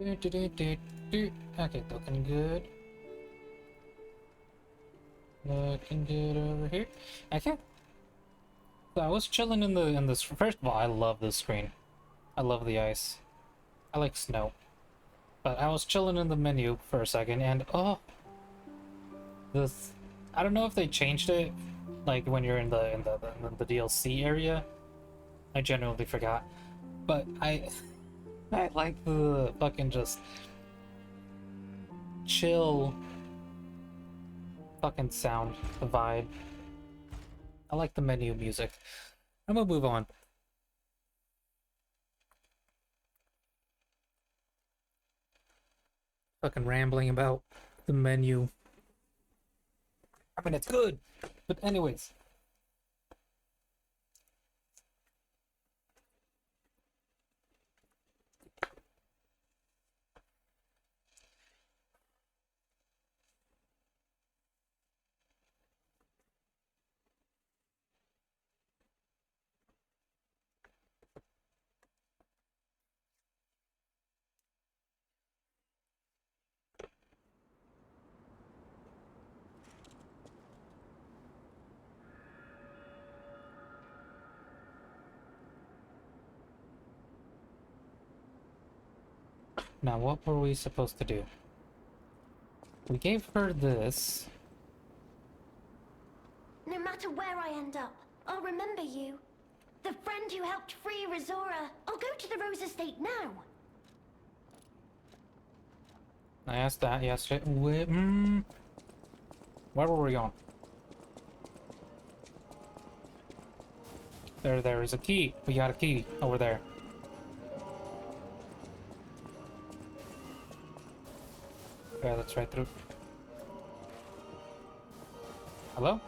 Okay, looking good. Looking good over here. Okay. So I was chilling in this. First of all, I love this screen. I love the ice. I like snow. But I was chilling in the menu for a second, and oh, this. I don't know if they changed it, like when you're in the DLC area. I genuinely forgot, but I like the fucking just chill fucking sound, the vibe. I like the menu music. I'm gonna move on. Fucking rambling about the menu. I mean, it's good, but anyways. Now, what were we supposed to do? We gave her this. No matter where I end up, I'll remember you. The friend who helped free Rizora. I'll go to the Rose Estate now. I asked that yesterday. Where were we going? There is a key. We got a key over there. Yeah, that's right through. Hello?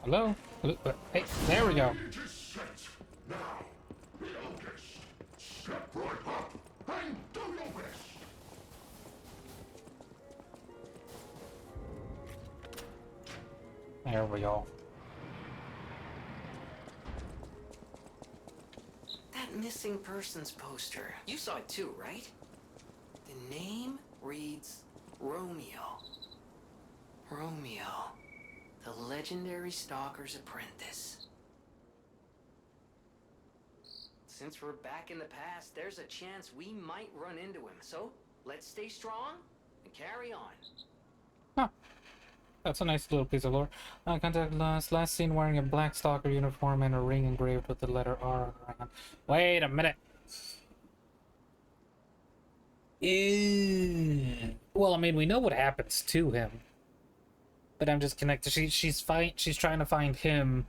Hello? Hello? Hey, there we go. There we go. That missing persons poster. You saw it too, right? The name reads Romeo. Romeo, the legendary stalker's apprentice. Since we're back in the past, there's a chance we might run into him. So, let's stay strong and carry on. Huh. That's a nice little piece of lore. Contact last seen wearing a black stalker uniform and a ring engraved with the letter R on the right hand. Wait a minute. Ew. Well, I mean, we know what happens to him, but I'm just connected. She's trying to find him.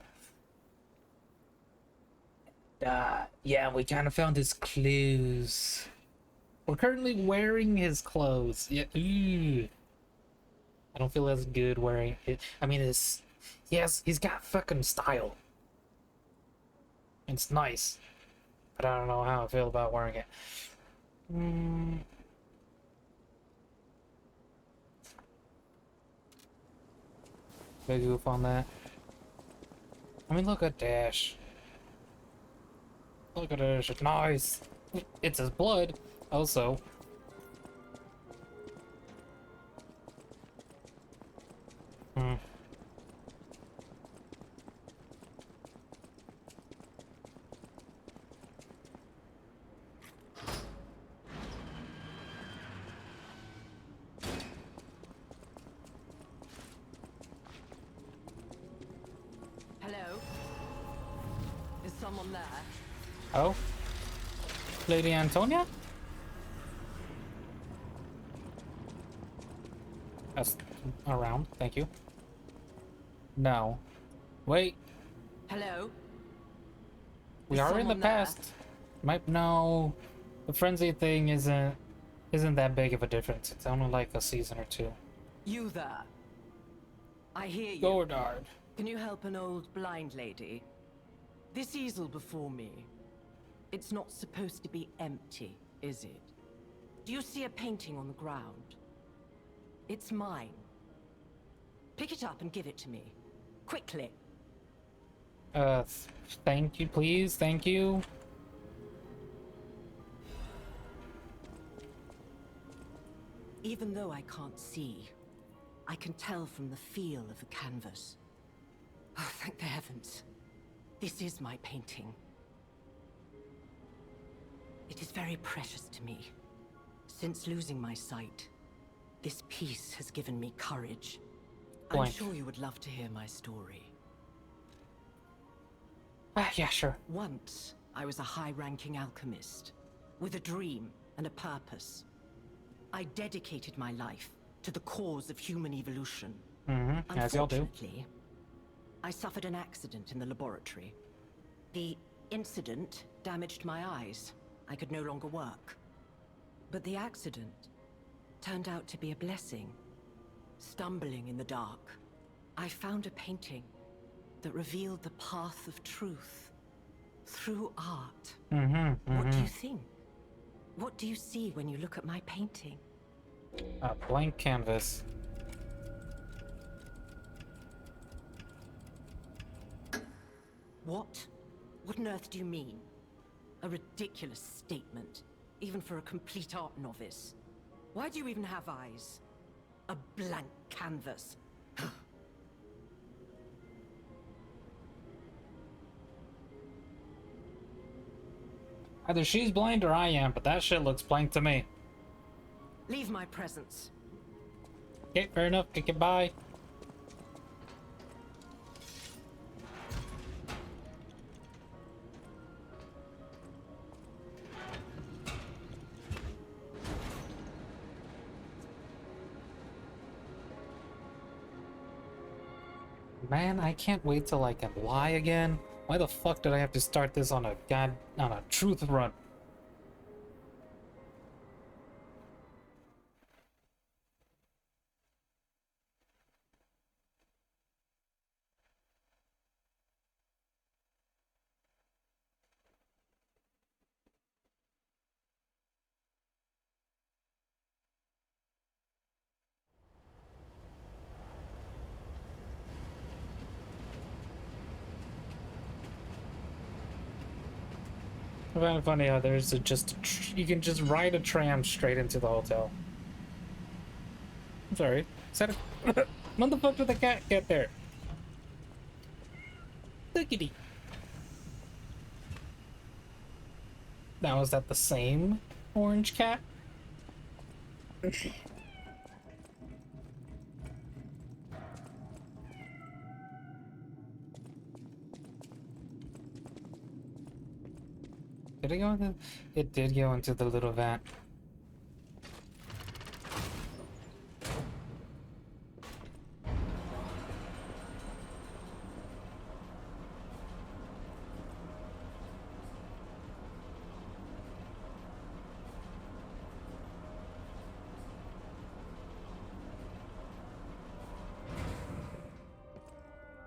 Yeah, we kind of found his clues. We're currently wearing his clothes. Yeah. Ew. I don't feel as good wearing it. I mean, he's got fucking style. It's nice, but I don't know how I feel about wearing it. Big goof on that. I mean, look at Dash. Look at Dash. It's nice. It's his blood, also. Hello? Is someone there? Oh? Lady Antonia? That's around, thank you. No. Wait, Hello? we Is are in the someone there? past. Might no. The frenzy thing isn't that big of a difference. It's only like a season or two. You there? I hear you. Gordard. Can you help an old blind lady? This easel before me. It's not supposed to be empty, is it? Do you see a painting on the ground? It's mine. Pick it up and give it to me. Quickly. Thank you, please, thank you. Even though I can't see, I can tell from the feel of the canvas. Oh, thank the heavens. This is my painting. It is very precious to me. Since losing my sight, this piece has given me courage. I'm Blank. sure you would love to hear my story. Yeah, sure. Once, I was a high-ranking alchemist, with a dream and a purpose. I dedicated my life to the cause of human evolution. Mm-hmm, as y'all do. Unfortunately, I suffered an accident in the laboratory. The incident damaged my eyes. I could no longer work. But the accident turned out to be a blessing. Stumbling in the dark, I found a painting that revealed the path of truth through art. What do you think? What do you see when you look at my painting? A blank canvas. What? What on earth do you mean? A ridiculous statement, even for a complete art novice. Why do you even have eyes? A blank canvas. Either she's blind or I am, but that shit looks blank to me. Leave my presence. Okay, fair enough. Goodbye. Man, I can't wait till I can lie again. Why the fuck did I have to start this on a truth run? I find it funny how there's you can just ride a tram straight into the hotel. I'm sorry. Is that a when the fuck did the cat get there? Lookity. Now is that the same orange cat? Did it go into? It did go into the little vent.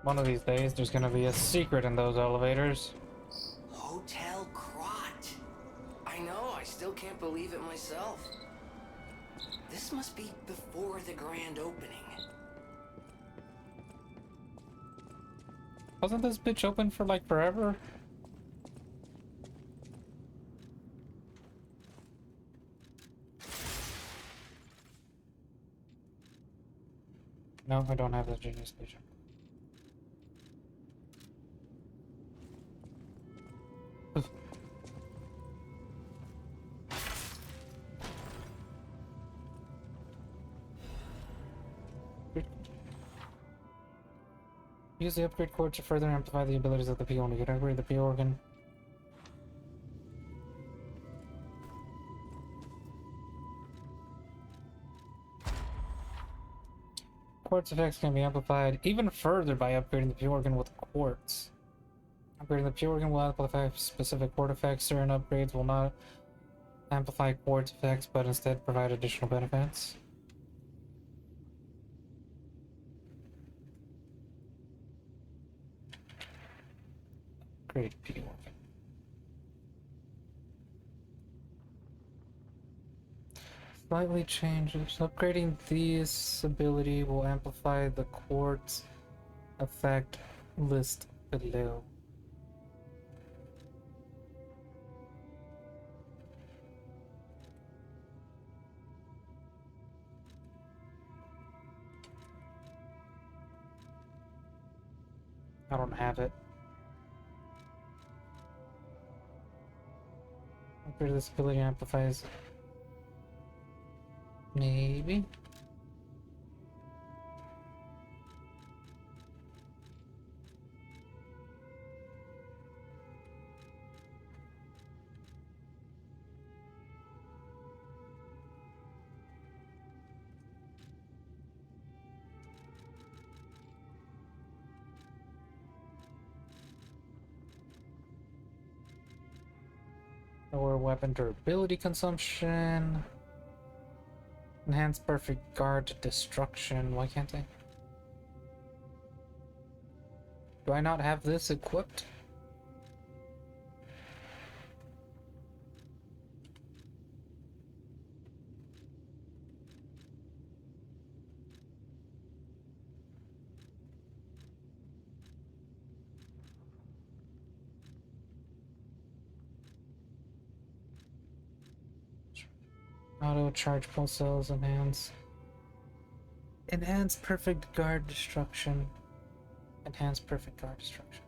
One of these days, there's gonna be a secret in those elevators. Hotel Krat. I know, I still can't believe it myself. This must be before the grand opening. Wasn't this bitch open for like forever? No, I don't have the genius station. Use the upgrade cord to further amplify the abilities of the P organ. You can upgrade the P organ. Quartz effects can be amplified even further by upgrading the P organ with quartz. Upgrading the P organ will amplify specific quartz effects. Certain upgrades will not amplify quartz effects, but instead provide additional benefits. Upgrade P organ. Slightly changes. Upgrading this ability will amplify the quartz effect list below. I don't have it. Upgrade this ability amplifies. Maybe. Lower weapon durability consumption. Enhanced perfect guard destruction. Why can't I? Do I not have this equipped? Auto charge pulse cells enhance. Enhanced perfect guard destruction. Enhanced perfect guard destruction.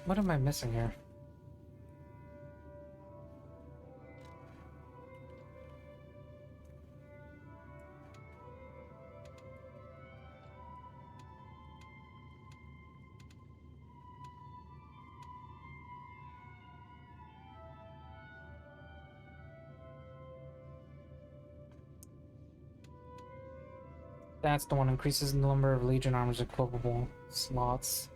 What am I missing here? That's the one. Increases the number of Legion armors equipable slots.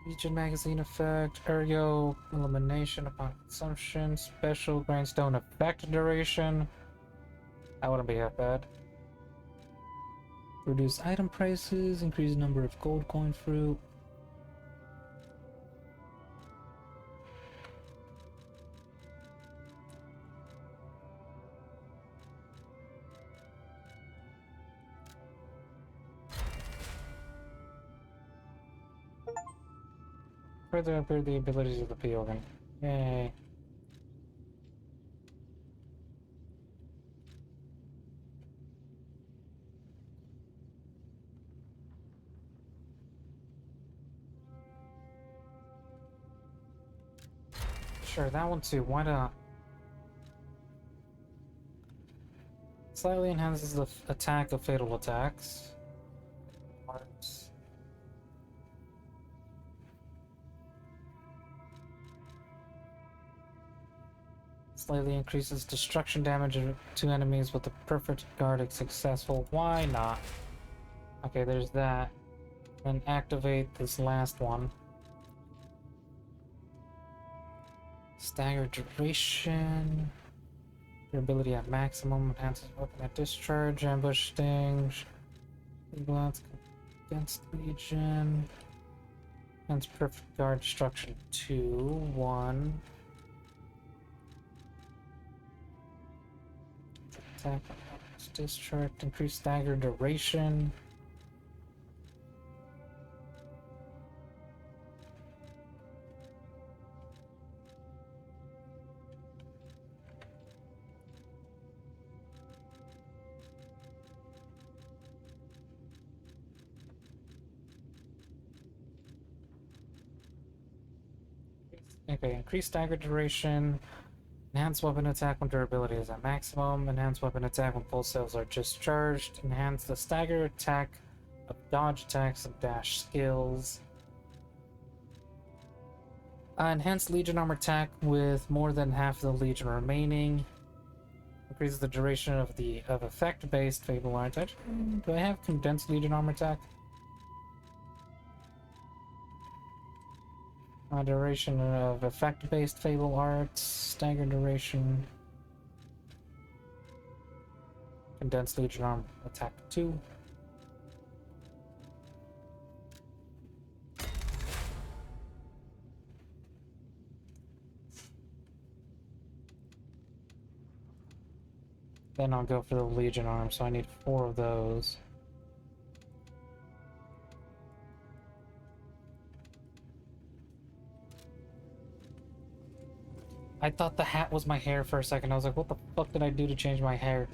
Legion magazine effect, ergo elimination upon consumption, special grindstone effect duration. That wouldn't be that bad. Reduce item prices, increase number of gold coin fruit. Further upgrade the abilities of the P organ. Yay. Sure, that one too. Why not? Slightly enhances the attack of fatal attacks. Parts. Slightly increases destruction damage to enemies with the perfect guard if successful. Why not? Okay, there's that. Then activate this last one. Stagger duration. Your ability at maximum enhances weapon at discharge, ambush sting, glance against legion. Hence perfect guard destruction 2, 1. Attack discharge, increased stagger duration. Okay, increased stagger duration. Enhanced weapon attack when durability is at maximum. Enhanced weapon attack when pulse cells are discharged. Enhance the stagger attack of dodge attacks and dash skills. Enhanced Legion armor attack with more than half the Legion remaining. Increases the duration of effect-based Fable Architecture. Do I have condensed Legion armor attack? Duration of effect-based Fable arts, staggered duration, condensed Legion arm attack 2. Then I'll go for the Legion arm, so I need 4 of those. I thought the hat was my hair for a second. I was like, what the fuck did I do to change my hair?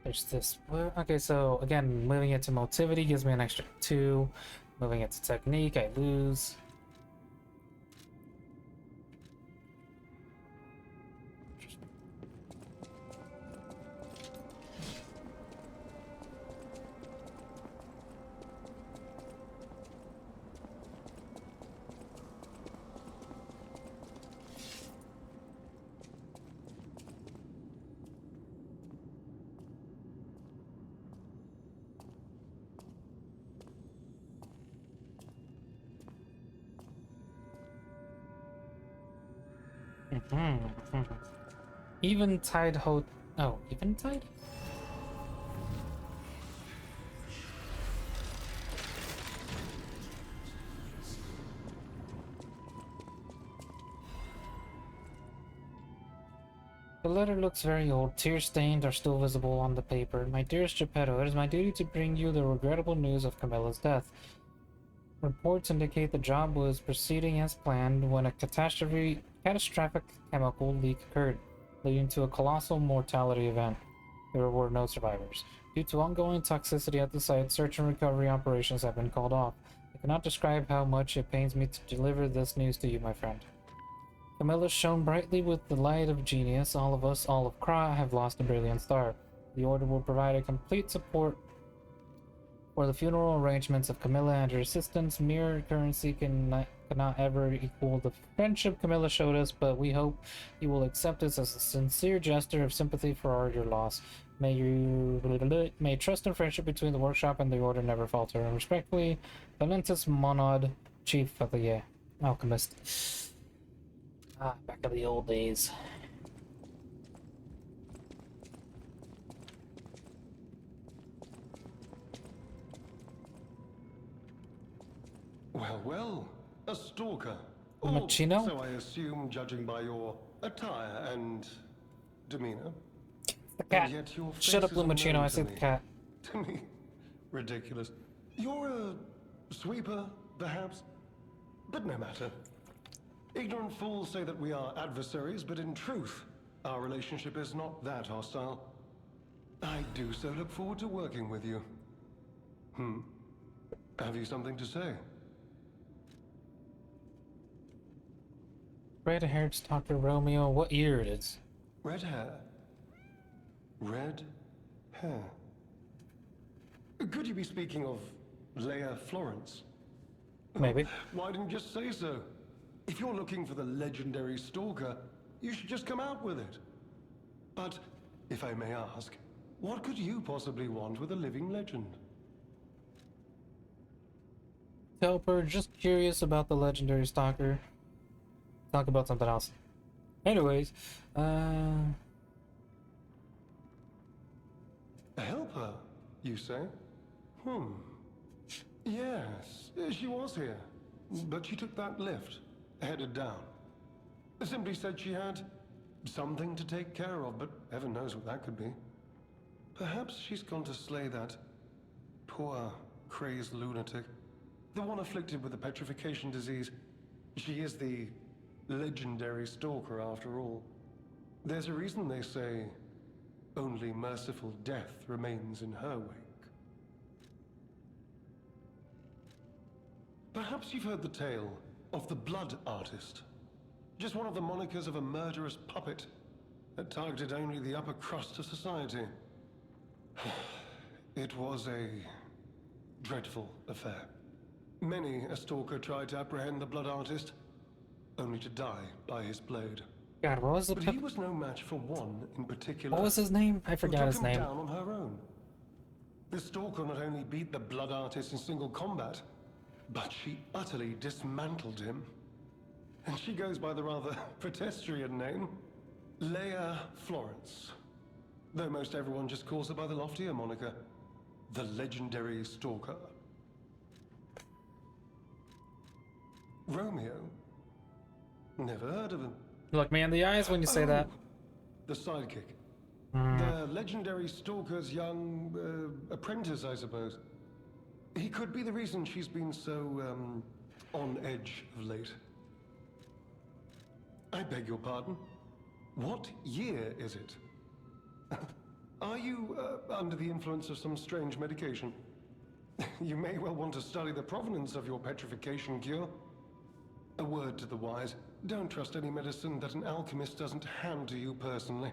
There's this. Okay, so again, moving it to motivity gives me an extra 2. Moving it to technique, I lose. Eventide Oh, Eventide? The letter looks very old. Tear stains are still visible on the paper. My dearest Geppetto, it is my duty to bring you the regrettable news of Camilla's death. Reports indicate the job was proceeding as planned when a catastrophic chemical leak occurred, leading to a colossal mortality event. There were no survivors. Due to ongoing toxicity at the site, search and recovery operations have been called off. I cannot describe how much it pains me to deliver this news to you, my friend. Camilla shone brightly with the light of genius. All of us, all of Kra, have lost a brilliant star. The Order will provide a complete support for the funeral arrangements of Camilla and her assistants. Mere currency cannot ever equal the friendship Camilla showed us, but we hope you will accept this as a sincere gesture of sympathy for your loss. May trust and friendship between the workshop and the Order never falter. And respectfully, Valentus Monod, Chief of the Alchemist. Back of the old days. Well, well, a stalker. Machino? So I assume, judging by your attire and demeanor. The cat. And yet your face Shut up, is Blue Machino. unknown I to said the me. cat. To me, ridiculous. You're a sweeper, perhaps? But no matter. Ignorant fools say that we are adversaries, but in truth, our relationship is not that hostile. I do so look forward to working with you. Have you something to say? Red-haired stalker Romeo. What year it is? Red hair. Red hair. Could you be speaking of Leia Florence? Maybe. Why didn't you just say so? If you're looking for the legendary stalker, you should just come out with it. But, if I may ask, what could you possibly want with a living legend? Telper, just curious about the legendary stalker. Talk about something else. Anyways, Help her, you say? Yes, she was here. But she took that lift, headed down. Simply said she had something to take care of, but heaven knows what that could be. Perhaps she's gone to slay that poor, crazed lunatic. The one afflicted with the petrification disease. She is the legendary stalker after all. There's a reason they say only merciful death remains in her wake. Perhaps you've heard the tale of the Blood Artist. Just one of the monikers of a murderous puppet that targeted only the upper crust of society. It was a dreadful affair. Many a stalker tried to apprehend the Blood Artist, only to die by his blade. God, what was the But he was no match for one in particular. what was his name? I who forgot took his him name. down on her own. The stalker not only beat the Blood Artist in single combat, but she utterly dismantled him. And she goes by the rather pedestrian name, Leia Florence. Though most everyone just calls her by the loftier moniker, the Legendary Stalker. Romeo? Never heard of him. You look me in the eyes when you say that. The sidekick. The Legendary Stalker's young apprentice, I suppose. He could be the reason she's been so, on edge of late. I beg your pardon? What year is it? Are you under the influence of some strange medication? You may well want to study the provenance of your petrification cure. A word to the wise, don't trust any medicine that an alchemist doesn't hand to you personally.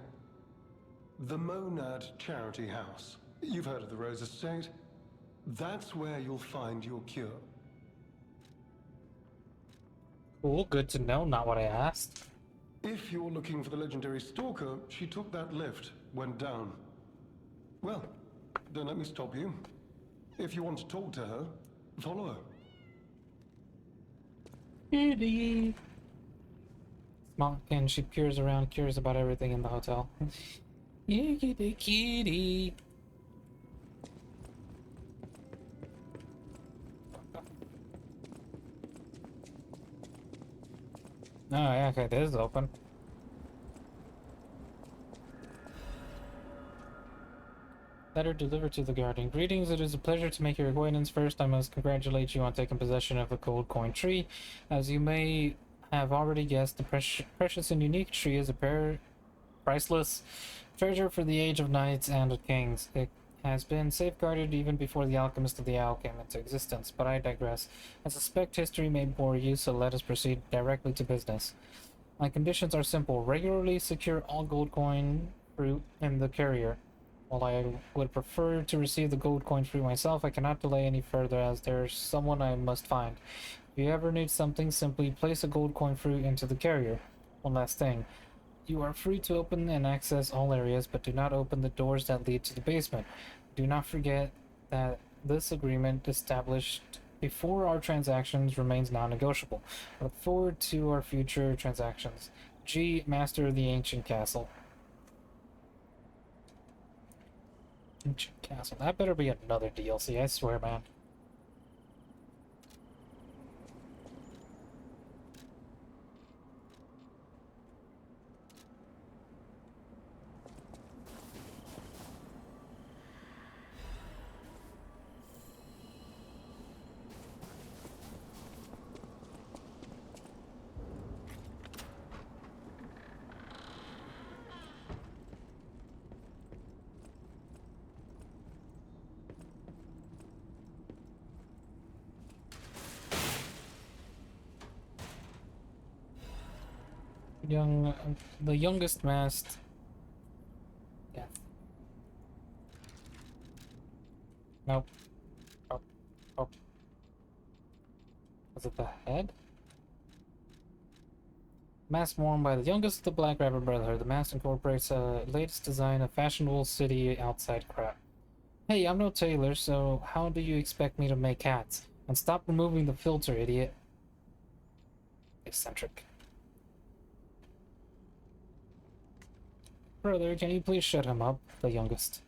The Monad Charity House. You've heard of the Rose Estate? That's where you'll find your cure. Cool, good to know, not what I asked. If you're looking for the Legendary Stalker, she took that lift, went down. Well, don't let me stop you. If you want to talk to her, follow her. Kitty. Small and she peers around, curious about everything in the hotel. You get the kitty. Oh yeah, okay, this is open. Letter delivered to the Guardian. Greetings, it is a pleasure to make your acquaintance. First, I must congratulate you on taking possession of the Gold Coin Tree. As you may have already guessed, the precious and unique tree is a priceless treasure for the age of knights and of kings. It has been safeguarded even before the alchemist of the owl came into existence, but I digress. I suspect history may bore you, so let us proceed directly to business. My conditions are simple. Regularly secure all gold coin fruit in the carrier. While I would prefer to receive the gold coin fruit myself, I cannot delay any further as there's someone I must find. If you ever need something, simply place a gold coin fruit into the carrier. One last thing. You are free to open and access all areas, but do not open the doors that lead to the basement. Do not forget that this agreement established before our transactions remains non-negotiable. I look forward to our future transactions. G, Master of the Ancient Castle. Ancient Castle. That better be another DLC, I swear, man. The youngest mast. Death. Nope. Oh. Was it the head? Mast worn by the youngest of the Black Rabbit Brotherhood. The mast incorporates a latest design of fashionable city outside crap. Hey, I'm no tailor, so how do you expect me to make hats? And stop removing the filter, idiot. Eccentric. Brother, can you please shut him up? The youngest.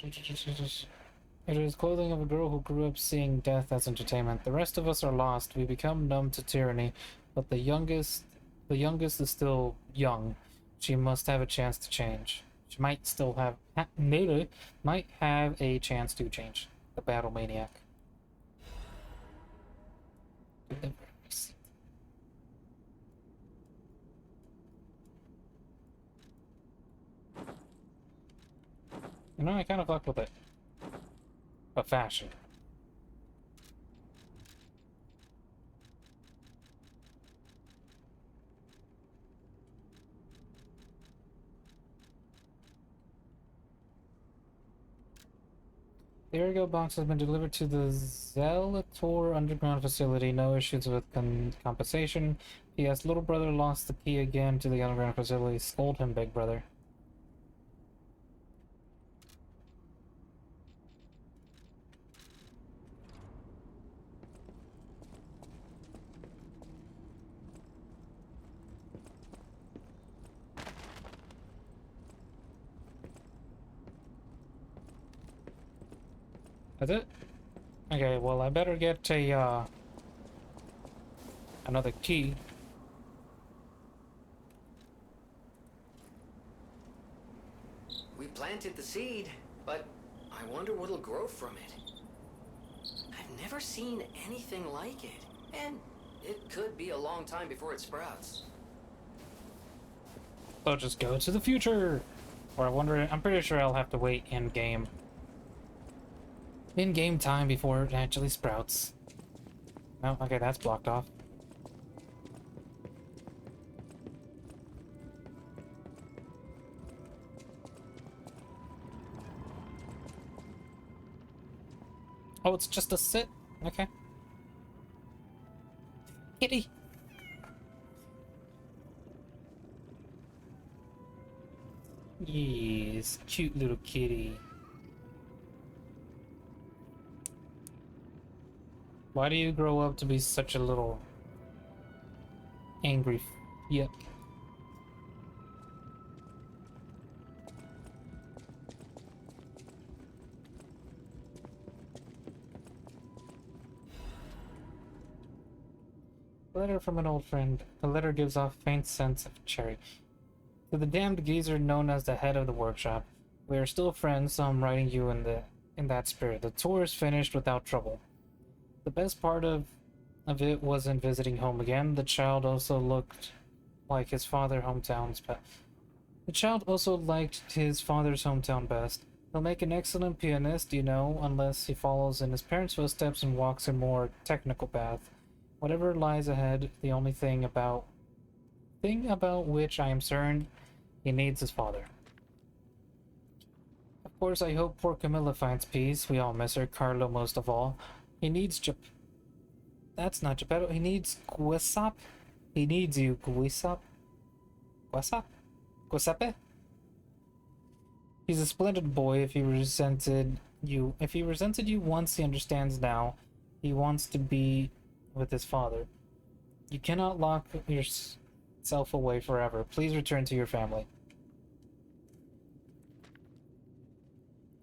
It is clothing of a girl who grew up seeing death as entertainment. The rest of us are lost. We become numb to tyranny, but the youngest is still young. She must have a chance to change. She might still have might have a chance to change. The battle maniac. You know, I kind of fuck with it. but fashion. The Ergo box has been delivered to the Zelator underground facility. No issues with compensation. P.S. Little brother lost the key again to the underground facility. Scold him, big brother. That's it? Okay, well, I better get a, another key. We planted the seed, but I wonder what'll grow from it. I've never seen anything like it, and it could be a long time before it sprouts. So just go to the future! Or I wonder, I'm pretty sure I'll have to wait in-game time before it actually sprouts. No, okay, that's blocked off. Oh, it's just a sit? Okay. Kitty! Yes, cute little kitty. Why do you grow up to be such a little angry yuck? Letter from an old friend. The letter gives off faint sense of cherry. To the damned geezer known as the head of the workshop. We are still friends, so I'm writing you in that spirit. The tour is finished without trouble. The best part of it wasn't visiting home again. The child also looked like his father's hometown's best. The child also liked his father's hometown best. He'll make an excellent pianist, you know, unless he follows in his parents' footsteps and walks a more technical path. Whatever lies ahead, the only thing about which I am certain, he needs his father. Of course, I hope poor Camilla finds peace. We all miss her, Carlo most of all. He needs That's not Geppetto. He needs Guisop. He needs you, Guisop. Guisop? Giuseppe? He's a splendid boy. If he resented you once, he understands now. He wants to be with his father. You cannot lock yourself away forever. Please return to your family.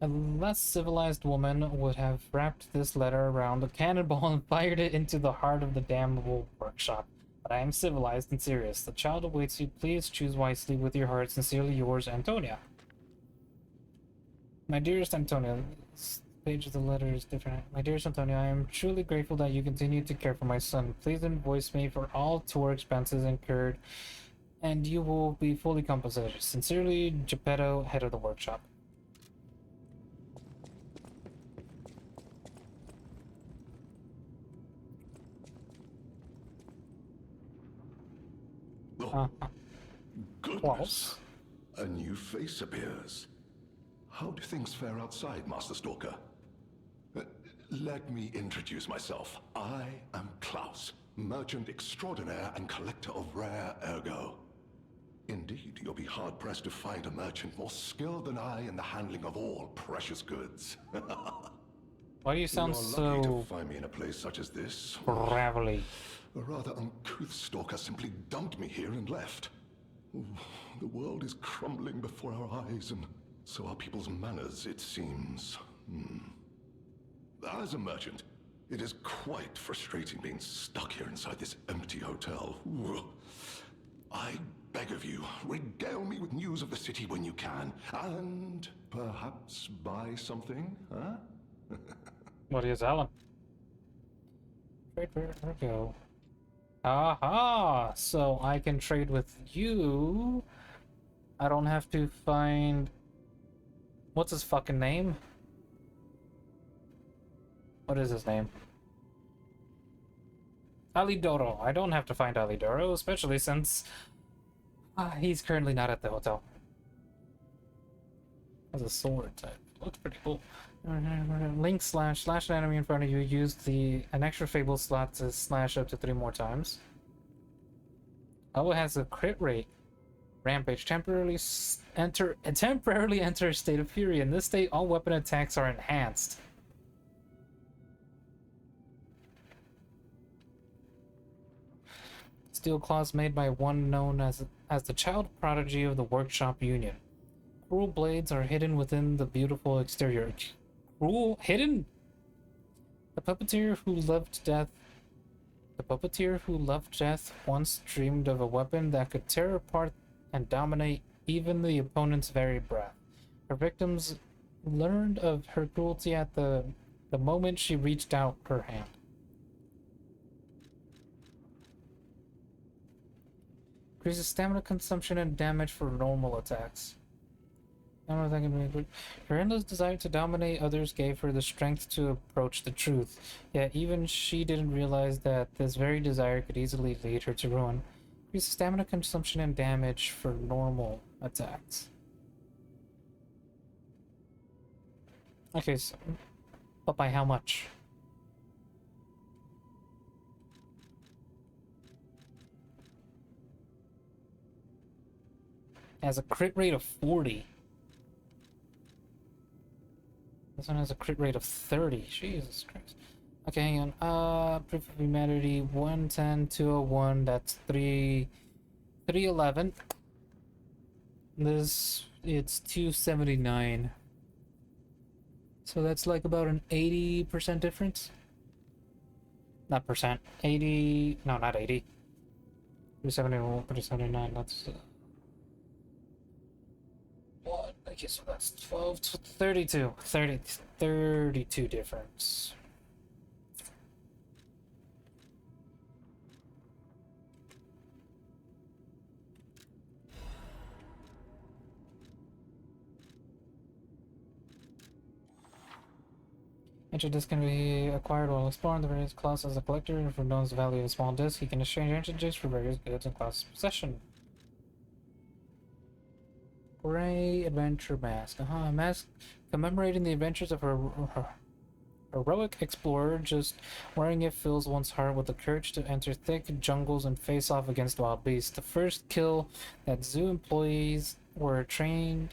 A less civilized woman would have wrapped this letter around a cannonball and fired it into the heart of the damnable workshop. But I am civilized and serious. The child awaits you. Please choose wisely with your heart. Sincerely yours, Antonia. My dearest Antonia, this page of the letter is different. My dearest Antonia, I am truly grateful that you continue to care for my son. Please invoice me for all tour expenses incurred, and you will be fully compensated. Sincerely, Geppetto, head of the workshop. Goodness. A new face appears. How do things fare outside, Master Stalker? Let me introduce myself. I am Klaus, merchant extraordinaire and collector of rare ergo. Indeed, you'll be hard-pressed to find a merchant more skilled than I in the handling of all precious goods. Why do you sound You're lucky so to find me in a place such as this. gravelly? A rather uncouth stalker simply dumped me here and left. The world is crumbling before our eyes, and so are people's manners, it seems. As a merchant, it is quite frustrating being stuck here inside this empty hotel. I beg of you, regale me with news of the city when you can, and perhaps buy something, huh? What is Alan? Trade for Ergo. Aha! So I can trade with you. I don't have to find... What's his fucking name? What is his name? Alidoro. I don't have to find Alidoro, especially since he's currently not at the hotel. Has a sword type. Looks pretty cool. Link slash an enemy in front of you. Use an extra fable slot to slash up to 3 more times. Oh, it has a crit rate. Rampage. Temporarily enter a state of fury. In this state, all weapon attacks are enhanced. Steel claws made by one known as the child prodigy of the Workshop Union. Cruel blades are hidden within the beautiful exterior. Cruel hidden? The puppeteer who loved death once dreamed of a weapon that could tear apart and dominate even the opponent's very breath. Her victims learned of her cruelty at the moment she reached out her hand. Increases stamina consumption and damage for normal attacks. Her endless desire to dominate others gave her the strength to approach the truth. Yet even she didn't realize that this very desire could easily lead her to ruin. Increases stamina consumption and damage for normal attacks. Okay, so, but by how much? Has a crit rate of 40. This one has a crit rate of 30. Jesus Christ. Okay, hang on. Proof of Humanity 110, 201. That's 311. It's 279. So that's like about an 80% difference. Not percent. 80. No, not 80. 371, 379. That's. What? Okay, so that's 12, 32. 32 difference. Entry disc can be acquired while exploring the various classes as a collector. If one knows the value of a small disc, he can exchange entry discs for various goods and classes of possession. Gray Adventure Mask. A mask commemorating the adventures of a heroic explorer. Just wearing it fills one's heart with the courage to enter thick jungles and face off against wild beasts. The first skill that zoo employees were trained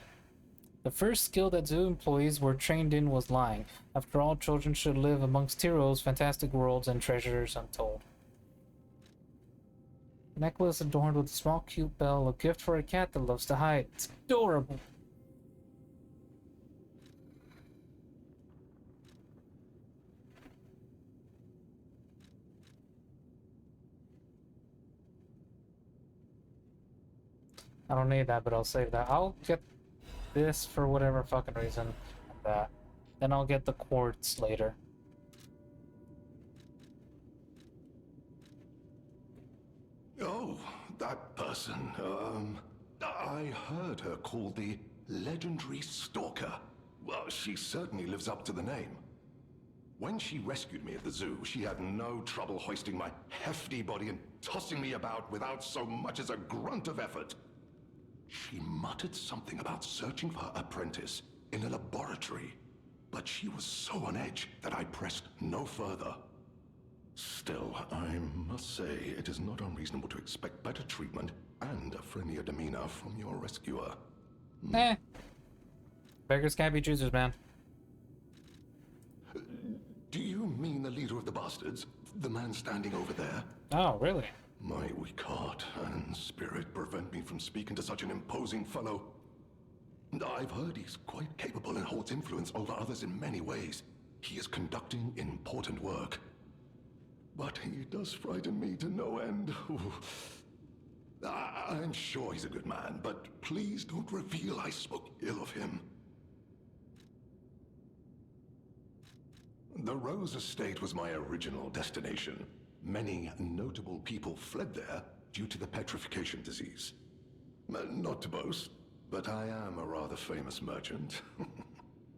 in was lying. After all, children should live amongst heroes, fantastic worlds, and treasures untold. Necklace adorned with a small cute bell, a gift for a cat that loves to hide. It's adorable. I don't need that, but I'll save that. I'll get this for whatever fucking reason. And that. Then I'll get the quartz later. Oh, that person. I heard her called the legendary Stalker. Well, she certainly lives up to the name. When she rescued me at the zoo, she had no trouble hoisting my hefty body and tossing me about without so much as a grunt of effort. She muttered something about searching for her apprentice in a laboratory, but she was so on edge that I pressed no further. Still, I must say it is not unreasonable to expect better treatment and a friendlier demeanor from your rescuer. Beggars can't be choosers, man. Do you mean the leader of the bastards? The man standing over there? Oh, really? My weak heart and spirit prevent me from speaking to such an imposing fellow. I've heard he's quite capable and holds influence over others in many ways. He is conducting important work. But he does frighten me to no end. I'm sure he's a good man, but please don't reveal I spoke ill of him. The Rose Estate was my original destination. Many notable people fled there due to the petrification disease. Not to boast, but I am a rather famous merchant.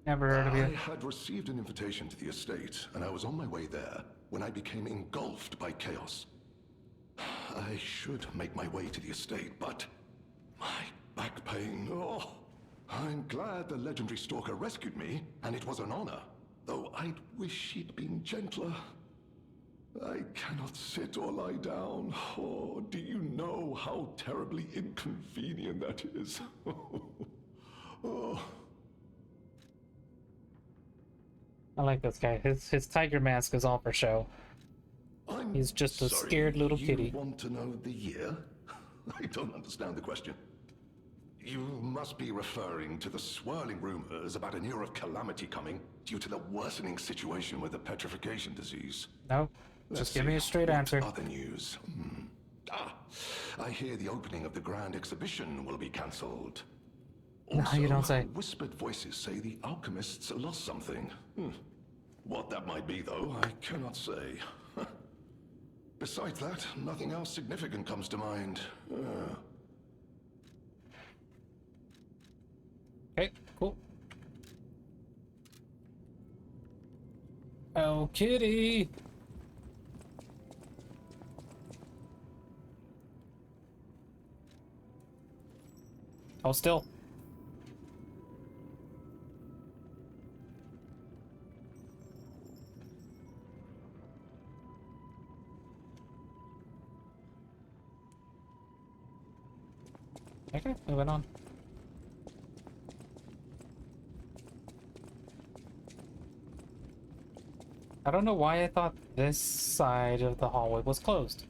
Never heard of I you. had received an invitation to the estate, and I was on my way there when I became engulfed by chaos. I should make my way to the estate, but my back pain, oh. I'm glad the legendary stalker rescued me, and it was an honor, though I'd wish he'd been gentler. I cannot sit or lie down. Oh, do you know how terribly inconvenient that is? Oh. I like this guy. His tiger mask is all for show. I'm He's just a sorry, scared little kitty. You want to know the year? I don't understand the question. You must be referring to the swirling rumors about an era of calamity coming due to the worsening situation with the petrification disease. No, Let's just give see, me a straight what answer. Other news. I hear the opening of the grand exhibition will be cancelled. No, you don't say. Whispered voices say the alchemists lost something. What that might be, though, I cannot say. Besides that, nothing else significant comes to mind. Okay, cool. Oh, kitty! Oh, still. Okay, moving on. I don't know why I thought this side of the hallway was closed.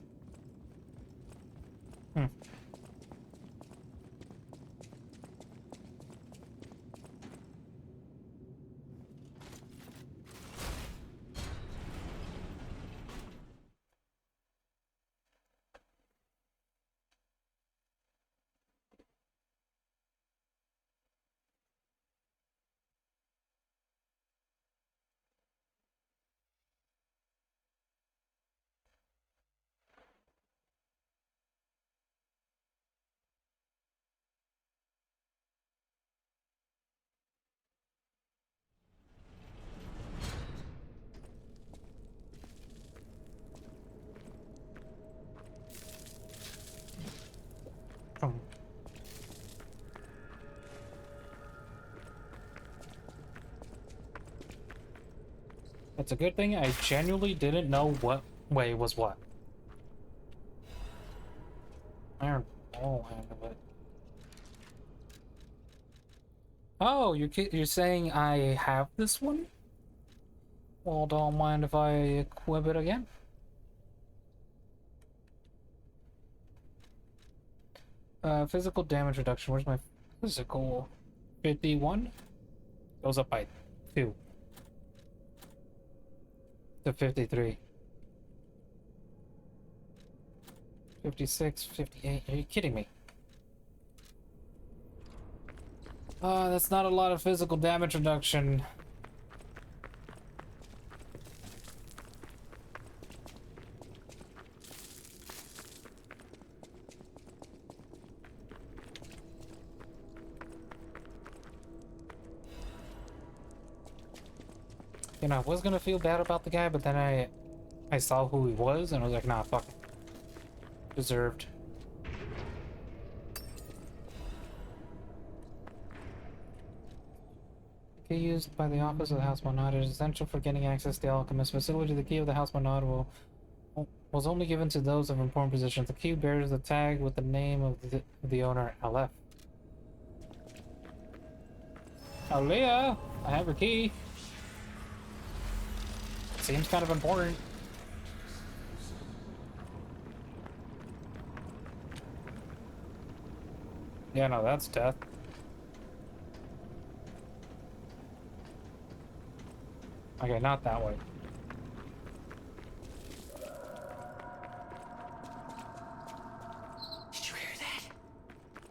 It's a good thing I genuinely didn't know what way was what. Iron ball hand of it. Oh, you're saying I have this one? Well, don't mind if I equip it again. Physical damage reduction. Where's my physical? 51? Goes up by 2. To 53. 56, 58. Are you kidding me? That's not a lot of physical damage reduction. You know, I was gonna feel bad about the guy, but then I saw who he was, and I was like, nah, fuck it. Deserved. Key used by the office of the House Monad is essential for getting access to the alchemist facility. The key of the House Monad was only given to those of important positions. The key bears the tag with the name of the owner, LF. Aaliyah, I have her key. Seems kind of important. Yeah, no, that's death. Okay, not that way. Did you hear that?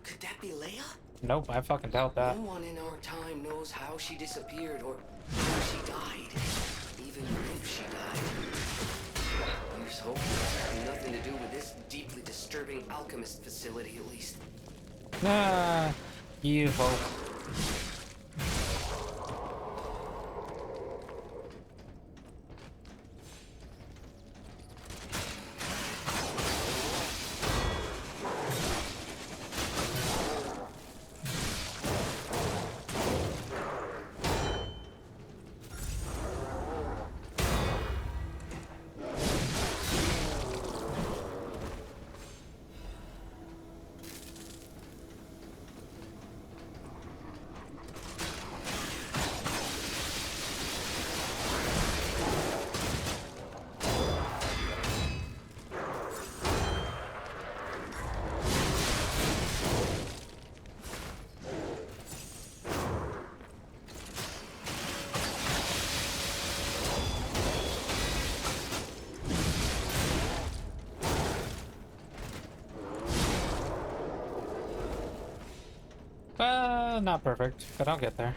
Could that be Leia? Nope, I fucking doubt that. No one in our time knows how she disappeared or how she died. Even if she died. Here's hoping it has nothing to do with this deeply disturbing alchemist facility, at least. Ah, you hope. Not perfect, but I'll get there.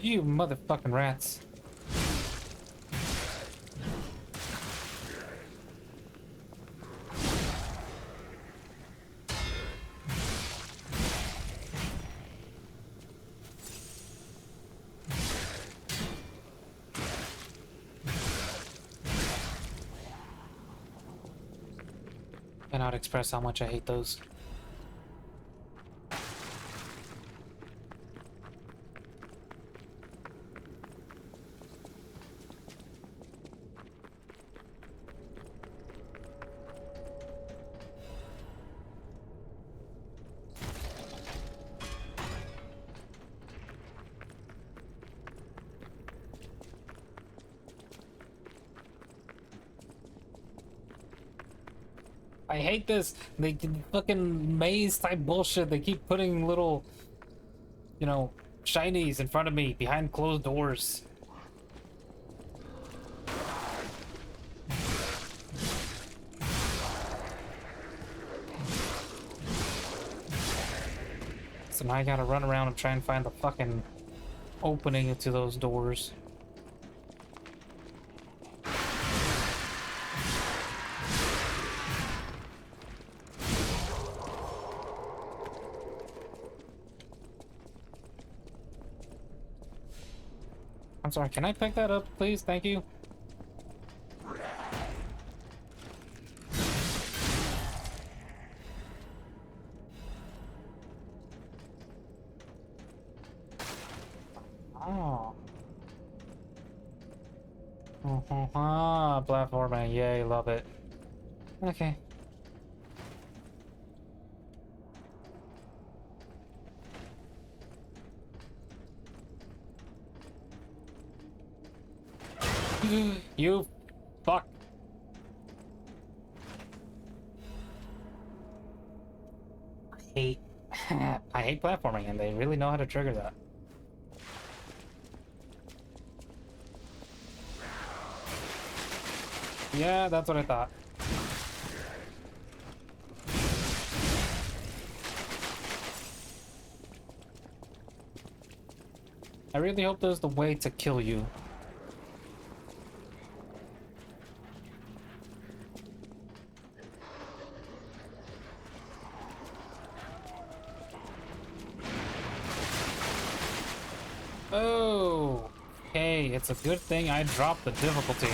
You motherfucking rats. Cannot express how much I hate those. I hate this. They fucking maze type bullshit. They keep putting little, you know, shinies in front of me behind closed doors. So now I gotta run around and try and find the fucking opening to those doors. I'm sorry, can I pick that up, please? Thank you. Oh. Platforming, yay, love it. Okay. You fuck. I hate platforming, and they really know how to trigger that. Yeah, that's what I thought. I really hope there's the way to kill you. Oh, hey, it's a good thing I dropped the difficulty.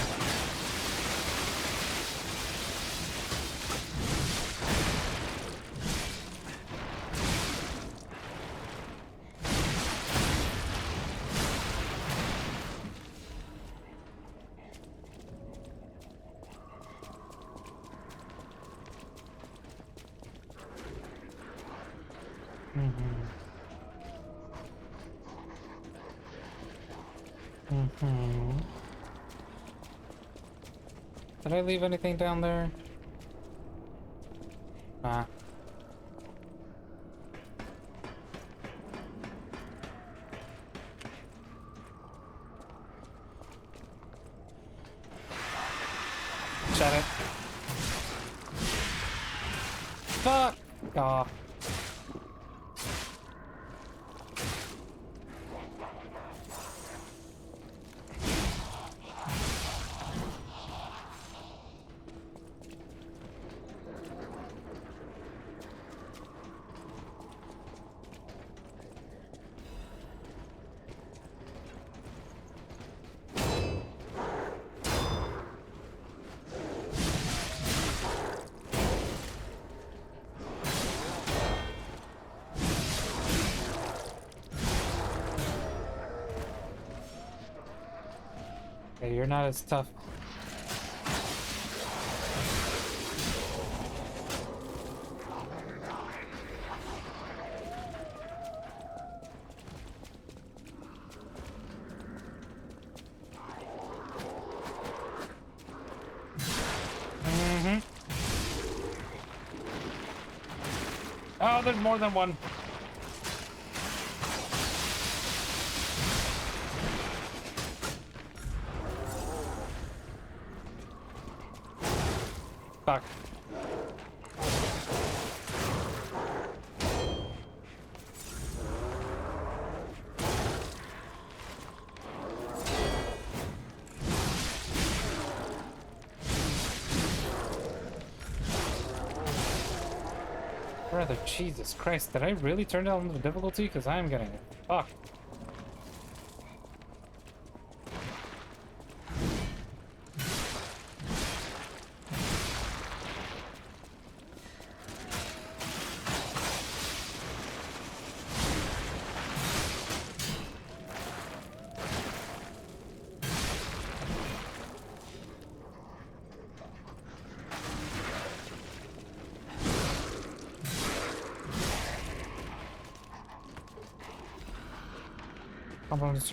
Did I leave anything down there? Nah. Shut it. Fuck off. Okay, you're not as tough. Oh, there's more than one. Fuck. Brother, Jesus Christ, did I really turn down the difficulty? Because I'm getting fucked.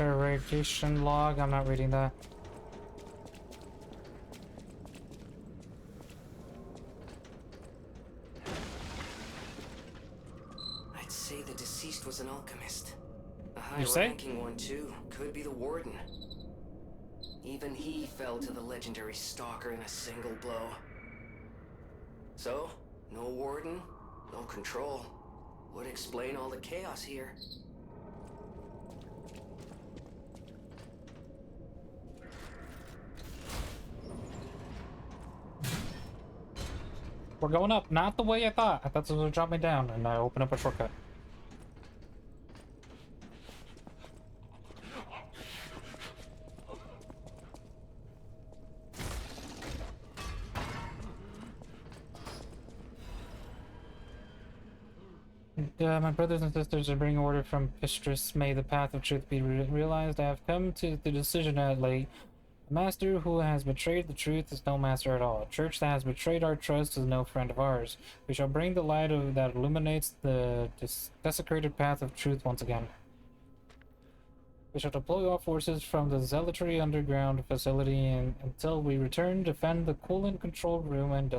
Interrogation log. I'm not reading that. I'd say the deceased was an alchemist. A You say? high-ranking one, too. Could be the warden. Even he fell to the legendary stalker in a single blow. So, no warden, no control. Would explain all the chaos here. We're going up, not the way I thought. I thought this would drop me down, and I open up a shortcut. My brothers and sisters are bringing order from Pistris. May the path of truth be realized. I have come to the decision at late. A master who has betrayed the truth is no master at all. A church that has betrayed our trust is no friend of ours. We shall bring the light that illuminates the desecrated path of truth once again. We shall deploy all forces from the Zealotry underground facility until we return, defend the coolant control room, and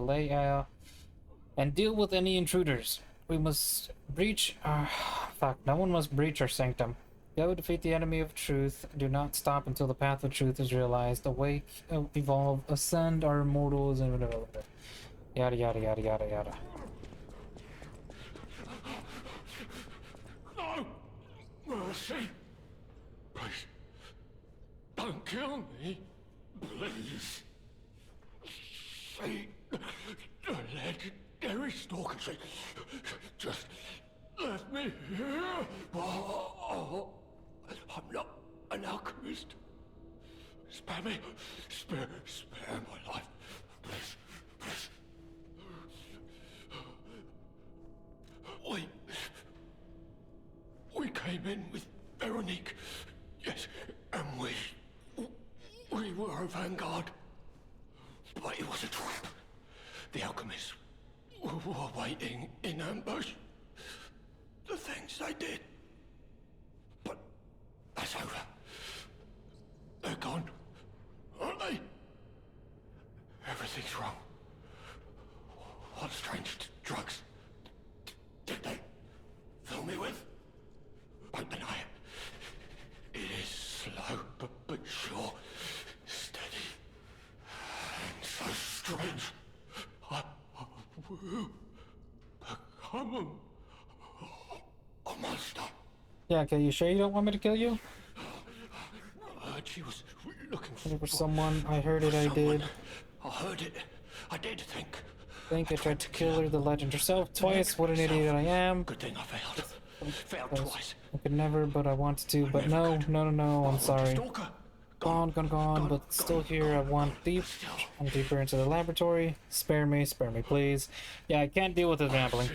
and deal with any intruders. We must breach our... Fuck, no one must breach our sanctum. Go defeat the enemy of truth. Do not stop until the path of truth is realized. Awake, evolve, ascend our immortals, and yada yada yada yada yada. No! Mercy! Please, don't kill me. Please. See, the legendary stalker. Just let me here. Oh, I'm not an alchemist. Spare me. Spare my life. Please, please. We came in with Veronique. Yes, and we were a vanguard. But it was a trap. The alchemists were waiting in ambush. The things they did. But that's over. They're gone, aren't they? Everything's wrong. What strange drugs did they fill me with? Don't deny it. It is slow, but sure. Steady. And so strange. I will become a monster. Yeah, okay, you sure you don't want me to kill you? I heard she was looking For someone, I heard it, I did. I heard it. I did think. I tried to kill her, the legend herself, twice. What an idiot I am. Good thing I failed. Failed twice. I could never, but I wanted to. But no, I'm sorry. Stalker. Gone, but still here. I want deeper into the laboratory. Spare me, please. Yeah, I can't deal with this rambling.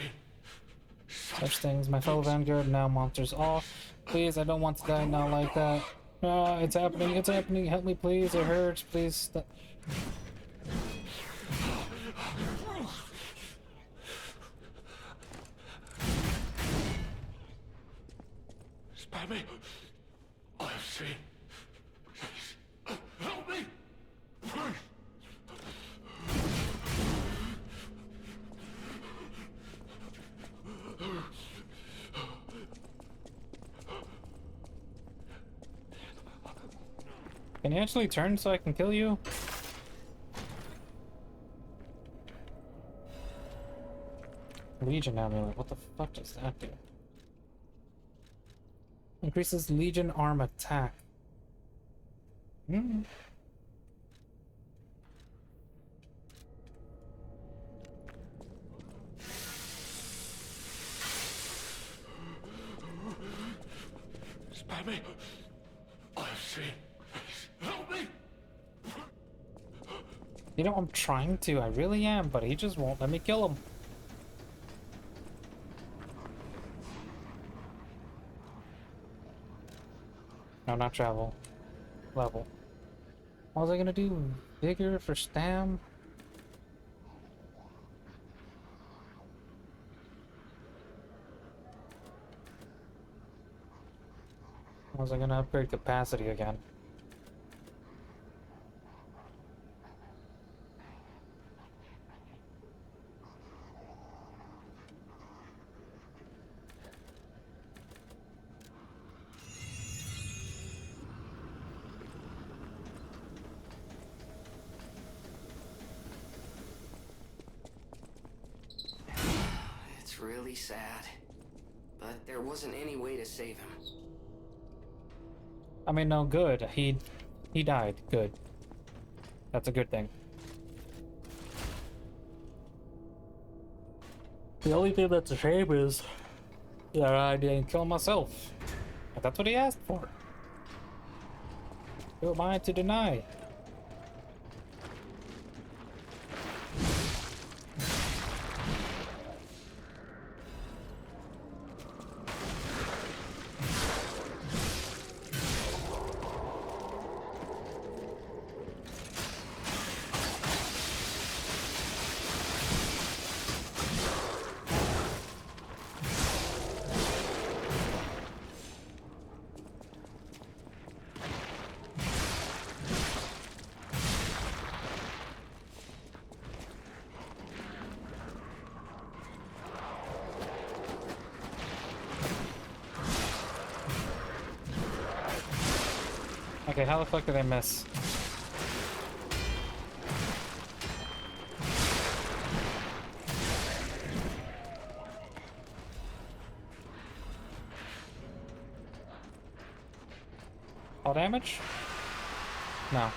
Such things, my fellow vanguard, now monsters off. Please, I don't want to die now like that. Ah, it's happening, help me please, it hurts, please stop. Spare me. I have seen. Please, help me. Please. Can you actually turn so I can kill you? Legion amulet. What the fuck does that do? Increases Legion arm attack. Hmm. Spare me. I see. Help me. You know, I'm trying to. I really am, but he just won't let me kill him. No, not travel. Level. What was I gonna do? Vigor for stam? Was I gonna upgrade capacity again? It's really sad. But there wasn't any way to save him. I mean, no, good. He died. Good. That's a good thing. The only thing that's a shame is that I didn't kill myself. But that's what he asked for. Who am I to deny? Okay, how the fuck did I miss? All damage? No.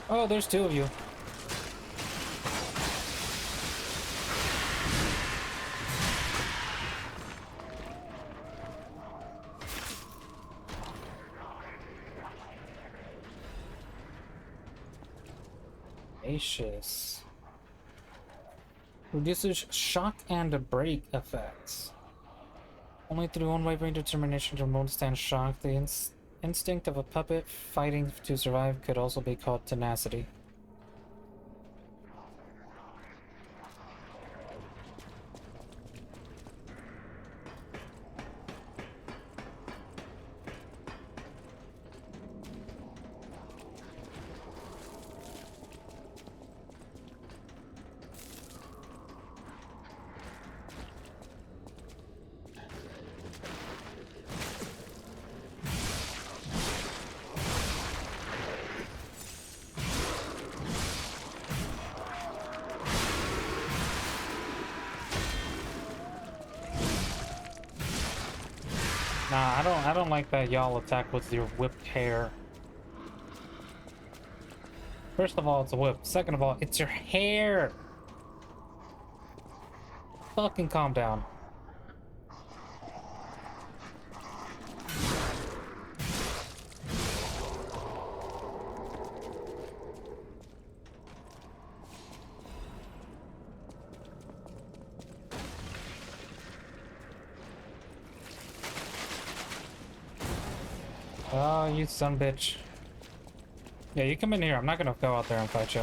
Oh, there's two of you. Gracious. Reduces shock and break effects. Only through unwavering determination to withstand shock, the instinct of a puppet fighting to survive could also be called tenacity. Nah, I don't like that y'all attack with your whipped hair. First of all, it's a whip. Second of all, it's your hair. Fucking calm down. Oh, you son of a bitch. Yeah, you come in here. I'm not gonna go out there and fight you.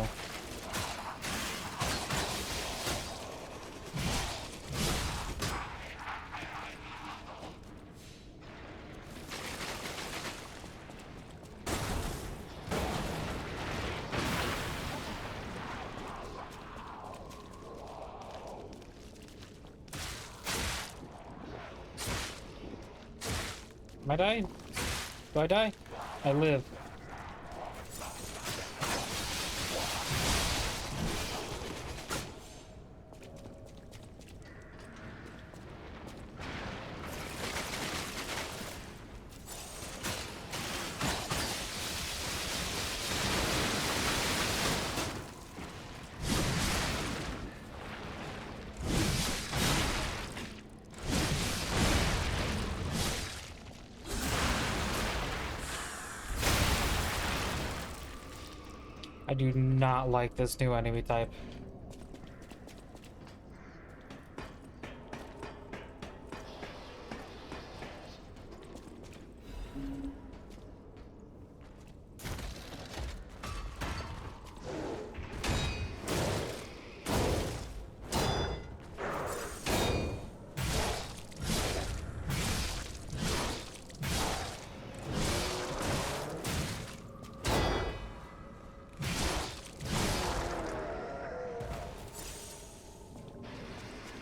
Am I dying? Do I die? I live. I do not like this new enemy type.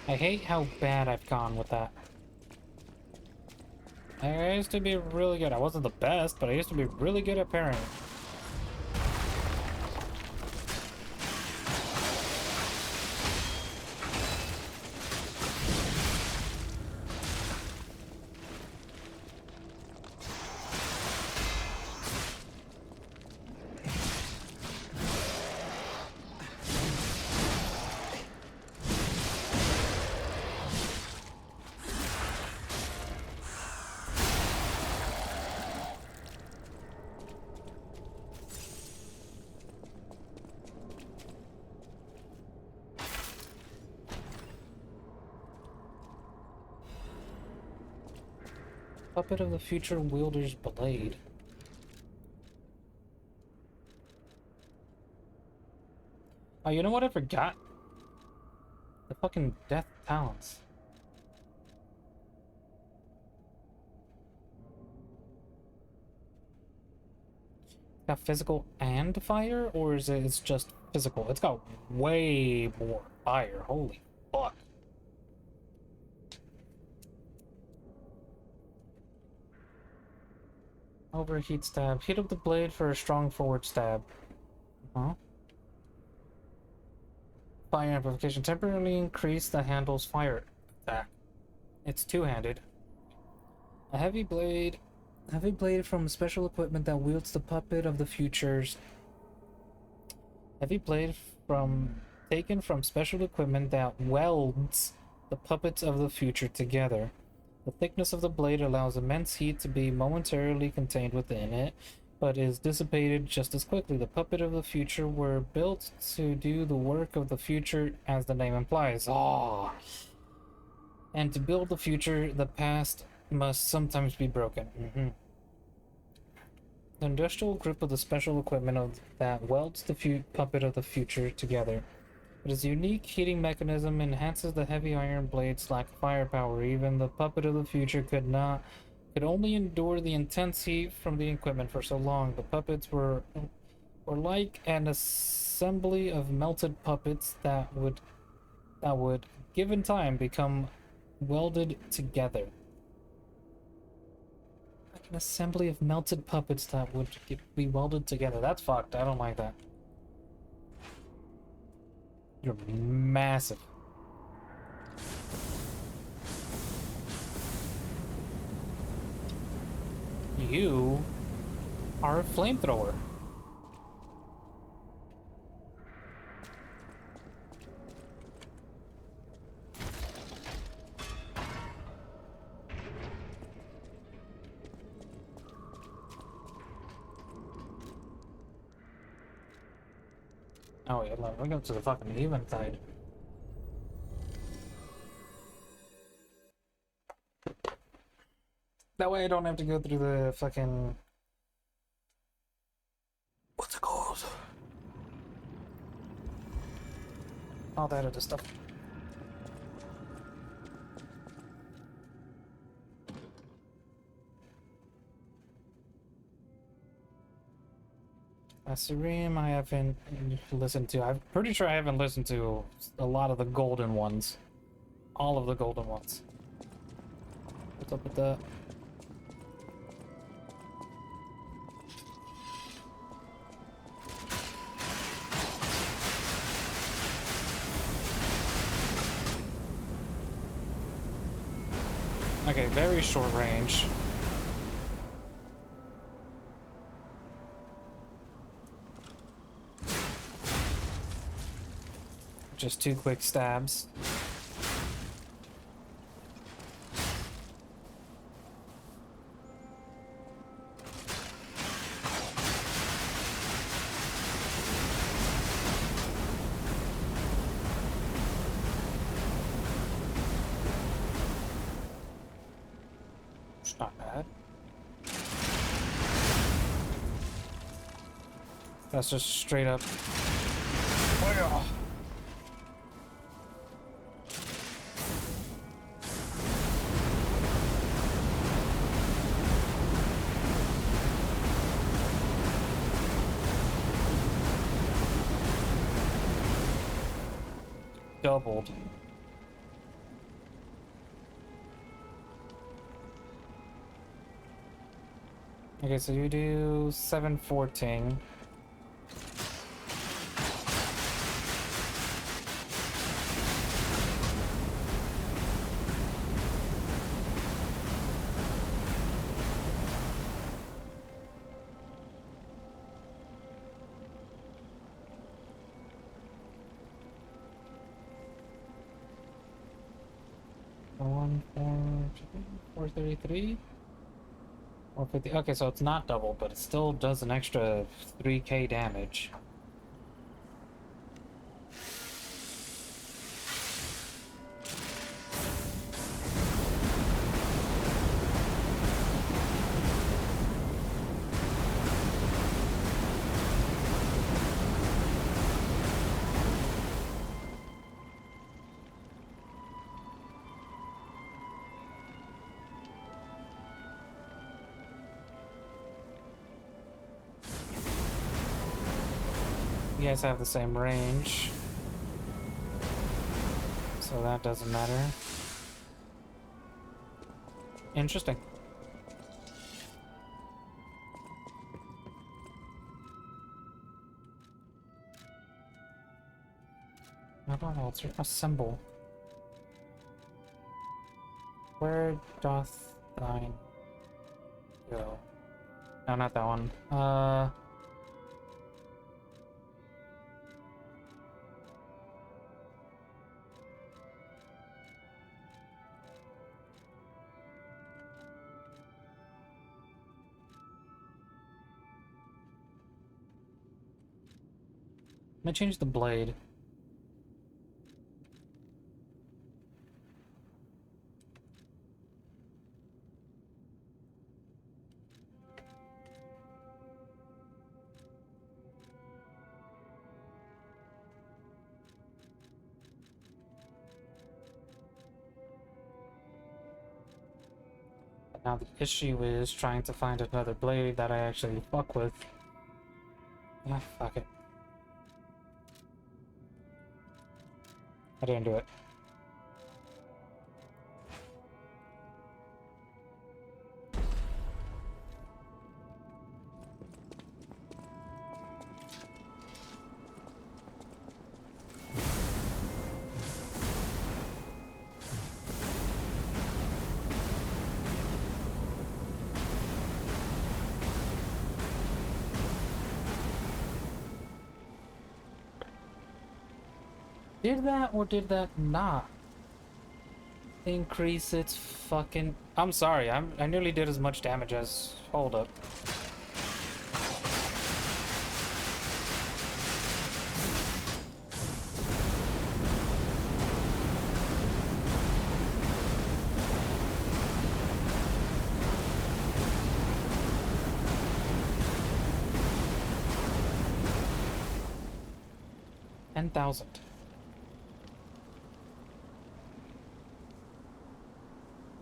I hate how bad I've gone with that. I used to be really good. I wasn't the best, but I used to be really good at parrying. Puppet of the Future Wielder's Blade. Oh, you know what I forgot? The fucking Death Talents. Got physical and fire, or is it's just physical? It's got way more fire. Holy fuck. Overheat stab. Heat up the blade for a strong forward stab. Huh? Fire amplification. Temporarily increase the handle's fire attack. It's two-handed. A heavy blade. Heavy blade from special equipment that wields the puppet of the futures. Heavy blade taken from special equipment that welds the puppets of the future together. The thickness of the blade allows immense heat to be momentarily contained within it, but is dissipated just as quickly. The puppet of the future were built to do the work of the future, as the name implies. Ah. And to build the future, the past must sometimes be broken. The industrial group of the special equipment that welds the puppet of the future together. Its unique heating mechanism enhances the heavy iron blade's lack of firepower. Even the puppet of the future could only endure the intense heat from the equipment for so long. The puppets were like an assembly of melted puppets that would, given time, become welded together. Like an assembly of melted puppets that would be welded together. That's fucked. I don't like that. You're massive. You are a flamethrower. Oh yeah, look, we're going to the fucking eventide. That way I don't have to go through the fucking... What's it called? All that other stuff. Asurim I haven't listened to. I'm pretty sure I haven't listened to a lot of the golden ones. All of the golden ones. What's up with that? Okay, very short range. Just 2 quick stabs. It's not bad. That's just straight up. Wow. Doubled. Okay, so you do 714. One, 433? 450. Okay, so it's not double, but it still does an extra 3k damage. You guys have the same range, so that doesn't matter. Interesting. I don't know, it's a symbol. Where doth thine go? No, not that one. Let me change the blade. Now the issue is trying to find another blade that I actually fuck with. Ah, fuck it. I didn't do it. Did that or did that not increase its fucking... I'm sorry, I nearly did as much damage as... Hold up. $10,000.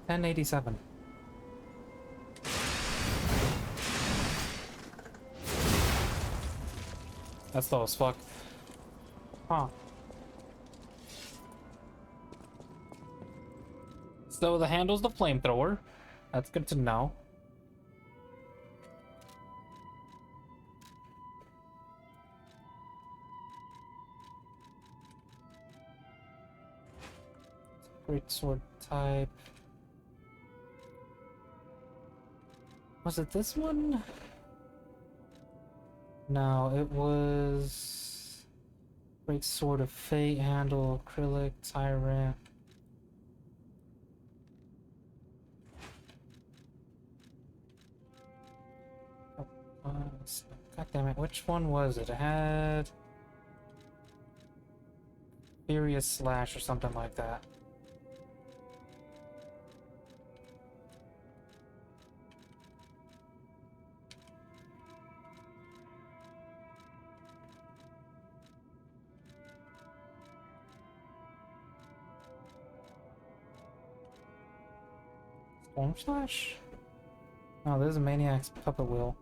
$1087. That's low as fuck. Huh. So the handle's the flamethrower. That's good to know. Great sword type. Was it this one? No, it was Great Sword of Fate, Handle, Acrylic, Tyrant. Oh, God damn it, which one was it? It had Furious Slash or something like that. Storm Slash? Oh, there's a Maniac's Puppet Wheel.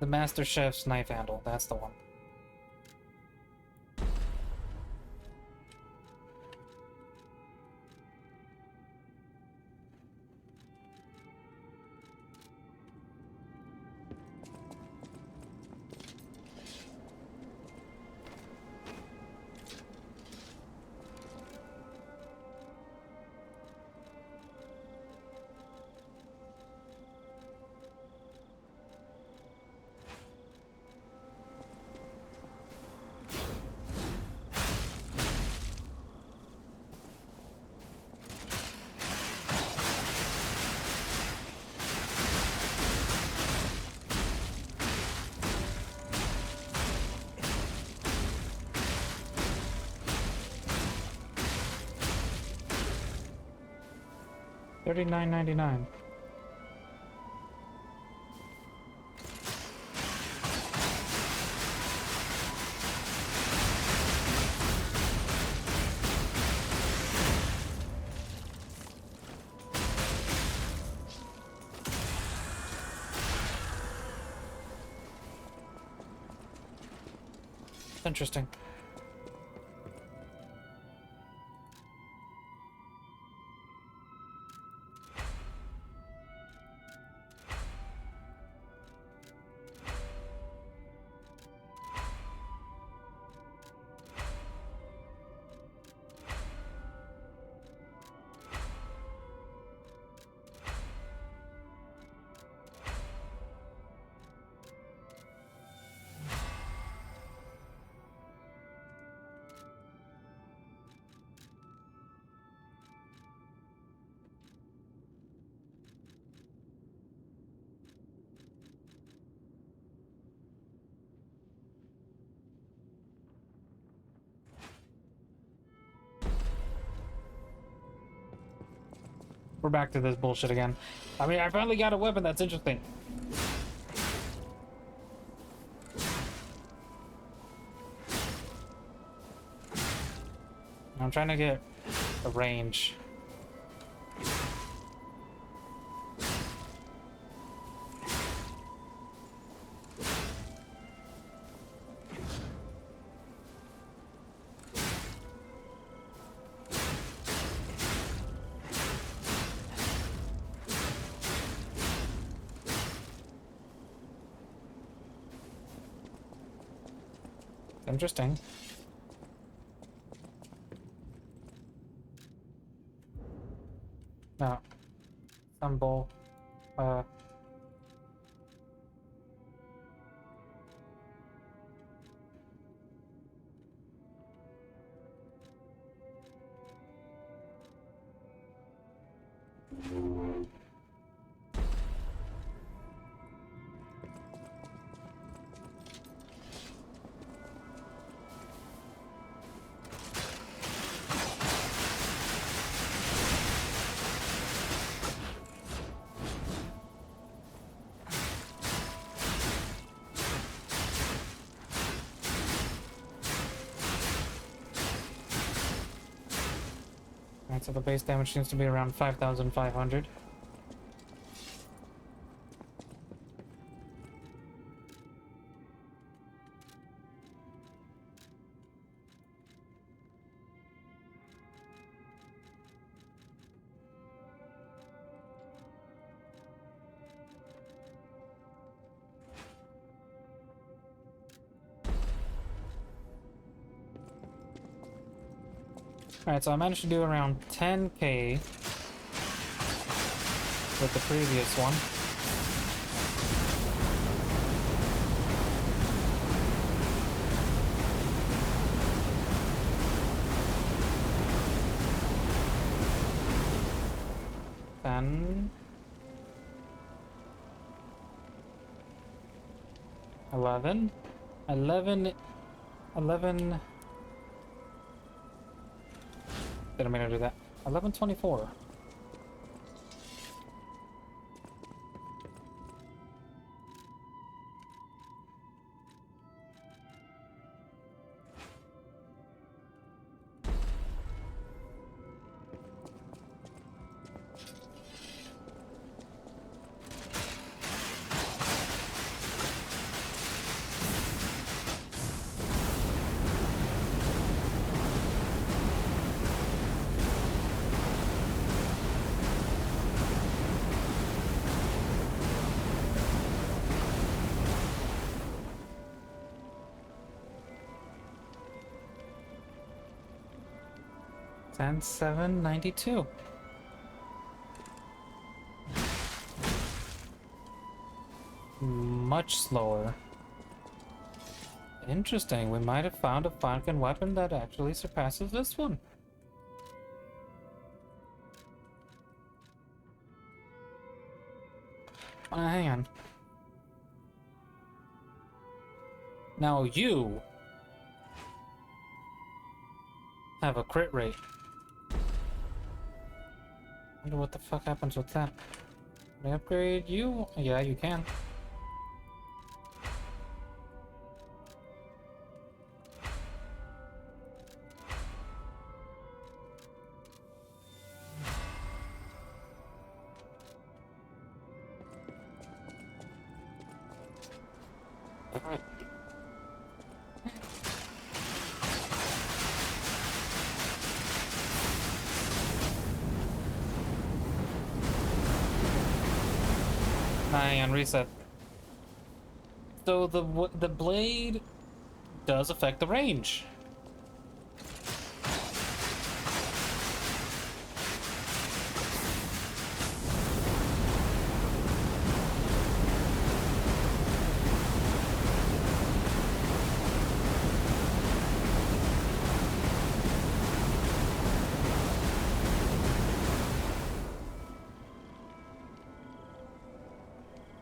The Master Chef's Knife Handle, that's the one. $39.99. Interesting. We're back to this bullshit again. I mean, I finally got a weapon that's interesting. I'm trying to get a range. Interesting. No. Some bull. Alright, so the base damage seems to be around 5,500. Alright, so I managed to do around 10k with the previous one. Then 11. Didn't mean to do that. 11:24. And 792. Much slower. Interesting, we might have found a Falcon weapon that actually surpasses this one. Hang on. Now you have a crit rate. Wonder what the fuck happens with that. Can I upgrade you? Yeah, you can. Hang on, reset. So the blade does affect the range.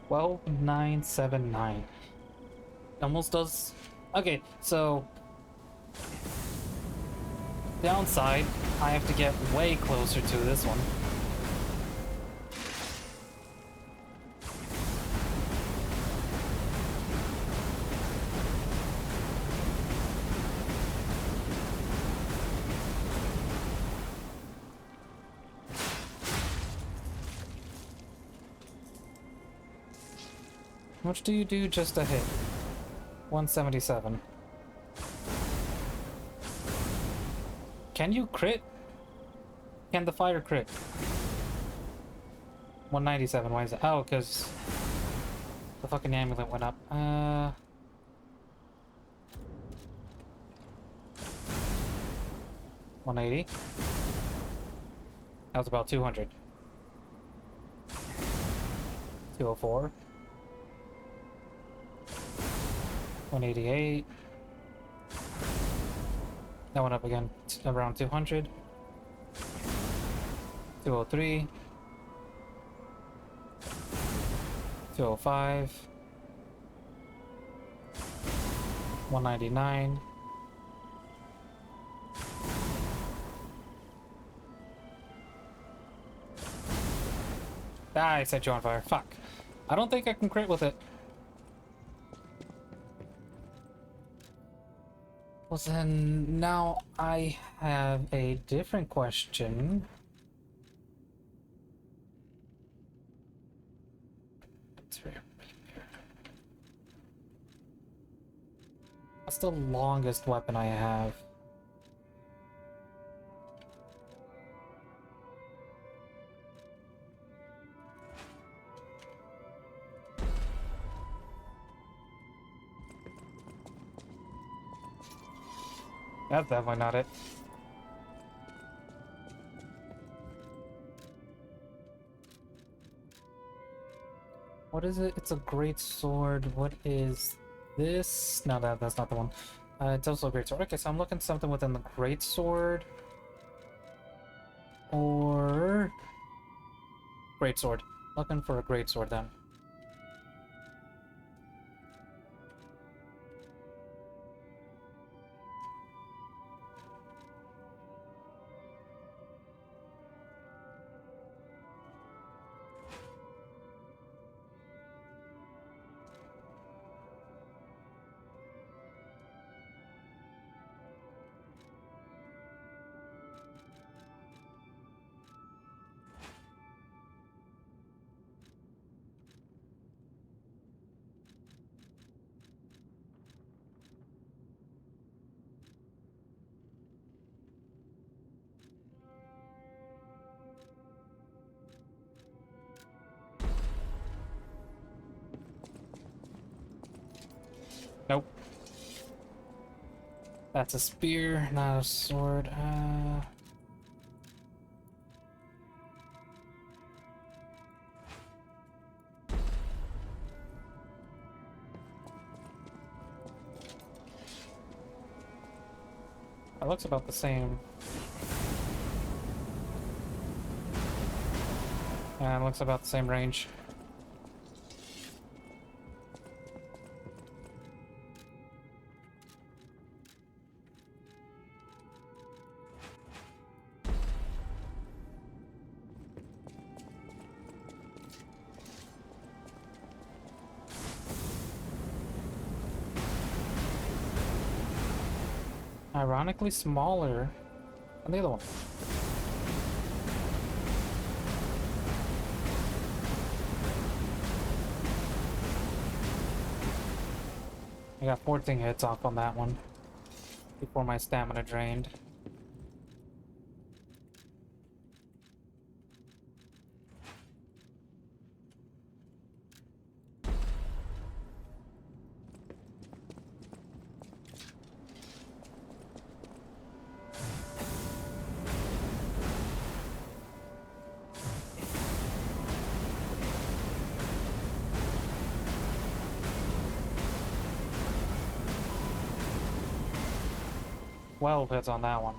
Well, 979. Almost does. Okay, so downside, I have to get way closer to this one. How much do you do just a hit? 177. Can you crit? Can the fire crit? 197, why is that? Oh, because the fucking amulet went up. 180. That was about 200. 204. 188. That went up again, around 200. 203. 205. 199. Ah, I set you on fire. Fuck. I don't think I can crit with it. Well then, now I have a different question. What's the longest weapon I have? That's definitely not it. What is it? It's a great sword. What is this? No, that's not the one. It's also a great sword. Okay, so I'm looking something within the great sword. Or... great sword. Looking for a great sword then. Nope. That's a spear, not a sword. It looks about the same. Yeah, it looks about the same range. Ironically smaller than the other one. I got 14 hits off on that one before my stamina drained. Well, hits on that one.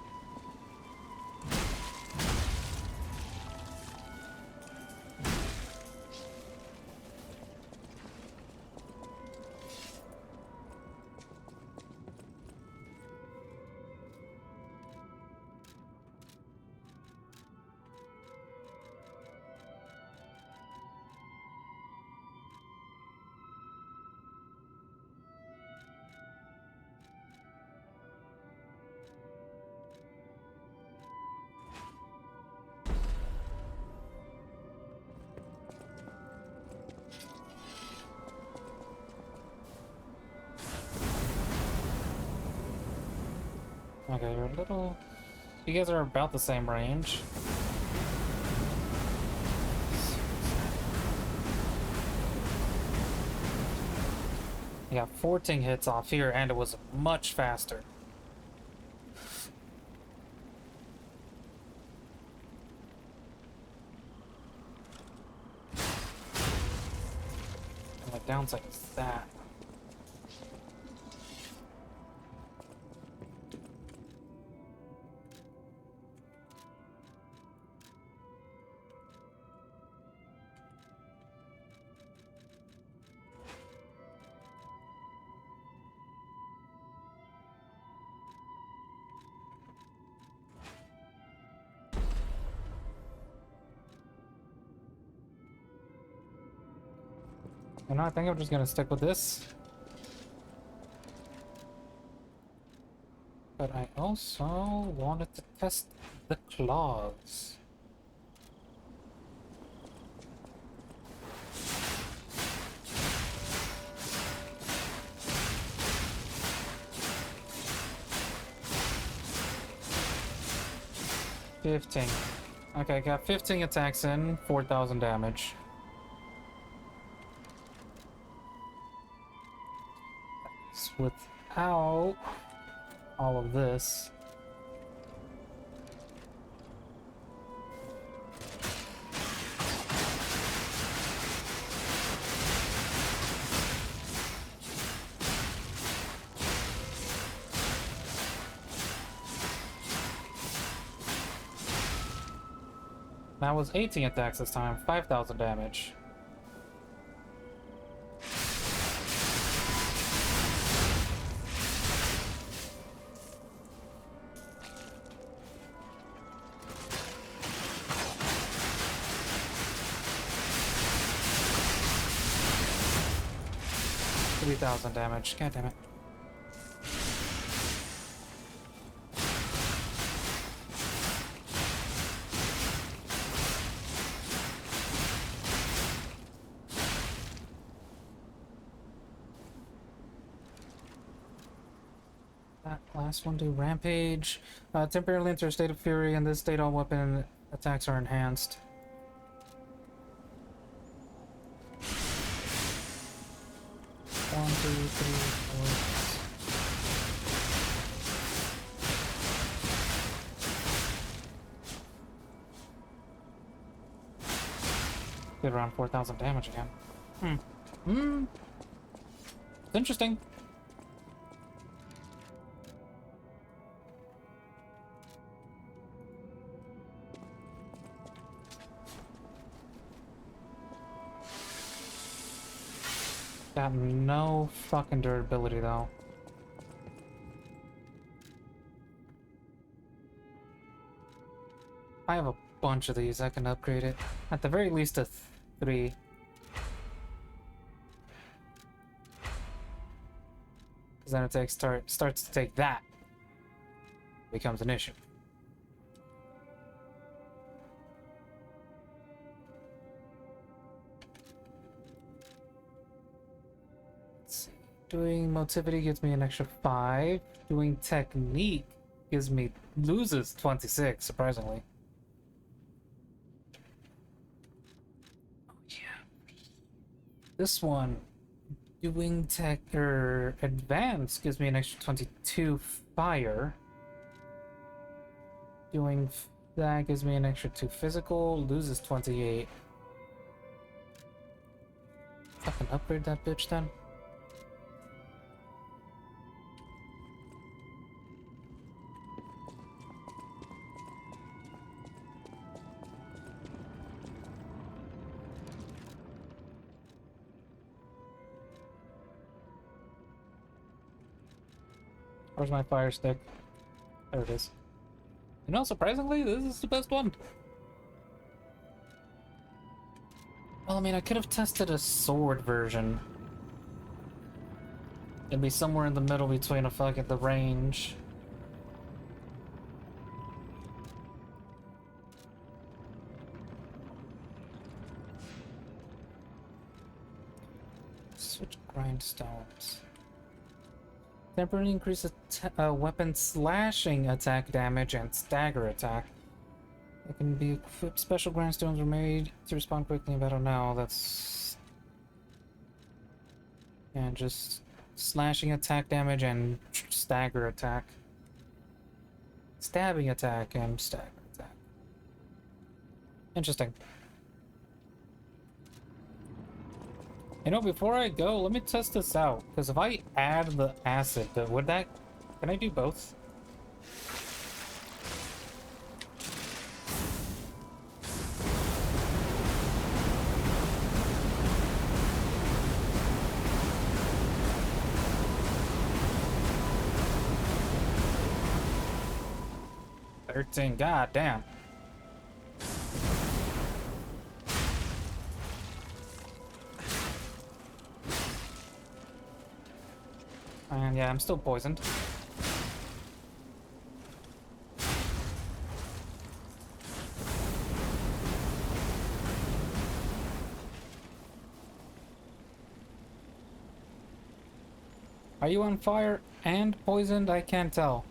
Okay, you're a little... You guys are about the same range. You got 14 hits off here, and it was much faster. And the downside is that. You know, I think I'm just gonna stick with this. But I also wanted to test the claws. $15. Okay, got 15 attacks in, 4,000 damage. Without all of this. That was 18 attacks this time, 5,000 damage. $3,000 damage. God damn it. That last one do rampage. Temporarily enter a state of fury. In this state, all weapon attacks are enhanced. One, two, three, four. Did around 4,000 damage again. It's interesting. Got no fucking durability though. I have a bunch of these. I can upgrade it. At the very least a 3. Because then it starts to take that. Becomes an issue. Doing motivity gives me an extra 5. Doing technique loses 26, surprisingly. Oh yeah. This one, doing tech or advance gives me an extra 22 fire. Doing that gives me an extra 2 physical, loses 28. Fucking upgrade that bitch then. Where's my fire stick? There it is. You know, surprisingly, this is the best one. Well, I mean, I could have tested a sword version. It'd be somewhere in the middle between the range. Switch grindstones. Temporarily increase weapon slashing attack damage and stagger attack. It can be equipped. Special grindstones are made to respond quickly in battle. Now that's... yeah, just slashing attack damage and stagger attack. Stabbing attack and stagger attack. Interesting. You know, before I go, let me test this out. Because if I add the acid, would that... can I do both? God damn. And yeah, I'm still poisoned. Are you on fire and poisoned? I can't tell.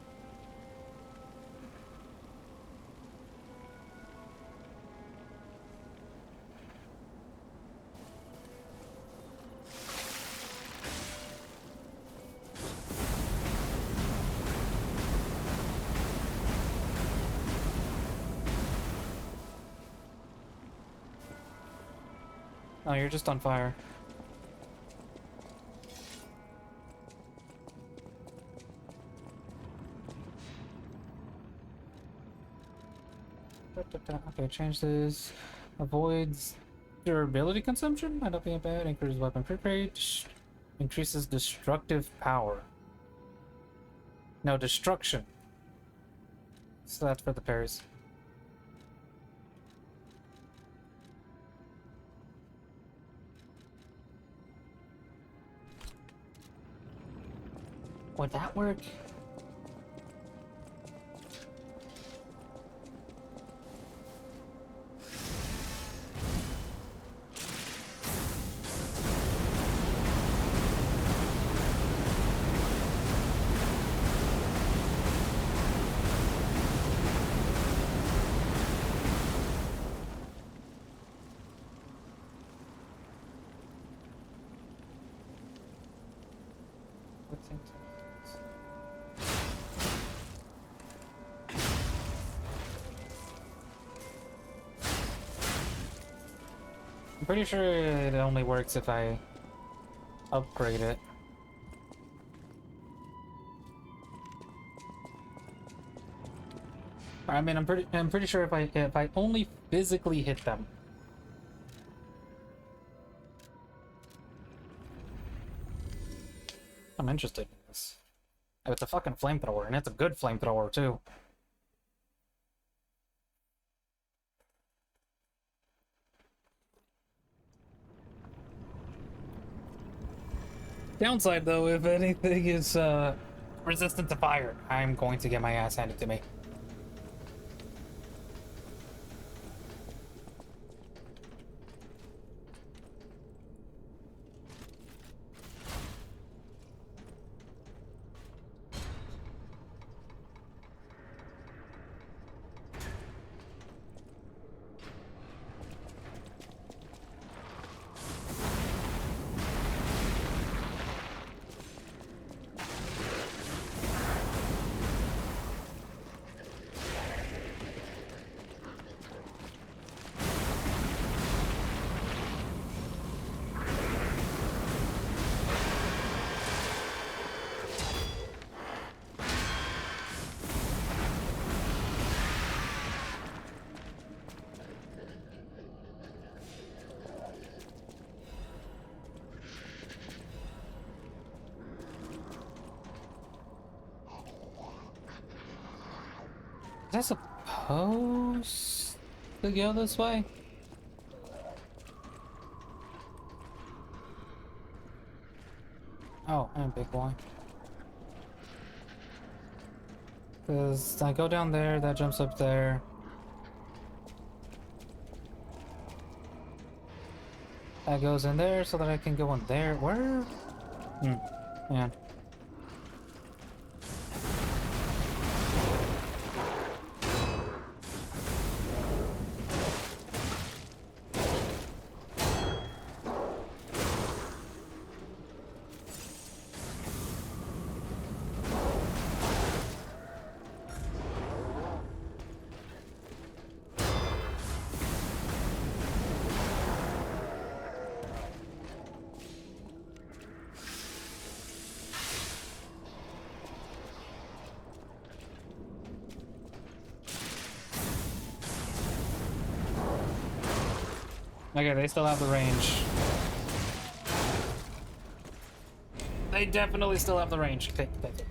Oh, you're just on fire. Okay, change this. Avoids durability consumption. Might not be bad. Increases weapon crit rate. Increases destructive power. No, destruction. So that's for the parries. Would that work? I'm pretty sure it only works if I upgrade it. I mean, I'm pretty sure if I only physically hit them. I'm interested in this. It's a fucking flamethrower, and it's a good flamethrower too. Downside though, if anything is resistant to fire, I'm going to get my ass handed to me. Was I supposed to go this way? Oh, and big boy. Because I go down there, that jumps up there. That goes in there so that I can go in there. Where? Man. Okay, they still have the range. They definitely still have the range. Okay, okay.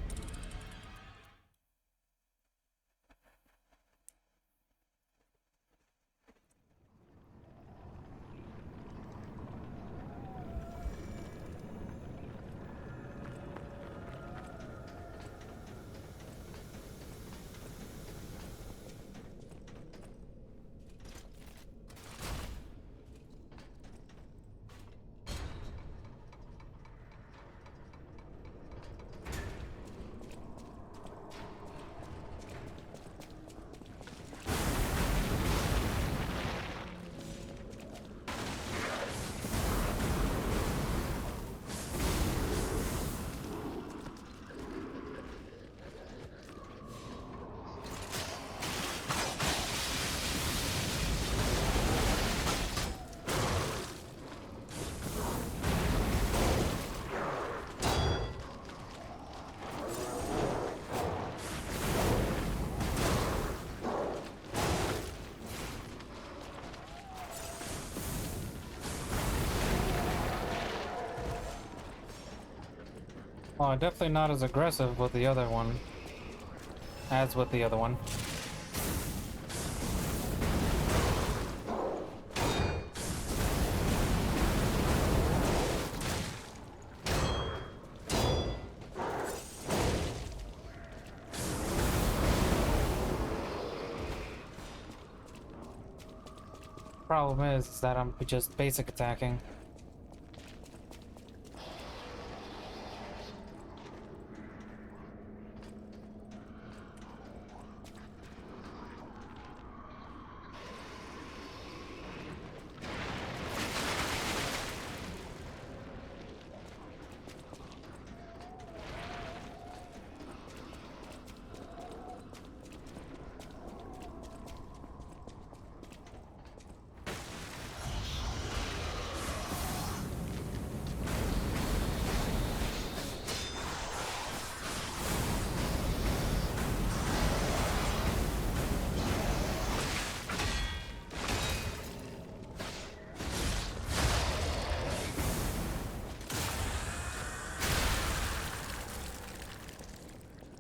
Well, definitely not as aggressive with the other one. As with the other one. Problem is that I'm just basic attacking.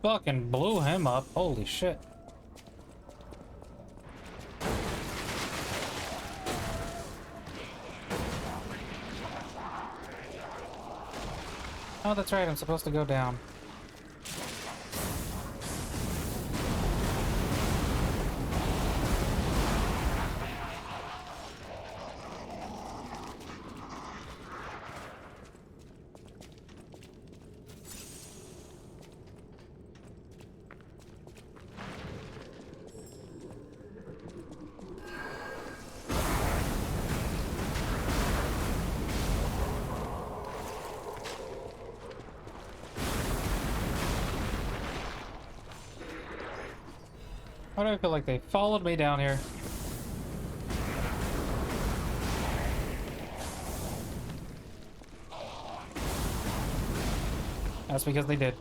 Fucking blew him up. Holy shit. Oh, that's right. I'm supposed to go down. Why do I feel like they followed me down here? That's because they did.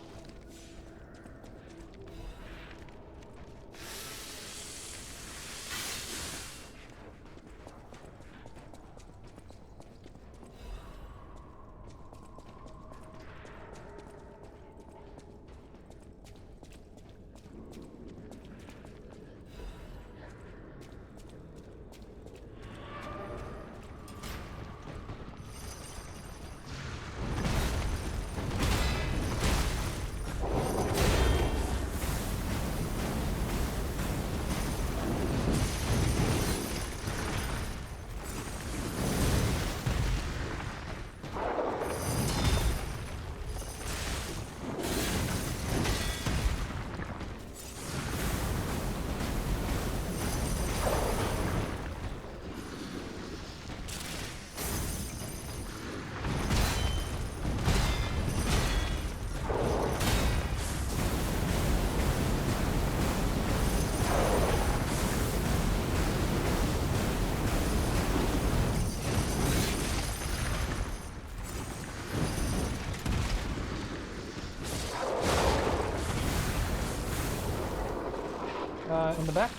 In the back?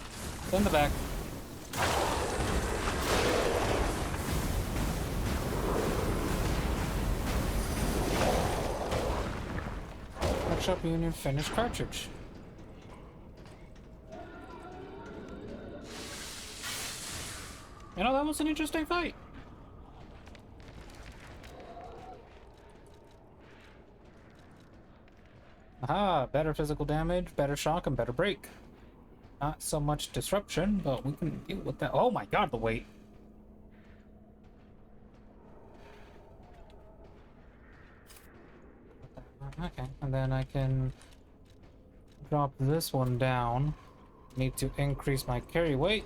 In the back. Workshop Union finished cartridge. You know, that was an interesting fight. Aha, better physical damage, better shock, and better break. Not so much disruption, but we can deal with that. Oh my god, the weight. Okay, and then I can drop this one down. Need to increase my carry weight.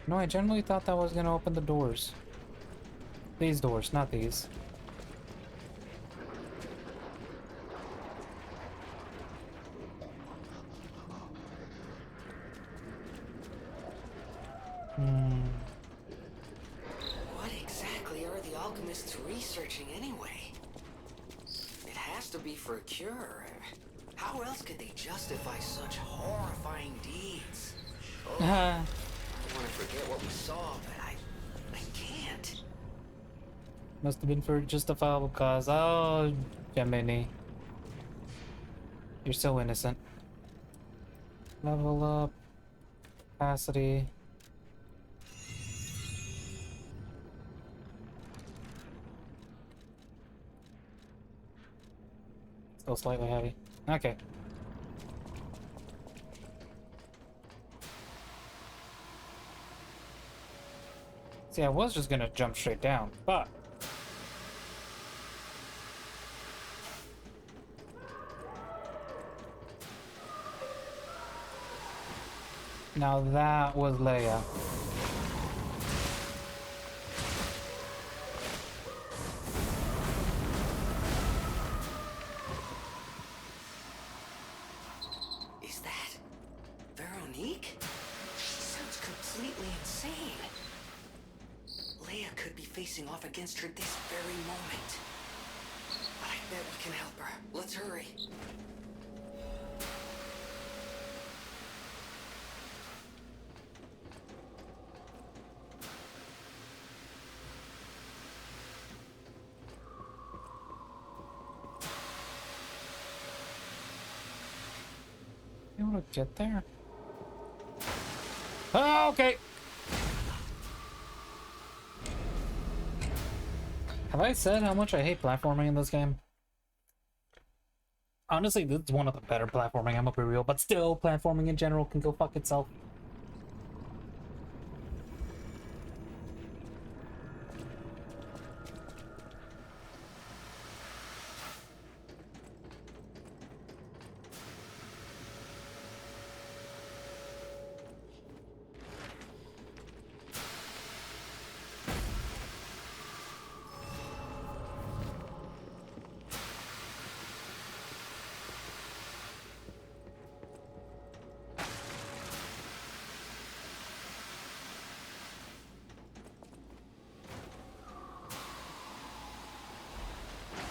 No, I generally thought that was gonna open the doors. These doors, not these. What exactly are the alchemists researching anyway? It has to be for a cure. How else could they justify such horrifying deeds? Oh, Ah, I want to forget what we saw, but I can't. must have been for justifiable cause. Oh, Gemini. You're so innocent. Level up. Capacity. Still slightly heavy. Okay. See, I was just gonna jump straight down, but now that was Leia. Is that Veronique? She sounds completely insane. Leia could be facing off against her this very moment. I bet we can help her. Let's hurry. You wanna get there? Oh, okay. Have I said how much I hate platforming in this game? Honestly, this is one of the better platforming, I'm gonna be real, but still, platforming in general can go fuck itself.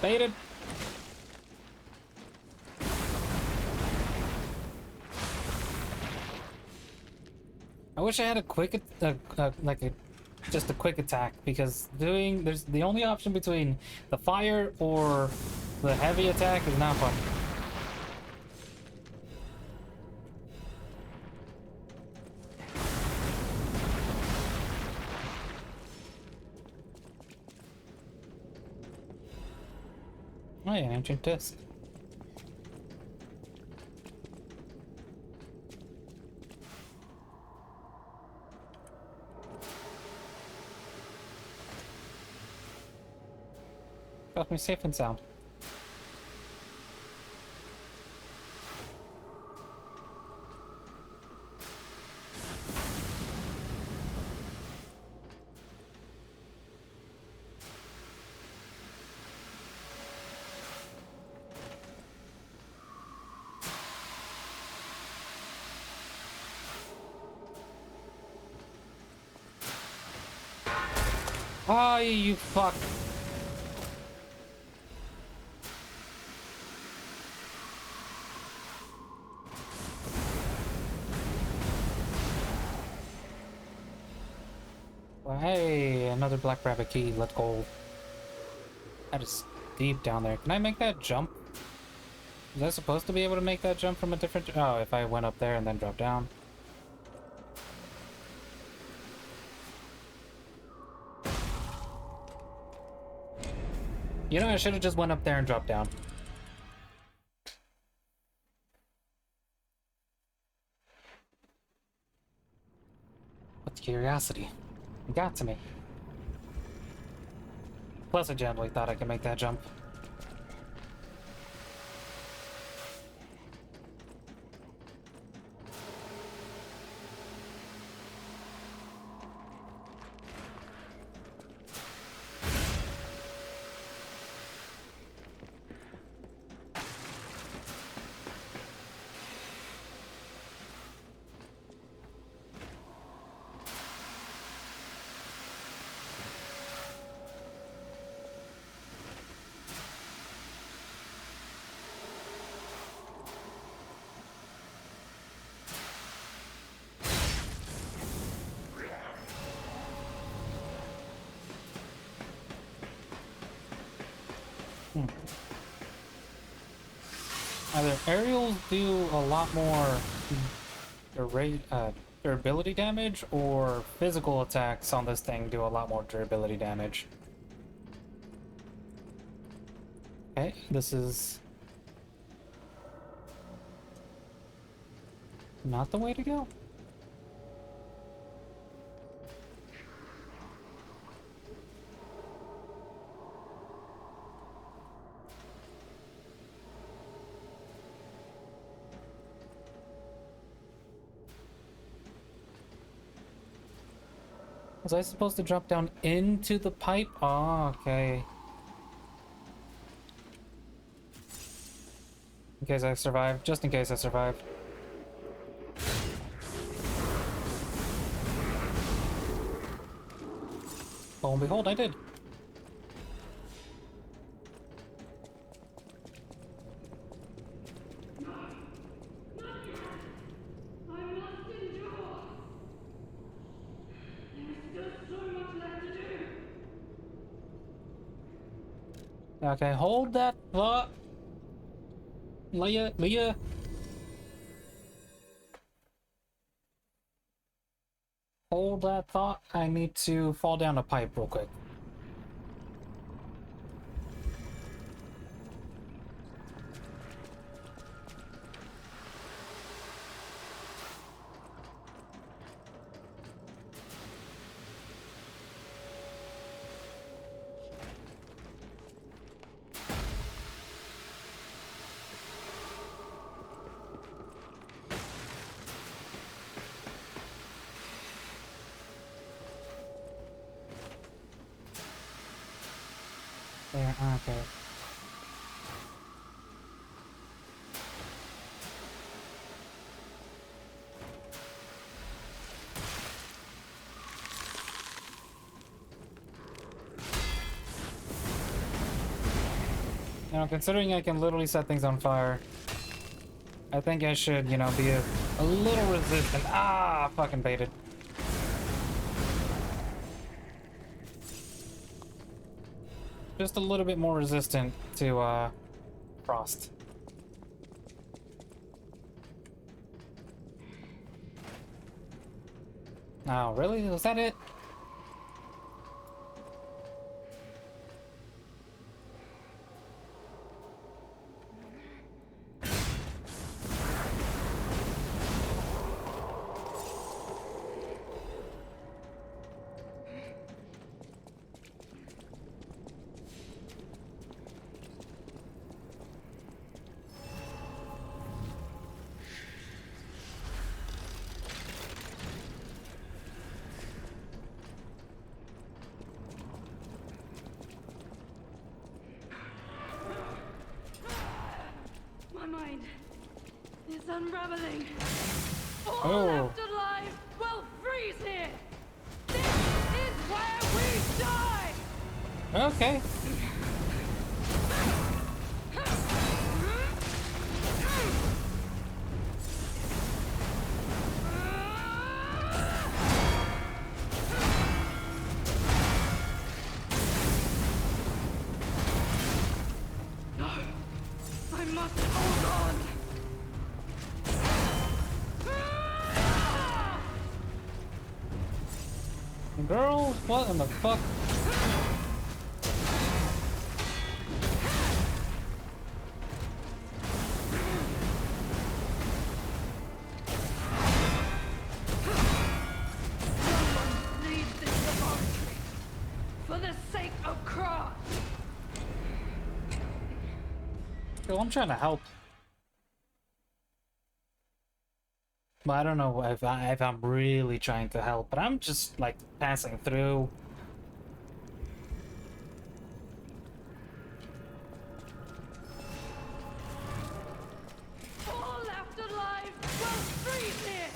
Baited. I wish I had a quick, just a quick attack, because there's the only option between the fire or the heavy attack is not fun. Oh yeah, ancient disc. Got me safe and sound. Oh, you fuck. Well, hey, another Black Rabbit key. Let's go. That is deep down there. Can I make that jump? Was I supposed to be able to make that jump from a different... Oh, if I went up there and then dropped down. You know, I should have just went up there and dropped down. What's curiosity? It got to me. Plus, I genuinely thought I could make that jump. Either aerials do a lot more durability damage, or physical attacks on this thing do a lot more durability damage. Okay, this is not the way to go. Was I supposed to drop down into the pipe? Oh, okay. In case I survive. Just in case I survive. Lo and behold, I did. Okay, hold that thought. Leah. Hold that thought. I need to fall down a pipe real quick. There, okay. You know, considering I can literally set things on fire, I think I should, you know, be a little resistant. Ah, fucking baited. Just a little bit more resistant to, frost. Oh, really? Was that it? My mind is unraveling. All Oh. left alive will freeze here. This is where we die. Okay. No, I must hold on. Girl, what in the fuck? Someone leave this laboratory for the sake of Krat. Yo, I'm trying to help. But I don't know if I'm really trying to help, but I'm just like passing through. All left alive will freeze here.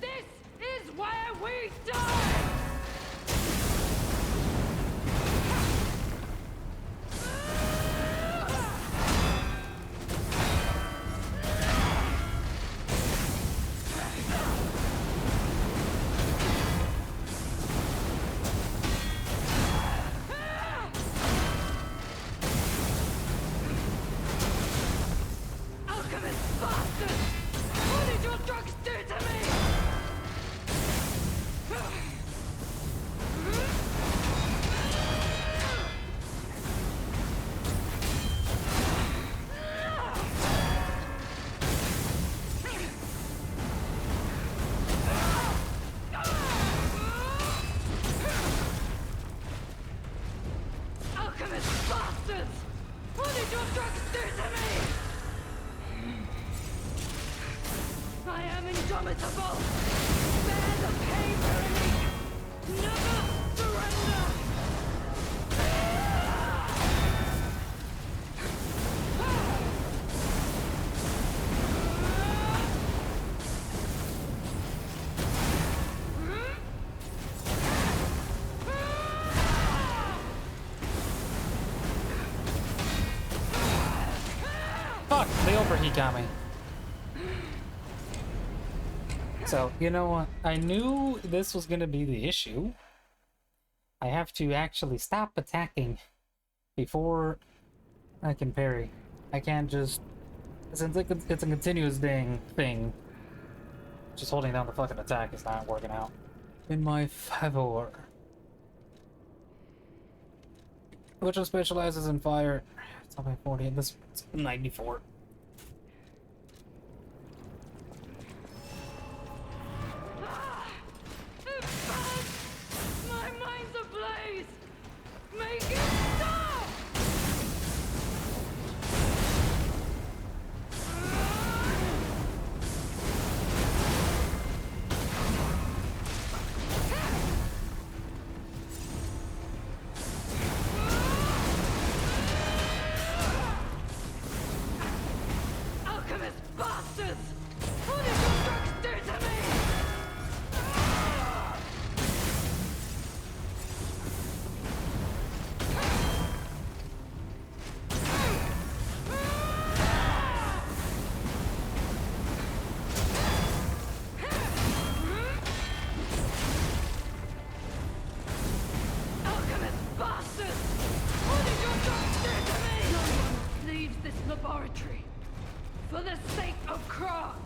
This is where we die. Alchemist bastards! What did your drugs do to me? I am indomitable! Bear the pain, Veronique! Never surrender! Fuck, the overheat got me. So, you know what? I knew this was gonna be the issue. I have to actually stop attacking before I can parry. I can't just... Since it's a continuous thing, just holding down the fucking attack is not working out in my favor. Which one specializes in fire? It's only 40, and this is 94. My mind's ablaze! Make it stop! Alchemist bastards! What did your drugs do to me? Alchemist bastards! What did your drugs do to me? No one leaves this laboratory for the sake of craft.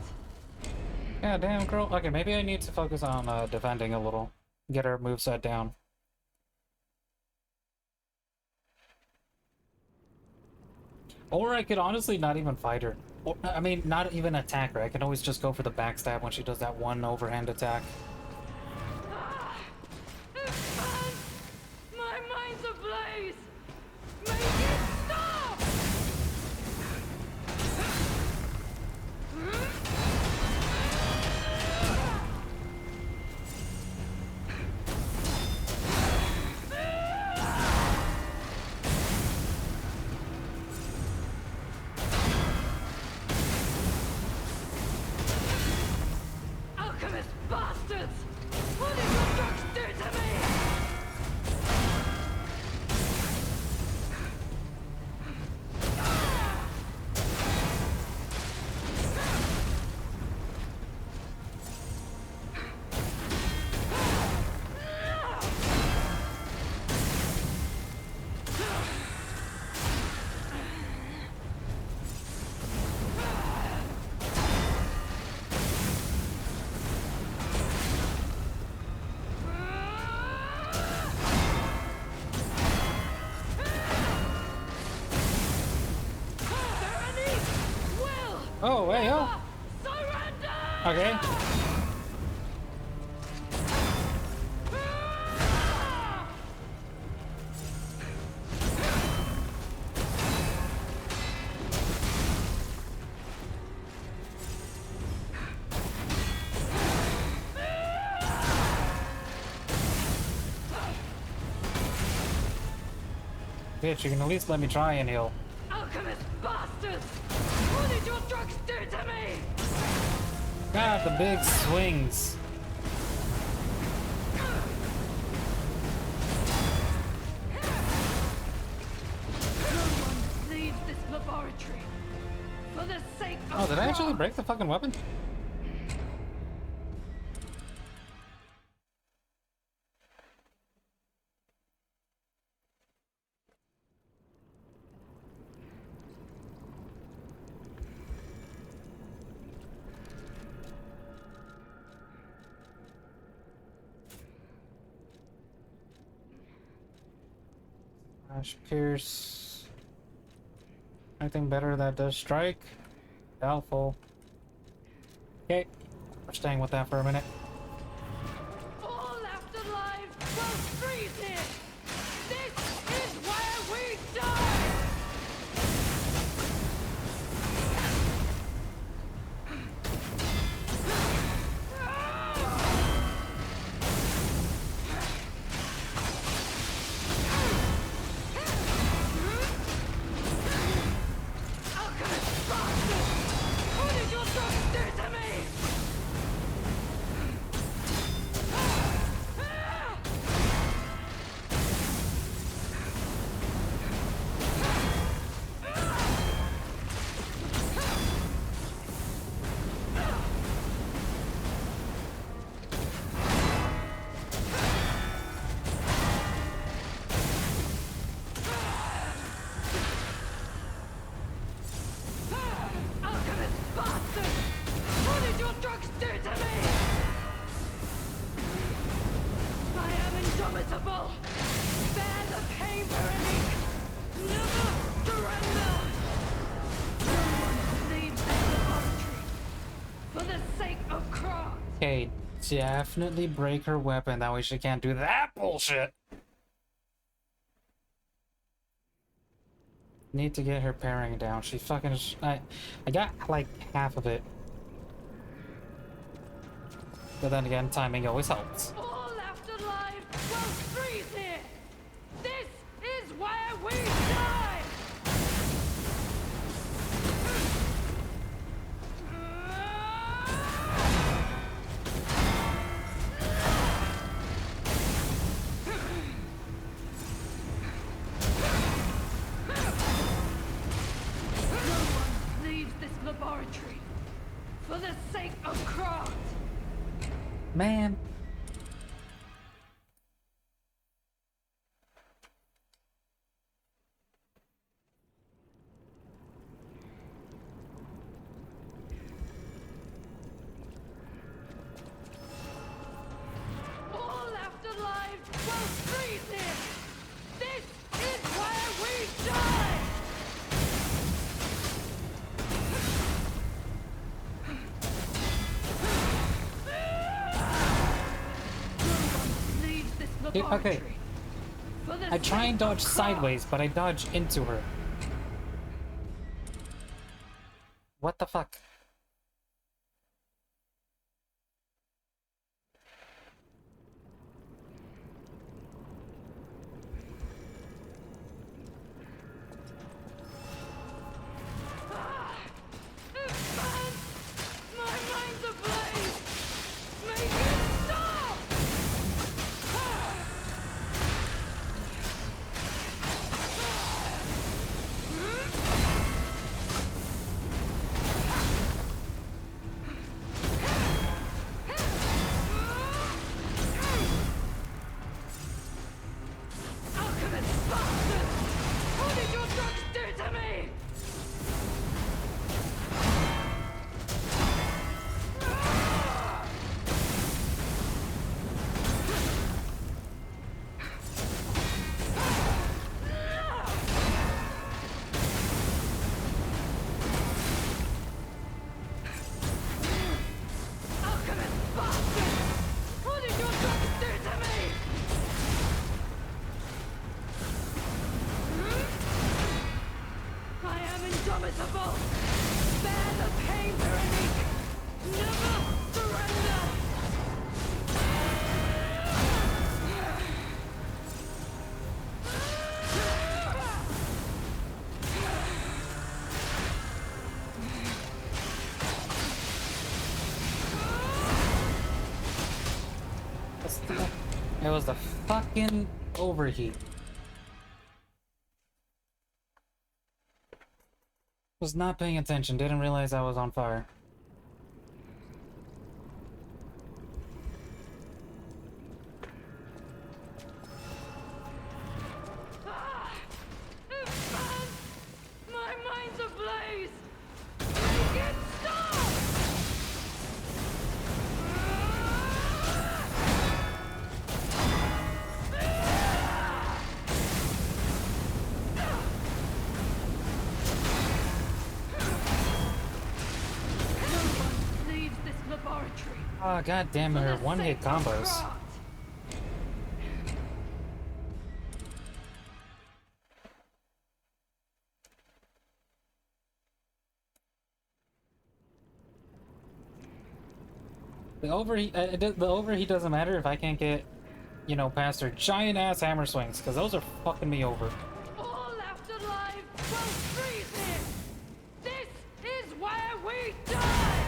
Yeah, damn, girl. Okay, maybe I need to focus on defending a little. Get her moveset down. Or I could honestly not even fight her. Or, I mean, not even attack her. I can always just go for the backstab when she does that one overhand attack. My mind's ablaze! Make it stop! Alchemist bastards! What did your drugs do to me? Veronique! Will! Oh, hey, oh! Surrender! Okay. Bitch, you can at least let me try and heal. Alchemist bastards! What did your drugs do to me? God, the big swings. No one leaves this laboratory for the sake of Oh, did I actually craft. break the fucking weapon? Slash pierce. Anything better that does strike? Doubtful. Okay, we're staying with that for a minute. All left alive will freeze here. This is where we Okay, definitely break her weapon. That way she can't do that bullshit. Need to get her parrying down. She fucking... I got like half of it. But then again, timing always helps. All left alive will freeze here. This is where we die. No one leaves this laboratory for the sake of craft. Man. All left alive will freeze here. This is where we die. Leaves this Okay. laboratory for the I try and sake dodge of craft. sideways, but I dodge into her. What the fuck? Man, my mind's ablaze. Make it stop. Alchemist bastard! What did your drugs do to me? Alchemist bastard! What did your drugs do to me? I am indomitable! Bear the pain, Veronique! Never surrender! It was the fucking overheat. Was not paying attention, didn't realize I was on fire. Man, my mind's ablaze! Make it stop! No one leaves this laboratory. Oh god damn for her the one-hit sake of combos. craft. The overheat doesn't matter if I can't get, you know, past her giant ass hammer swings, because those are fucking me over. All left alive will freeze here. This is where we die.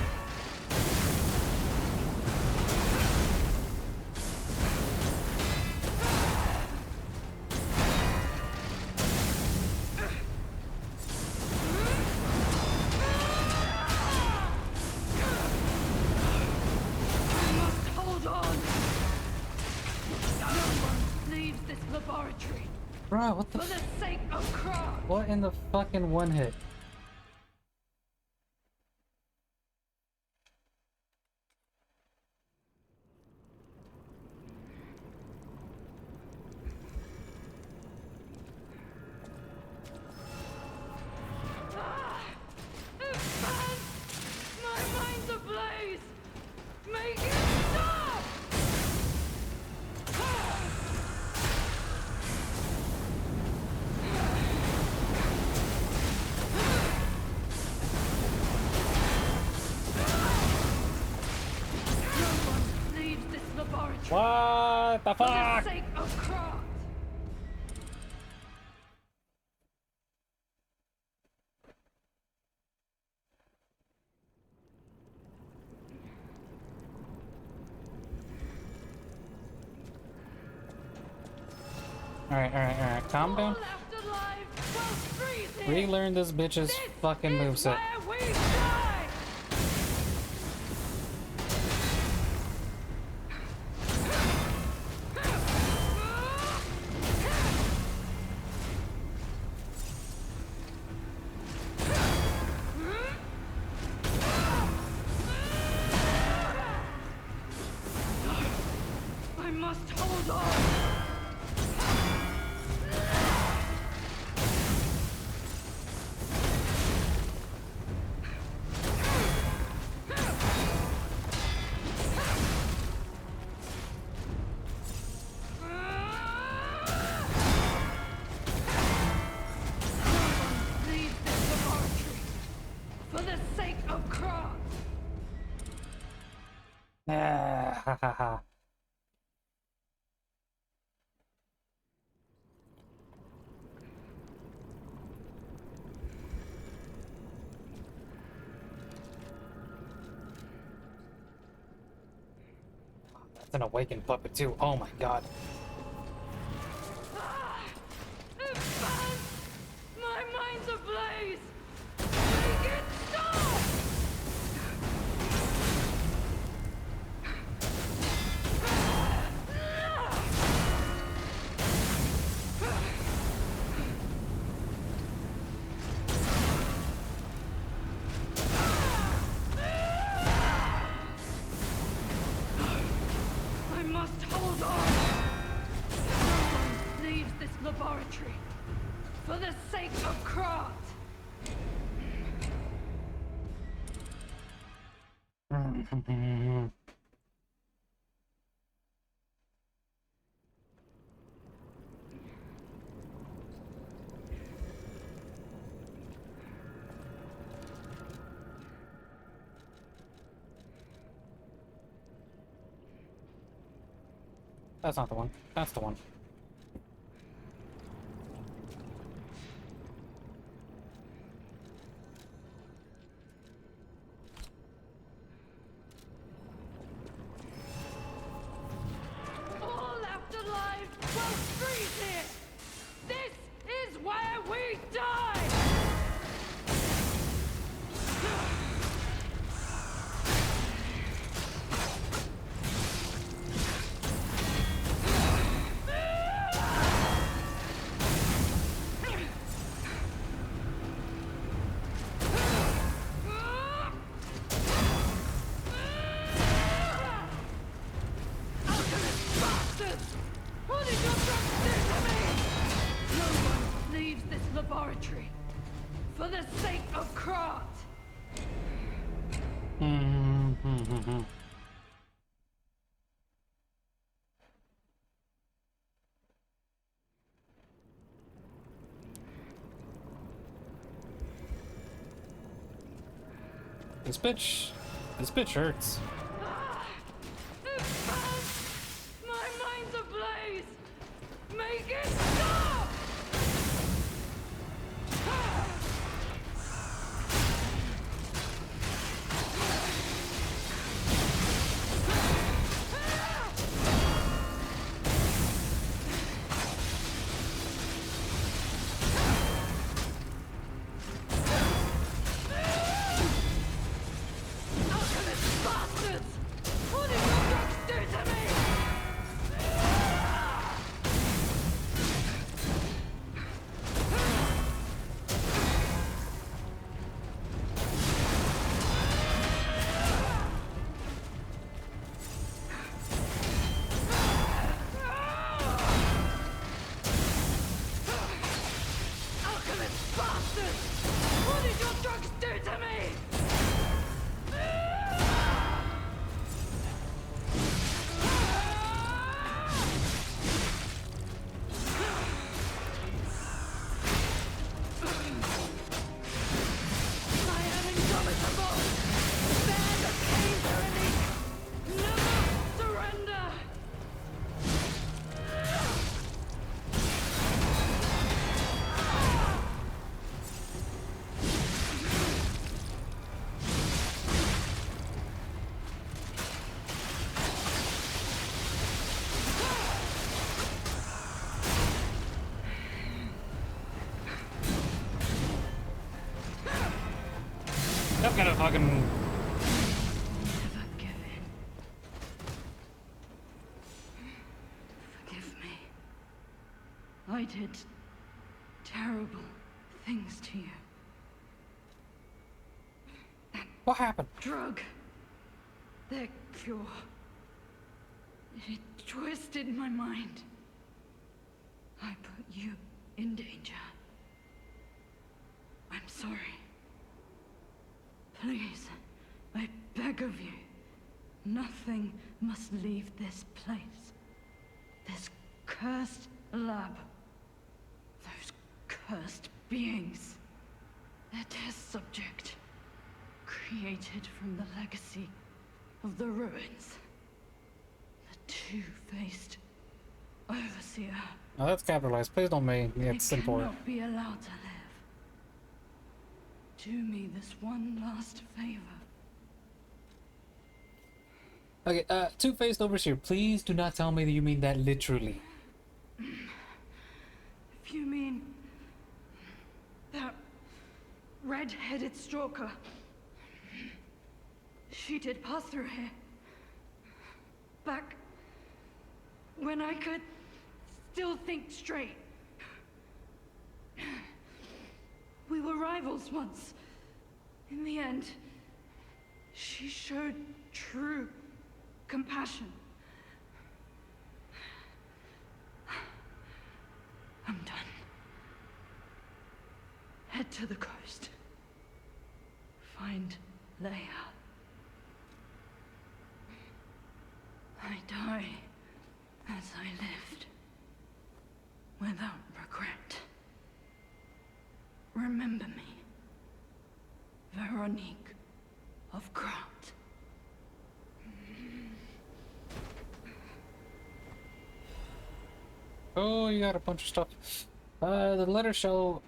I must hold on. No one leaves this laboratory Bro, what the for the sake of craft. what in the fucking one hit? Man, my mind's ablaze. Make it What the For the fuck? sake of Krat! Alright. Calm down. All left alive while freezing! Relearn this bitch's fucking This is moveset. where we die! I must hold on! Leave this laboratory for the sake of Krat! Ah, ha ha ha. That's an awakened puppet too. Oh my god. It burns! My mind's ablaze! Make it stop! I must hold on! No one leaves this laboratory for the sake of Krat! That's not the one. That's the one. All left alive while freezing! This is where we die! Alchemist bastards! What did your drugs do to me? No one leaves this laboratory for the sake of Krat! This bitch hurts. It burns! My mind's ablaze! Make it stop! Alchemist bastards! What did your drugs do to me? Alchemist bastards! What did your drugs do to me? I am indomitable! Bear the Cain tyranny! Never surrender! I'm gonna fucking... Never give in. Forgive me. I did terrible things to you. What happened? Drug. Their cure. It twisted my mind. I put you in danger. I'm sorry. Please, I beg of you. Nothing must leave this place. This cursed lab. Those cursed beings. Their test subject. Created from the legacy of the ruins. The two-faced overseer. Now that's capitalized. Please don't make They it simple. cannot be allowed to live. Do me this one last favor. Okay, two-faced overseer, please do not tell me that you mean that literally. If you mean that red-headed stalker, she did pass through here. Back when I could still think straight. We were rivals once. In the end, she showed true compassion. I'm done. Head to the coast. Find Leia. I die as I lived, without regret. Remember me, Veronique of Grant. Oh, you got a bunch of stuff. The letter shall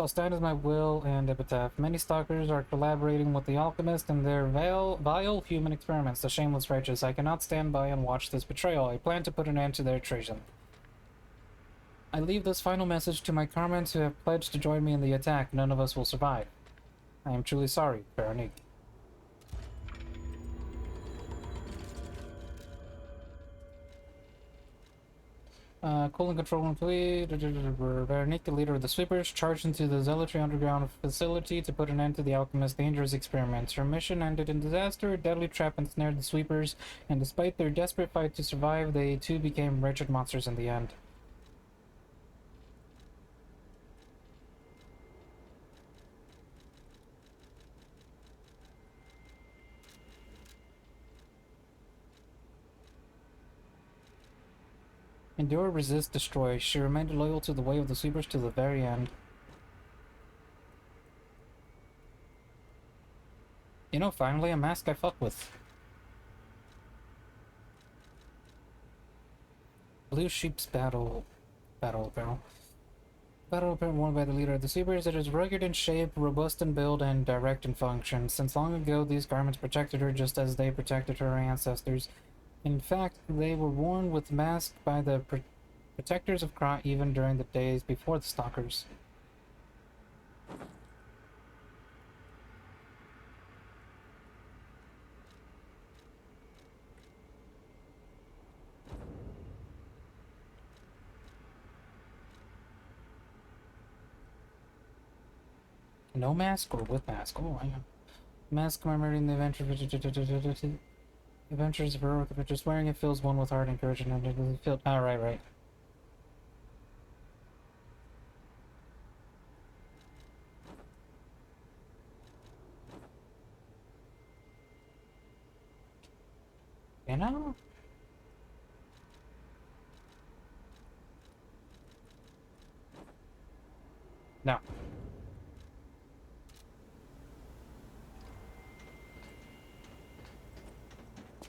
stand as my will and epitaph. Many stalkers are collaborating with the alchemist in their vile human experiments. The shameless righteous. I cannot stand by and watch this betrayal. I plan to put an end to their treason. I leave this final message to my Carmens who have pledged to join me in the attack. None of us will survive. I am truly sorry, Veronique. Cooling control complete. Veronique, the leader of the sweepers, charged into the Zealotry underground facility to put an end to the alchemist's dangerous experiments. Her mission ended in disaster. A deadly trap ensnared the sweepers, and despite their desperate fight to survive, they too became wretched monsters in the end. Endure, resist, destroy. She remained loyal to the way of the sweepers to the very end. You know, finally a mask I fuck with. Blue Sheep's Battle Apparel. Battle apparel worn by the leader of the sweepers. It is rugged in shape, robust in build, and direct in function. Since long ago, these garments protected her just as they protected her ancestors. In fact, they were worn with masks by the protectors of Krat even during the days before the stalkers. No mask or with mask? Oh, I am. Mask commemorating the adventures of heroic adventures. Wearing it fills one with heart and courage and feel. Ah, right. You know? No.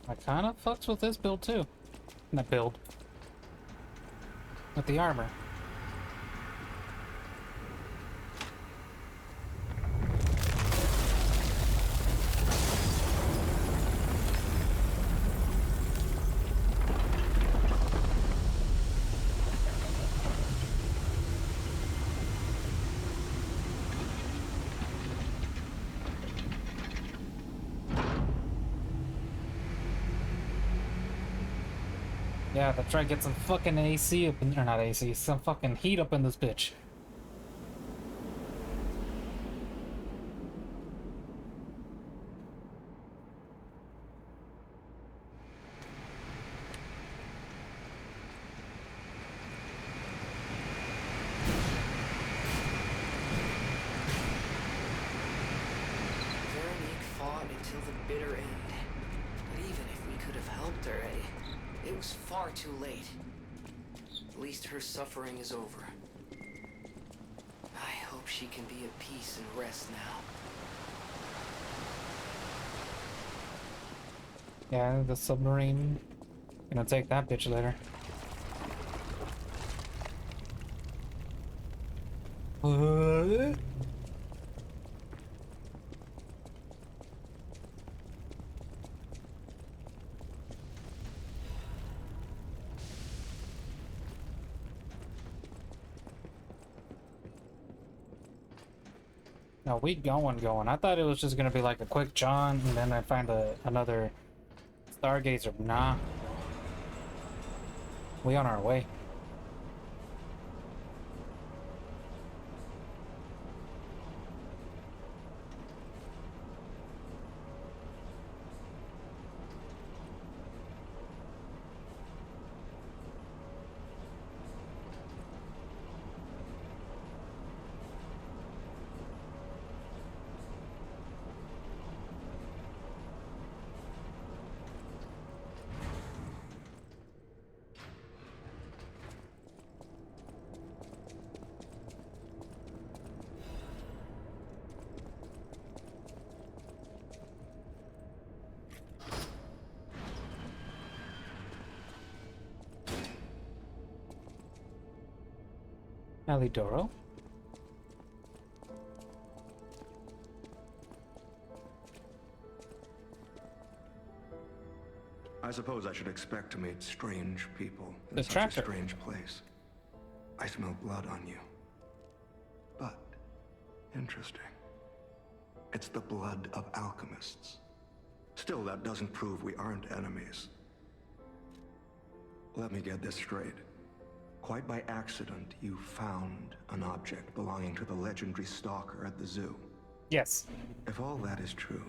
I kinda fucks with this build too. Not build. With the armor. Yeah, that's right. Get some fucking AC up in, or not AC, some fucking heat up in this bitch. Veronique fought until the bitter end. But even if we could have helped her, it was far too late. At least her suffering is over. I hope she can be at peace and rest now. Yeah, the submarine. Gonna take that bitch later. What? No, we going. I thought it was just gonna be like a quick jaunt and then I find another stargazer. Nah. We on our way. Alidoro? I suppose I should expect to meet strange people in The such tracker. a strange place. I smell blood on you. But, interesting. It's the blood of alchemists. Still, that doesn't prove we aren't enemies. Let me get this straight. Quite by accident, you found an object belonging to the legendary stalker at the zoo. Yes. If all that is true,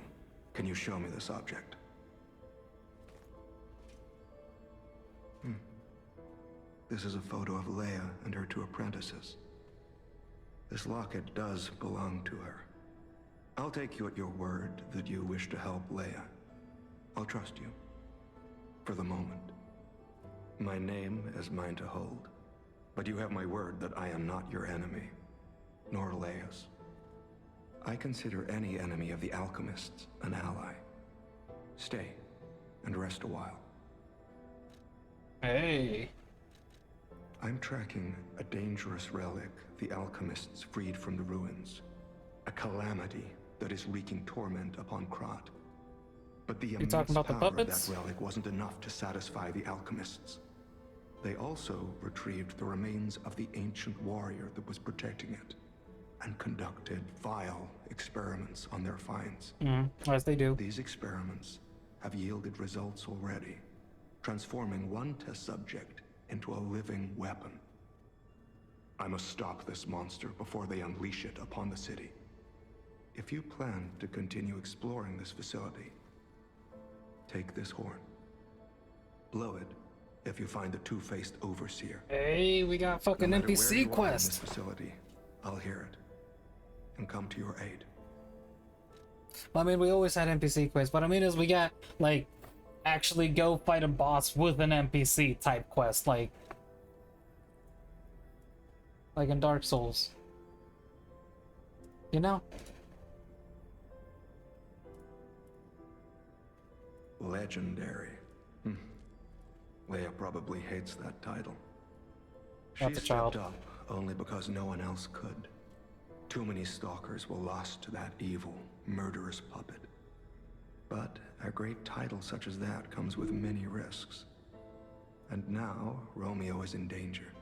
can you show me this object? This is a photo of Leia and her two apprentices. This locket does belong to her. I'll take you at your word that you wish to help Leia. I'll trust you. For the moment. My name is mine to hold. But you have my word that I am not your enemy. Nor Leia's. I consider any enemy of the alchemists an ally. Stay and rest a while. Hey. I'm tracking a dangerous relic the alchemists freed from the ruins. A calamity that is wreaking torment upon Krat. But the immense talking about the power of puppets? that relic wasn't enough to satisfy the alchemists. They also retrieved the remains of the ancient warrior that was protecting it, and conducted vile experiments on their finds. As they do. These experiments have yielded results already, transforming one test subject into a living weapon. I must stop this monster before they unleash it upon the city. If you plan to continue exploring this facility, take this horn. Blow it if you find the two-faced overseer. Hey, we got fucking No matter where NPC you are in this quest. facility, I'll hear it and come to your aid. I mean, we always had NPC quests. What I mean is we got, like, actually go fight a boss with an NPC type quest, like in Dark Souls. You know? Legendary. Leia probably hates that title. That's She a child. stepped up only because no one else could. Too many stalkers were lost to that evil, murderous puppet. But a great title such as that comes with many risks. And now, Romeo is in danger.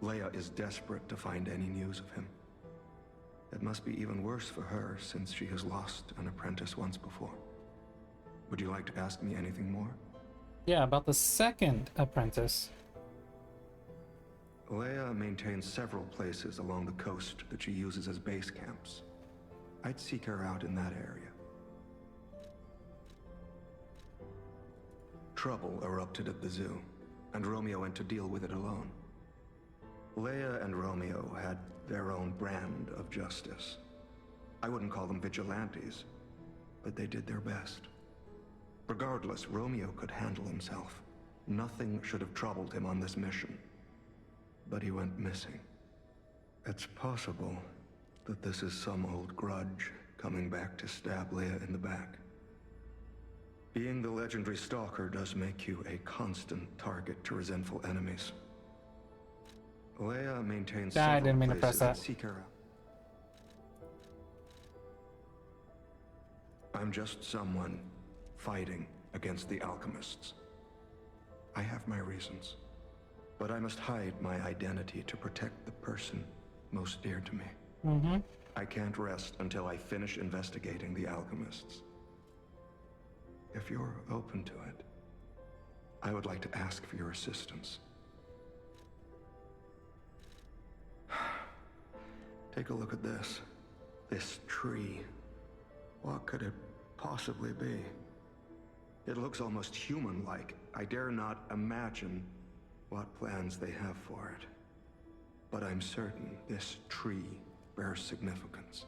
Leia is desperate to find any news of him. It must be even worse for her since she has lost an apprentice once before. Would you like to ask me anything more? Yeah, about the second apprentice. Leia maintains several places along the coast that she uses as base camps. I'd seek her out in that area. Trouble erupted at the zoo, and Romeo went to deal with it alone. Leia and Romeo had their own brand of justice. I wouldn't call them vigilantes, but they did their best. Regardless, Romeo could handle himself. Nothing should have troubled him on this mission. But he went missing. It's possible that this is some old grudge coming back to stab Leia in the back. Being the legendary stalker does make you a constant target to resentful enemies. Leia maintains I several didn't mean to press places that that. seek her out. I'm just someone fighting against the alchemists. I have my reasons, but I must hide my identity to protect the person most dear to me. Mm-hmm. I can't rest until I finish investigating the alchemists. If you're open to it, I would like to ask for your assistance. Take a look at this. This tree. What could it possibly be? It looks almost human-like. I dare not imagine what plans they have for it. But I'm certain this tree bears significance.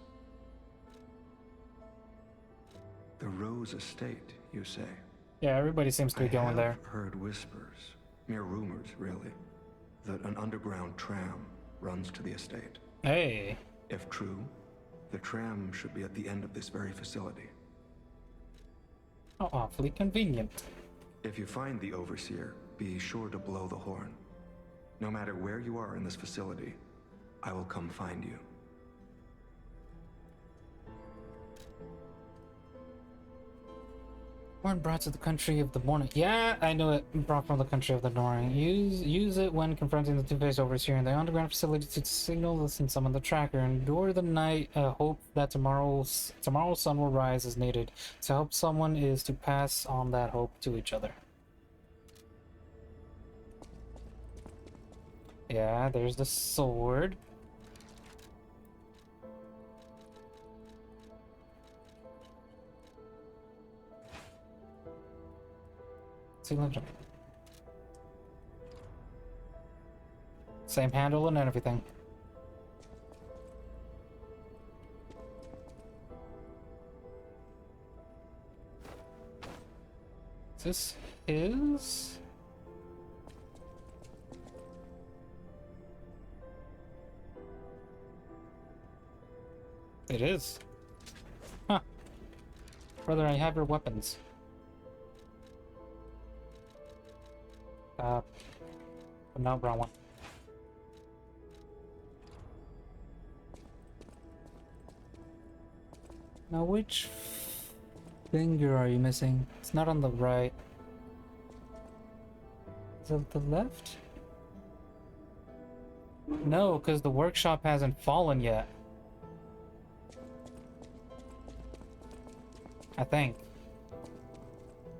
The Rose Estate, you say? Yeah, everybody seems to be going there. I have heard whispers, mere rumors really, that an underground tram runs to the estate. Hey. If true, the tram should be at the end of this very facility. How awfully convenient. If you find the Overseer, be sure to blow the horn. No matter where you are in this facility, I will come find you. Horn brought to the country of the morning. Yeah, I know it. Brought from the country of the Norn. Use it when confronting the Two-Faced Overseer in the underground facility to signal, listen, summon the tracker. Endure the night. Hope that tomorrow's sun will rise as needed. To help someone is to pass on that hope to each other. Yeah, there's the sword. Same handle and everything. Is this his? It is. Huh. Brother, I have your weapons. No, wrong one. Now, which finger are you missing? It's not on the right. Is it the left? No, because the workshop hasn't fallen yet. I think.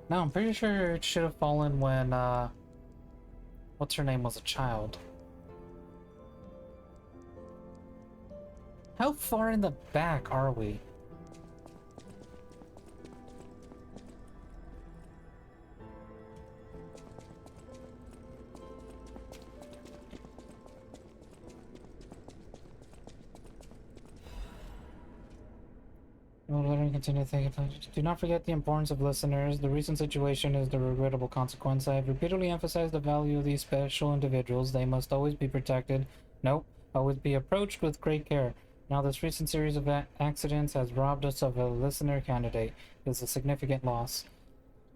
No, I'm pretty sure it should have fallen when, what's her name was a child. How far in the back are we? Let me continue thinking. Do not forget the importance of listeners. The recent situation is the regrettable consequence. I have repeatedly emphasized the value of these special individuals. They must always be protected. Nope, always be approached with great care. Now, this recent series of accidents has robbed us of a listener candidate. It is a significant loss.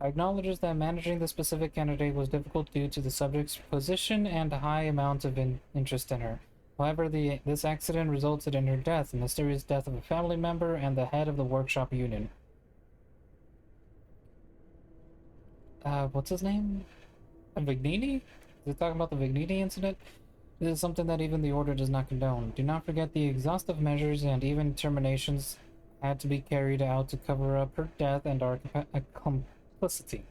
I acknowledge that managing the specific candidate was difficult due to the subject's position and a high amount of interest in her. However, this accident resulted in her death, the mysterious death of a family member and the head of the workshop union. What's his name? Vignini? Is it talking about the Vignini incident? This is something that even the Order does not condone. Do not forget the exhaustive measures and even terminations had to be carried out to cover up her death and our complicity.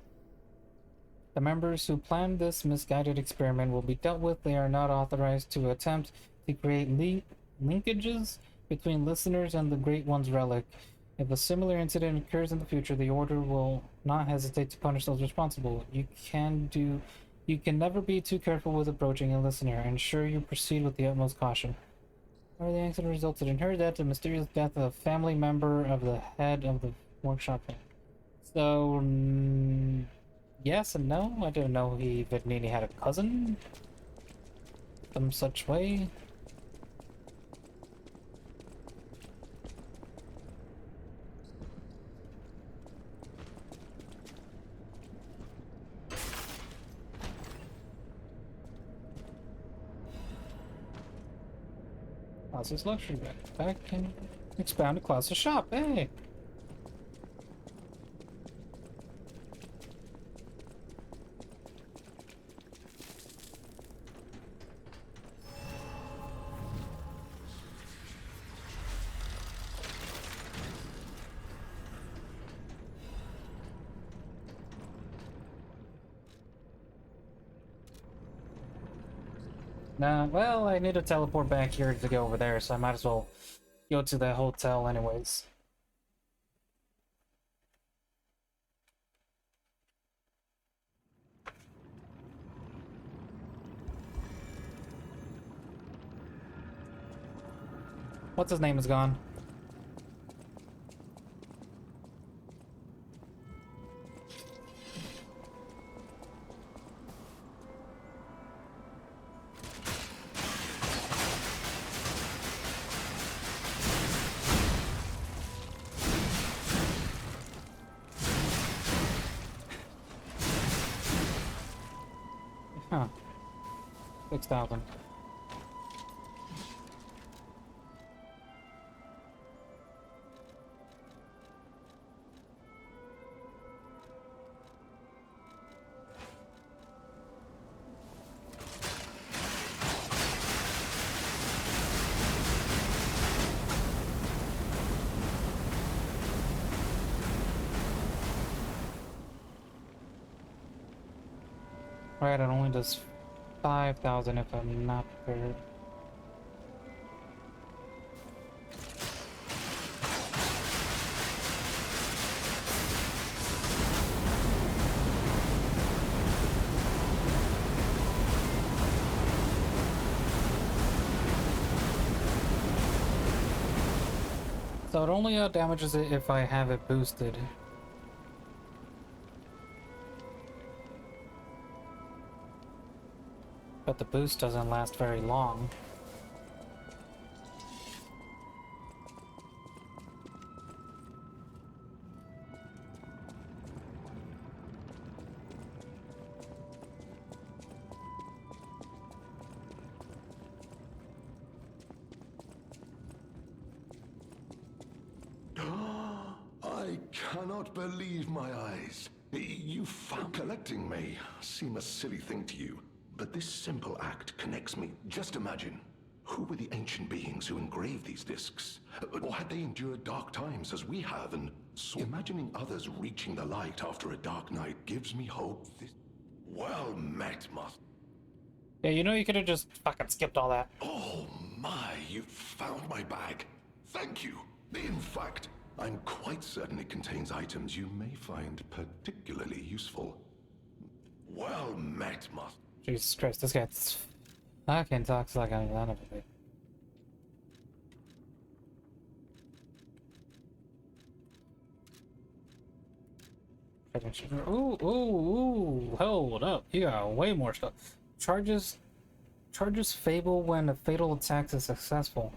The members who planned this misguided experiment will be dealt with. They are not authorized to attempt to create linkages between listeners and the Great One's relic. If a similar incident occurs in the future, the Order will not hesitate to punish those responsible. You can never be too careful with approaching a listener. Ensure you proceed with the utmost caution. Where the accident resulted in her death, the mysterious death of a family member of the head of the workshop. So, yes and no. I didn't know Vednini had a cousin. Some such way. Class's luxury back and expand a Class's shop. Hey! Nah, well, I need to teleport back here to go over there, so I might as well go to the hotel anyways. What's his name is gone? Huh. 6,000. Right, it only does 5,000 if I'm not prepared. So it only damages it if I have it boosted. But the boost doesn't last very long. I cannot believe my eyes. You found collecting may seem a silly thing to you, but this simple act connects me. Just imagine, who were the ancient beings who engraved these discs? Or had they endured dark times as we have? And so imagining others reaching the light after a dark night gives me hope. Well met, Master. Yeah, you know you could have just fucking skipped all that. Oh my, you found my bag. Thank you. In fact, I'm quite certain it contains items you may find particularly useful. Well met, Master. Jesus Christ, this guy's fucking talks like I'm none of it. Ooh, ooh, ooh, hold up. You got way more stuff. Charges Fable when a fatal attack is successful.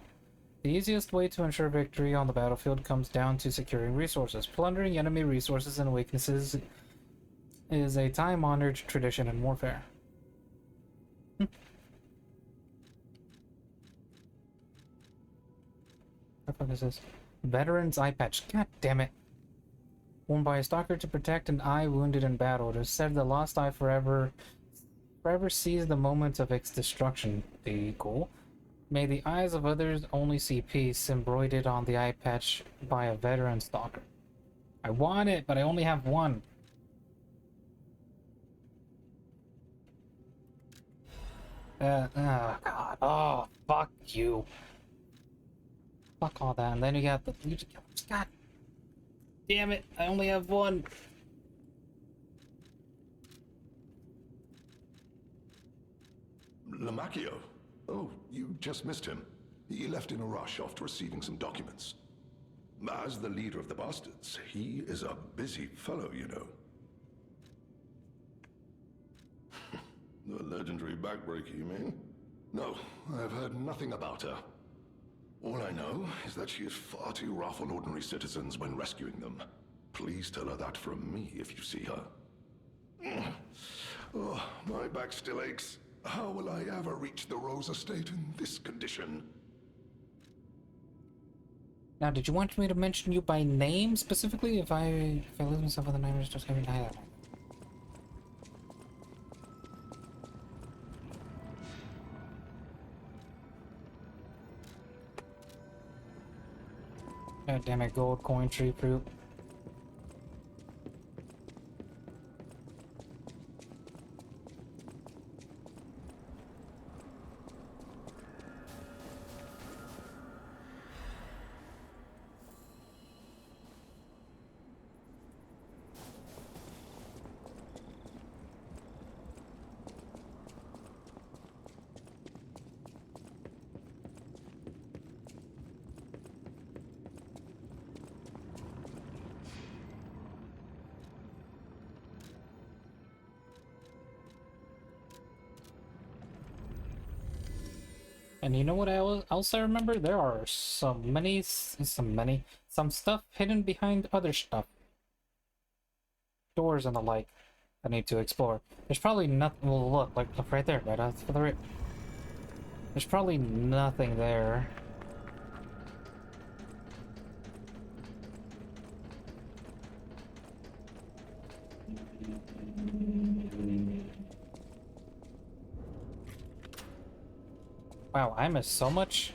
The easiest way to ensure victory on the battlefield comes down to securing resources. Plundering enemy resources and weaknesses is a time-honored tradition in warfare. What the fuck is this? Veteran's eye patch. God damn it. Worn by a stalker to protect an eye wounded in battle. It is said the lost eye forever sees the moment of its destruction. Be cool. May the eyes of others only see peace, embroidered on the eye patch by a veteran stalker. I want it, but I only have one. Oh god. Oh, fuck you. Fuck all that. And then you got the. God damn it. I only have one. Lamacchio. Oh, you just missed him. He left in a rush after receiving some documents. As the leader of the bastards, he is a busy fellow, you know. The legendary backbreaker, you mean? No, I've heard nothing about her. All I know is that she is far too rough on ordinary citizens when rescuing them. Please tell her that from me if you see her. Oh, my back still aches. How will I ever reach the Rose Estate in this condition? Now, did you want me to mention you by name specifically? If I lose myself with the name, just gonna die that way. God damn it, gold coin tree fruit. And you know what else I remember? There are some stuff hidden behind other stuff. Doors and the like I need to explore. There's probably nothing, well look right there, right out for the rip. There's probably nothing there. Wow, I missed so much.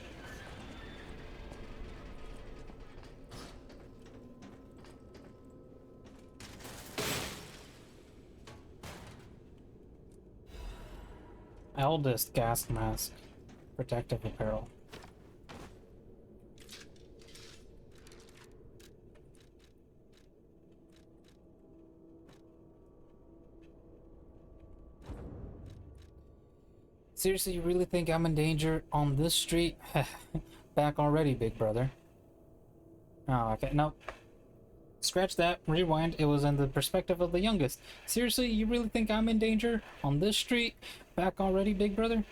Eldest gas mask. Protective apparel. Seriously, you really think I'm in danger on this street? Back already, big brother. Oh, okay, no. Scratch that, rewind, it was in the perspective of the youngest. Seriously, you really think I'm in danger on this street? Back already, big brother?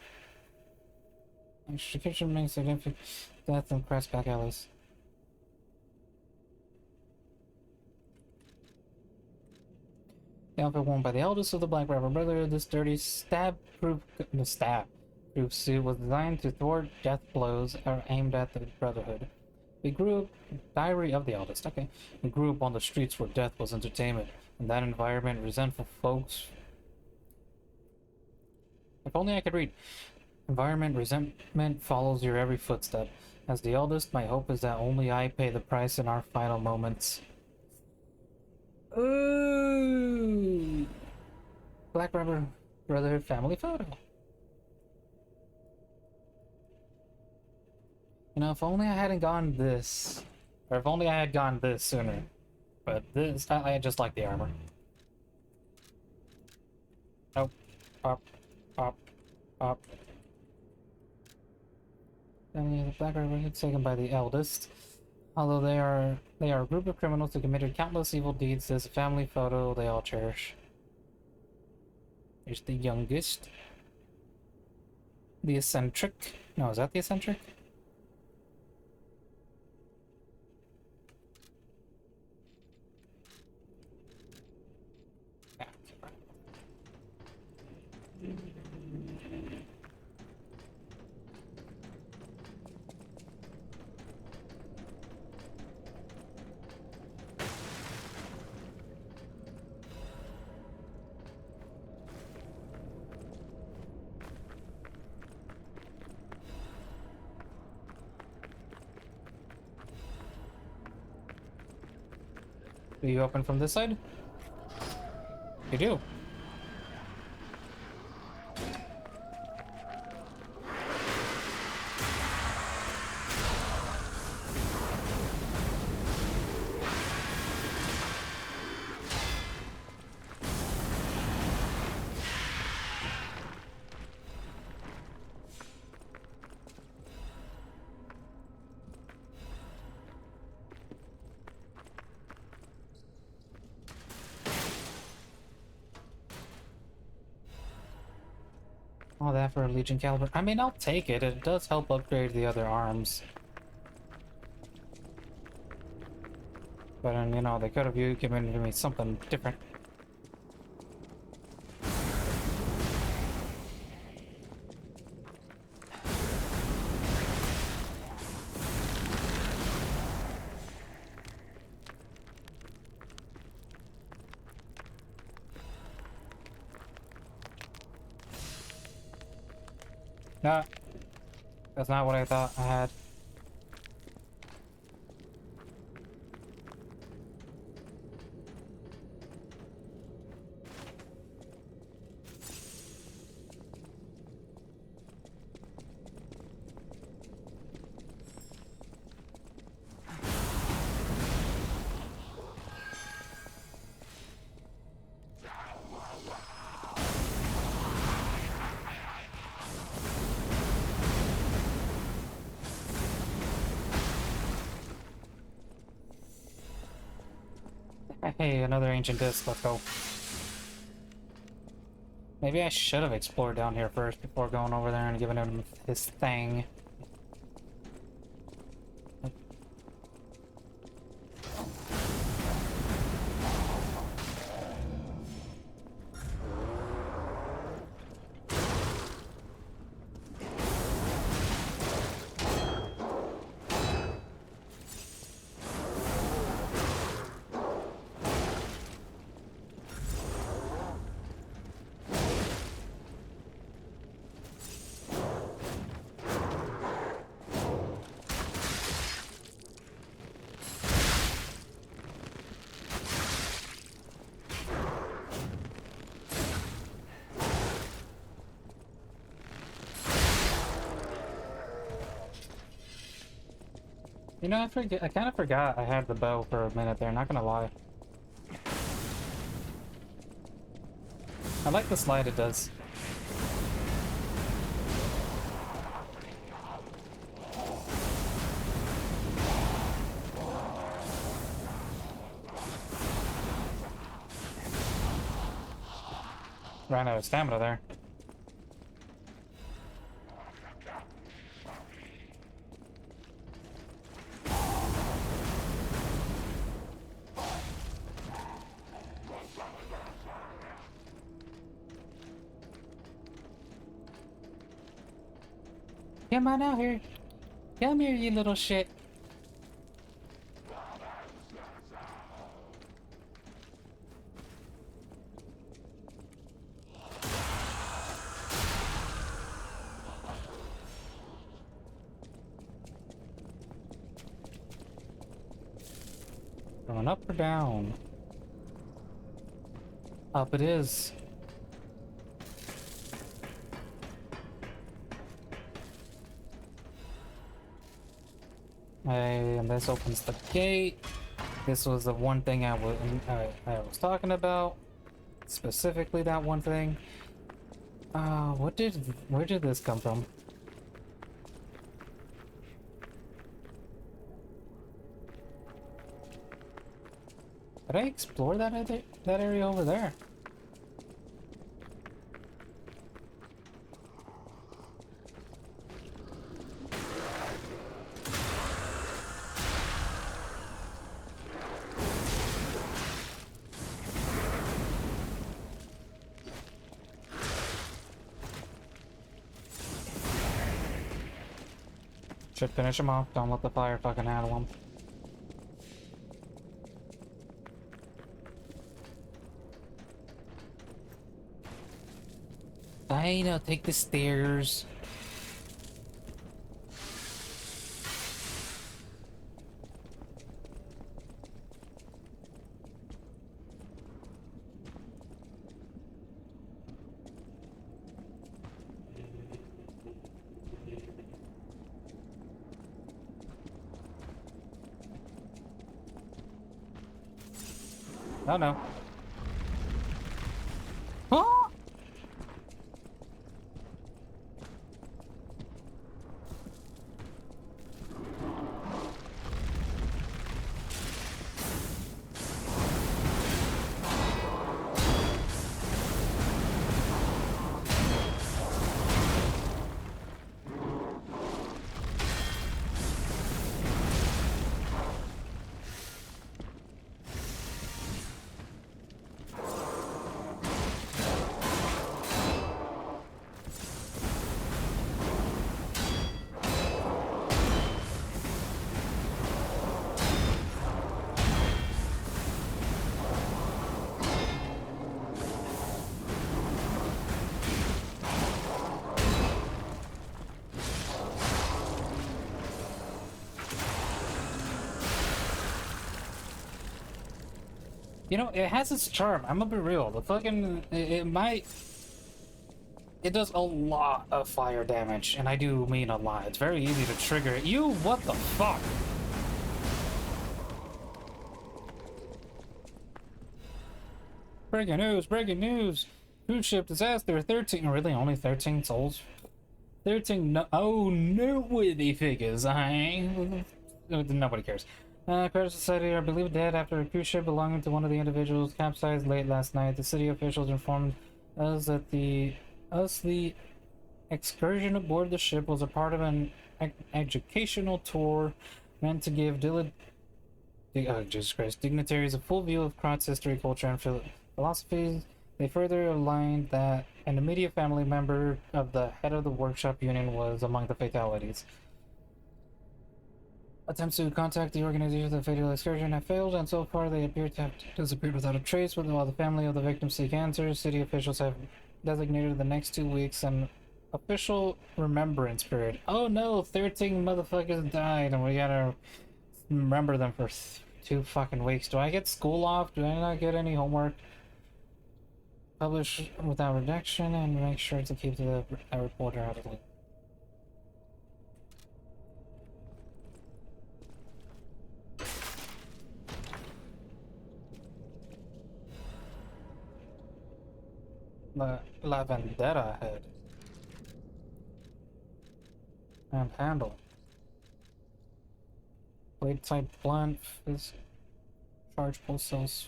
Execution makes significant death and crash back alleys. The outfit worn by the eldest of the Black River Brotherhood, this dirty stab-proof suit was designed to thwart death blows aimed at the Brotherhood. We grew up, diary of the eldest, okay. We grew up on the streets where death was entertainment. In that environment, resentful folks... If only I could read. Environment, resentment follows your every footstep. As the eldest, my hope is that only I pay the price in our final moments. Ooh! Black River Brotherhood family photo. You know, if only I hadn't gone this, or if only I had gone this sooner. But this, I just like the armor. Nope. Pop, pop, pop. And the Black River is taken by the eldest. Although they are a group of criminals who committed countless evil deeds, there's a family photo they all cherish. Here's the youngest. The eccentric. No, is that the eccentric? Do you open from this side? You do. All that for a Legion caliber. I mean, I'll take it. It does help upgrade the other arms. But, you know, they could have given me something different. No, that's not what I thought I had. Hey, another ancient disc, let's go. Maybe I should have explored down here first before going over there and giving him his thing. You know, I kind of forgot I had the bow for a minute there, not gonna lie. I like the slide it does. Ran out of stamina there. Come on out here. Come here, you little shit. Going up or down? Up it is. And this opens the gate. This was the one thing I was talking about. Specifically that one thing. Where did this come from? Did I explore that area over there? Should finish him off. Don't let the fire fucking handle him. I know, take the stairs. Oh no. Ah! You know, it has its charm. I'm gonna be real. The fucking it does a lot of fire damage, and I do mean a lot. It's very easy to trigger it. You, what the fuck? Breaking news, breaking news. Cruise ship disaster, 13, really only 13 souls? 13, no, oh, nobody figures, nobody cares. Credit Society are believed dead after a cruise ship belonging to one of the individuals capsized late last night. The city officials informed us that the excursion aboard the ship was a part of an educational tour meant to give Jesus Christ, dignitaries a full view of Krat's history, culture, and philosophies. They further aligned that an immediate family member of the head of the workshop union was among the fatalities. Attempts to contact the organization of the fatal excursion have failed, and so far they appear to have disappeared without a trace. While the family of the victims seek answers, city officials have designated the next 2 weeks an official remembrance period. Oh no, 13 motherfuckers died, and we gotta remember them for 2 fucking weeks. Do I get school off? Do I not get any homework? Publish without redaction, and make sure to keep the reporter out of the loop. The La Vendetta head and handle. Blade type blunt is charge pulse cells.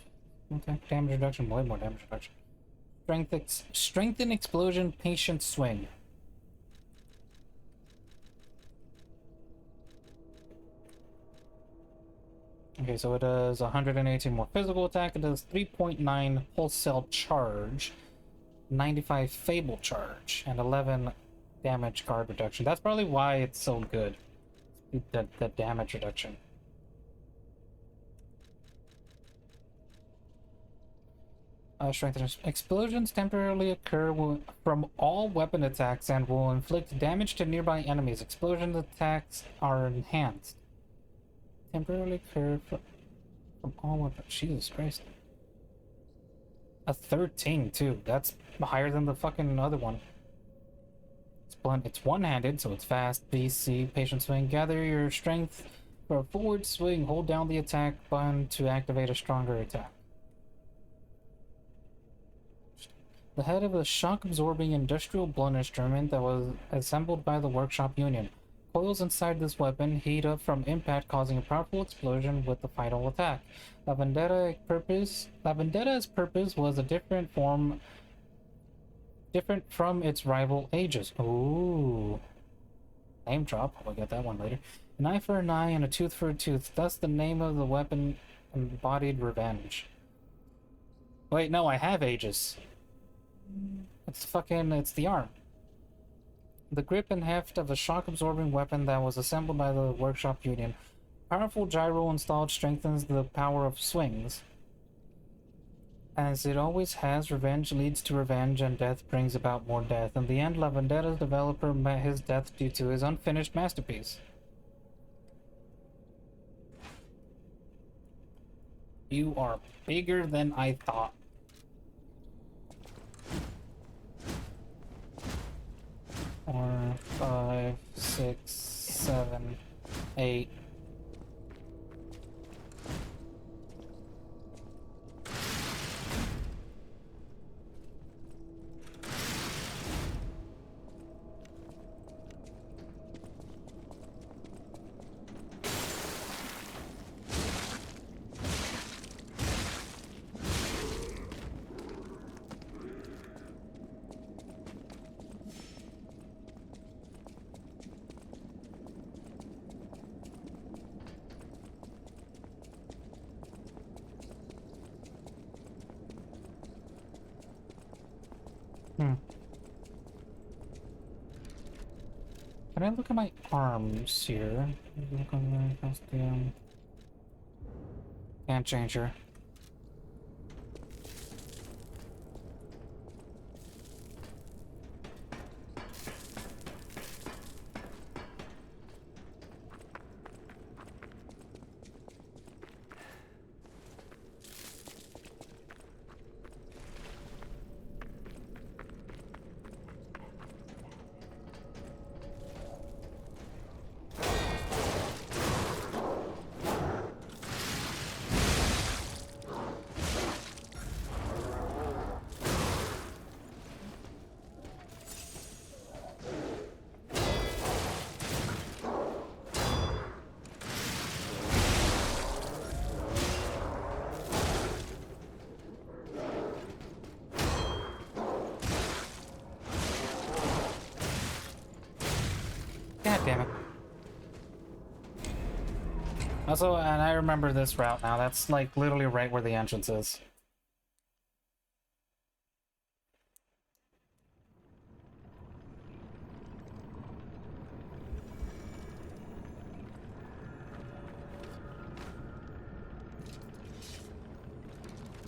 Okay, damage reduction, way more damage reduction. Strengthen explosion patient swing. Okay, so it does 118 more physical attack. It does 3.9 pulse cell charge, 95 fable charge, and 11 damage card reduction. That's probably why it's so good. The damage reduction. Strengthen explosions temporarily occur from all weapon attacks and will inflict damage to nearby enemies. Explosion attacks are enhanced. Temporarily occur from all weapons. Jesus Christ. A 13 too. That's higher than the fucking other one. It's blunt. It's one-handed, so it's fast. BC, patient swing. Gather your strength for a forward swing. Hold down the attack button to activate a stronger attack. The head of a shock-absorbing industrial blunt instrument that was assembled by the workshop union. Coils inside this weapon heat up from impact, causing a powerful explosion with the final attack. La Vendetta's purpose was a different from its rival Aegis. Ooh. Name drop. I'll get that one later. An eye for an eye and a tooth for a tooth. Thus the name of the weapon embodied revenge. Wait, no, I have Aegis. It's the arm. The grip and heft of a shock-absorbing weapon that was assembled by the workshop union. Powerful gyro installed strengthens the power of swings. As it always has, revenge leads to revenge, and death brings about more death. In the end, La Vendetta's developer met his death due to his unfinished masterpiece. You are bigger than I thought. 4, 5, 6, 7, 8. Can I look at my arms here? Look on my costume. Can't change her. Also, and I remember this route now. That's like literally right where the entrance is.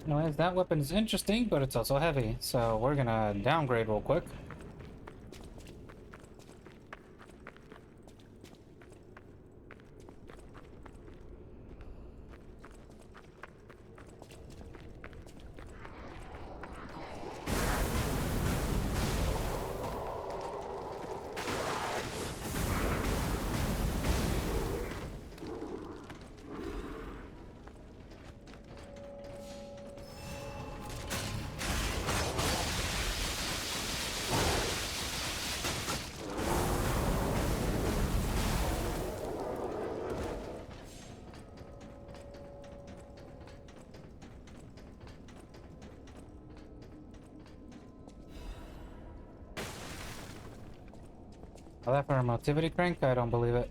Anyways, that weapon is interesting, but it's also heavy. So we're gonna downgrade real quick. Oh, that for a motivity crank? I don't believe it.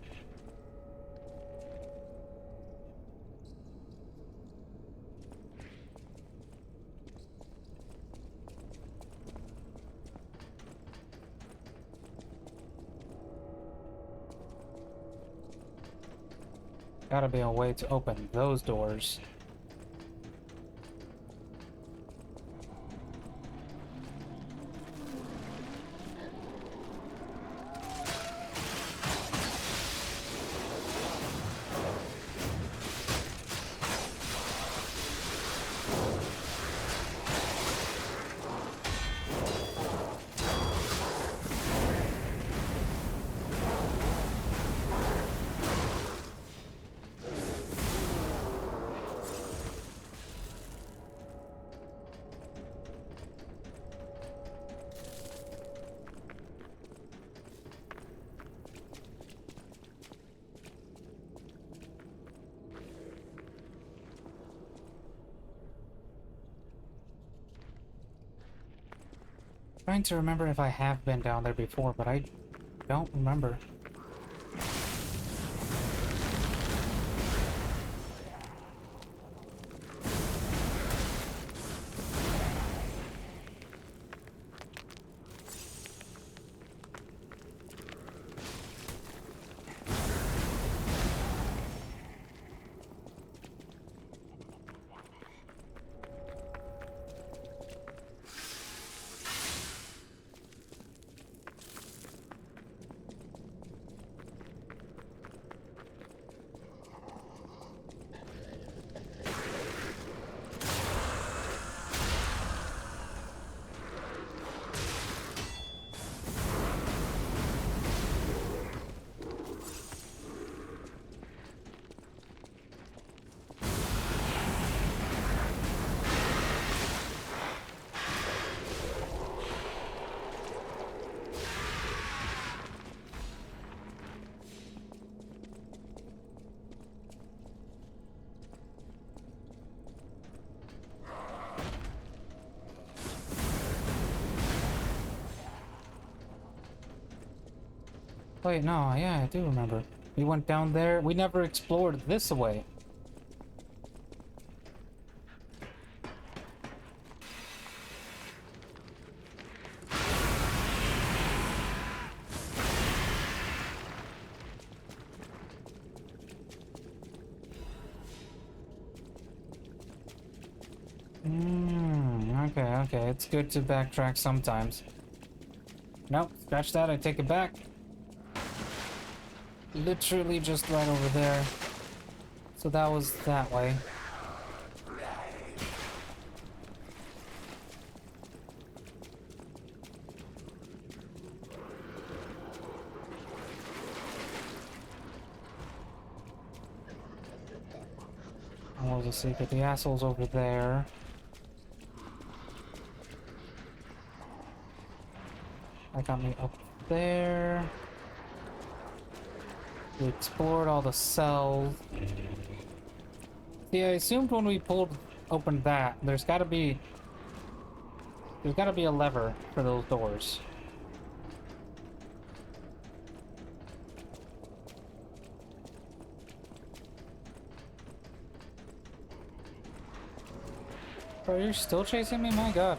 Gotta be a way to open those doors. Trying to remember if I have been down there before, but I don't remember. Wait, no, yeah, I do remember. We went down there. We never explored this way. Okay, it's good to backtrack sometimes. Nope, scratch that, I take it back. Literally just right over there. So that was that way. What was the secret? The asshole's over there. That got me up there. We explored all the cells. See, I assumed when we opened that, there's gotta be a lever for those doors. Bro, you're still chasing me? My god.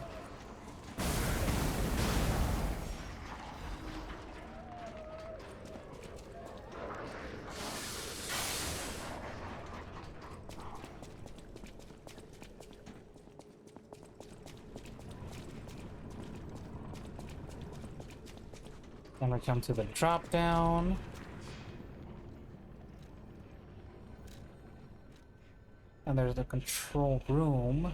Then we come to the drop down. And there's the control room.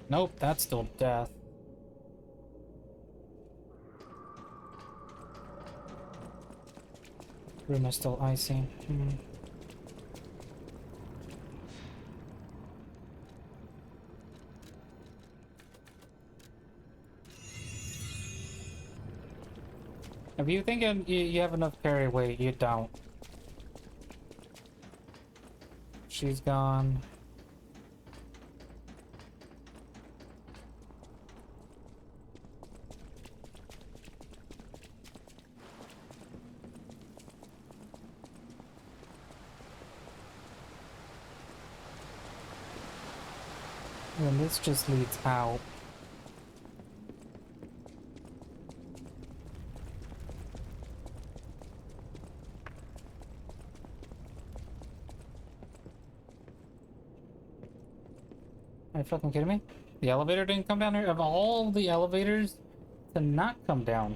Nope, that's still death. Room is still icy. If you think you have enough carry weight, you don't. She's gone. And this just leads out. Are you fucking kidding me? The elevator didn't come down here? Of all the elevators to not come down.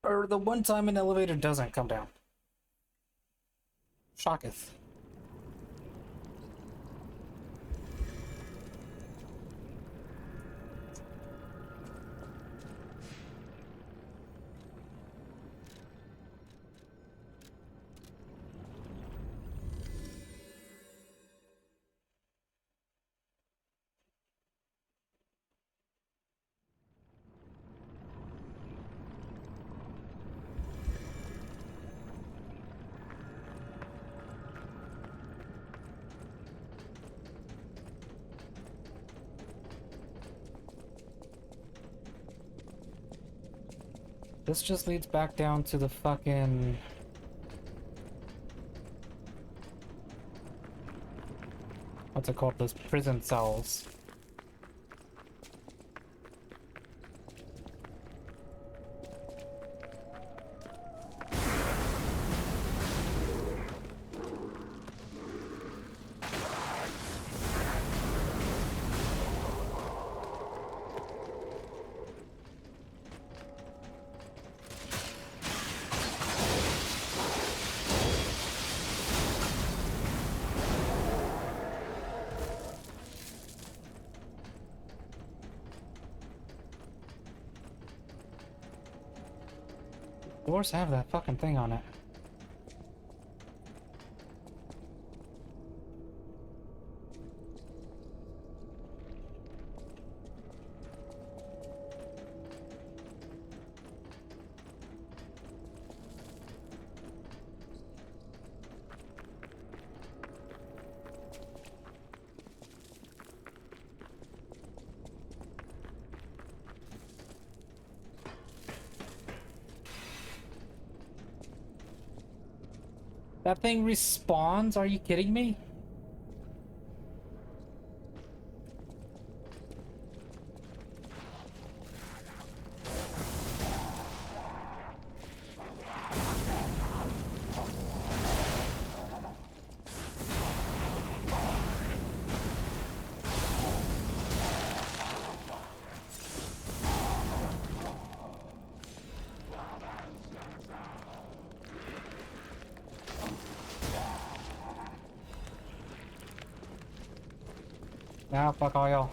Or the one time an elevator doesn't come down. Shocketh. This just leads back down to the fucking... What's it called? Those prison cells. Doors have that fucking thing on it. That thing respawns? Are you kidding me? Nah, fuck all y'all.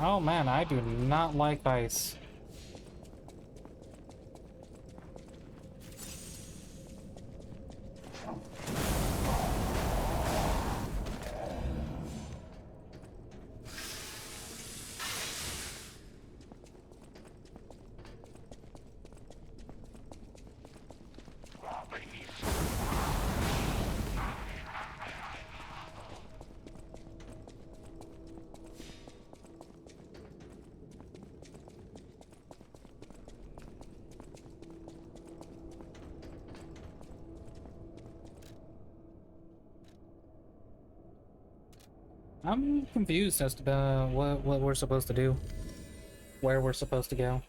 Oh man, I do not like ice. I'm confused as to what we're supposed to do. Where we're supposed to go.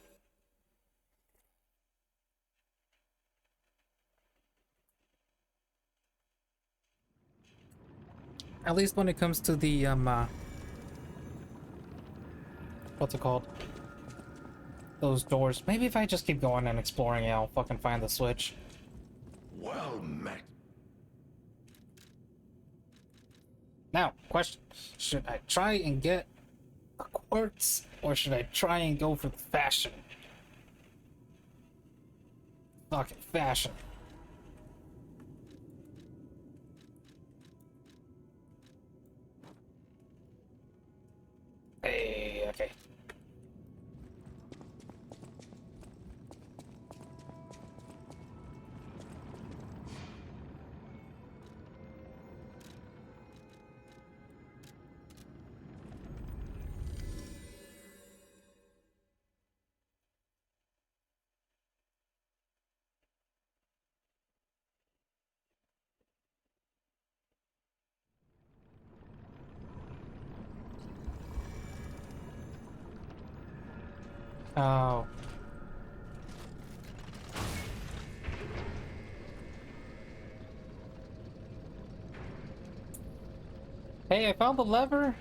At least when it comes to the, what's it called? Those doors. Maybe if I just keep going and exploring, I'll fucking find the switch. Well met. Now, question. Should I try and get a quartz, or should I try and go for the fashion? Fucking fashion. Hey, okay. Oh. Hey, I found the lever.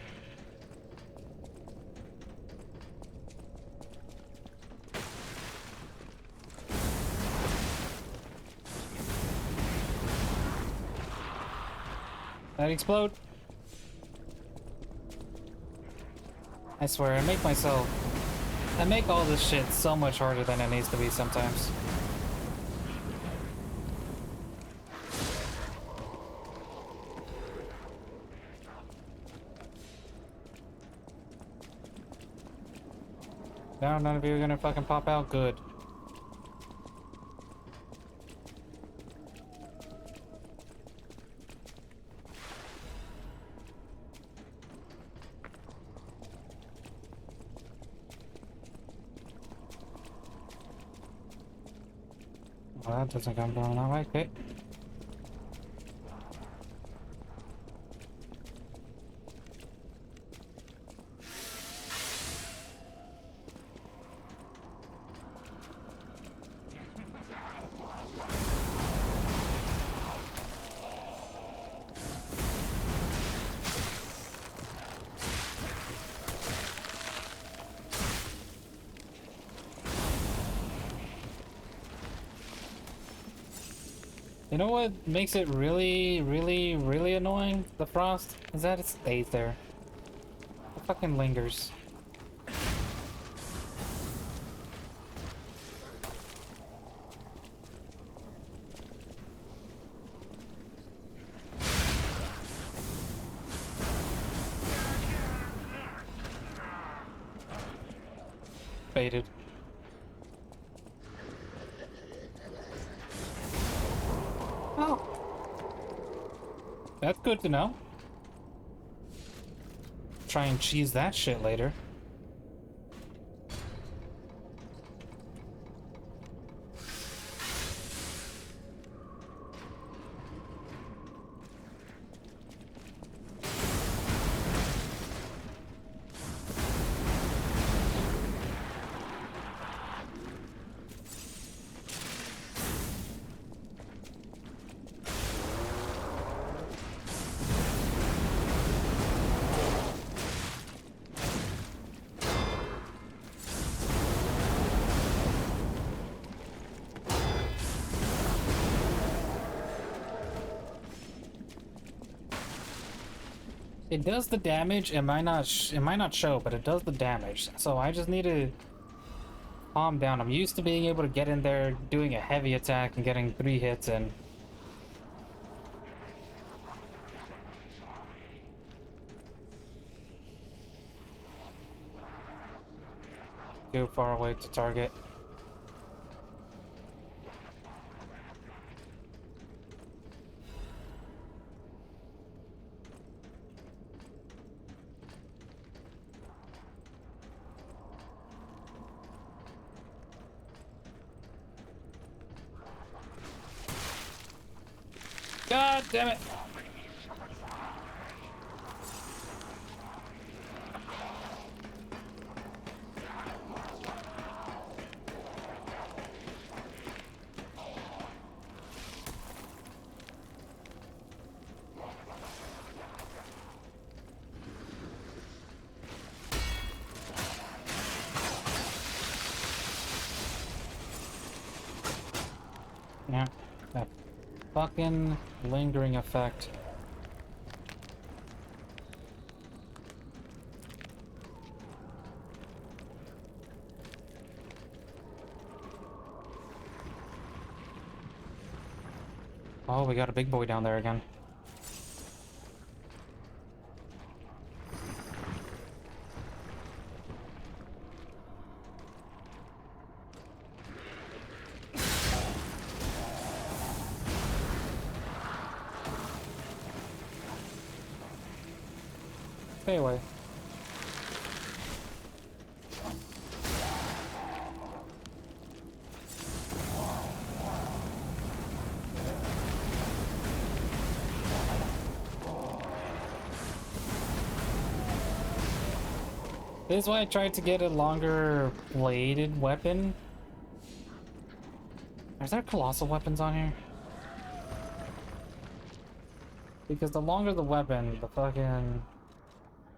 That explode. I swear, I make all this shit so much harder than it needs to be sometimes. No, none of you are gonna fucking pop out. Good. Well, that doesn't come down that way. Okay. You know what makes it really, really, really annoying, the frost? Is that it stays there. It fucking lingers. Baited. Oh. That's good to know. Try and cheese that shit later. It does the damage. It might not. It might not show, but it does the damage. So I just need to calm down. I'm used to being able to get in there, doing a heavy attack, and getting 3 hits in. Too far away to target. God damn it! Yeah, that fucking lingering effect. Oh, we got a big boy down there again. Stay away. This is why I tried to get a longer bladed weapon. Is there colossal weapons on here? Because the longer the weapon, the fucking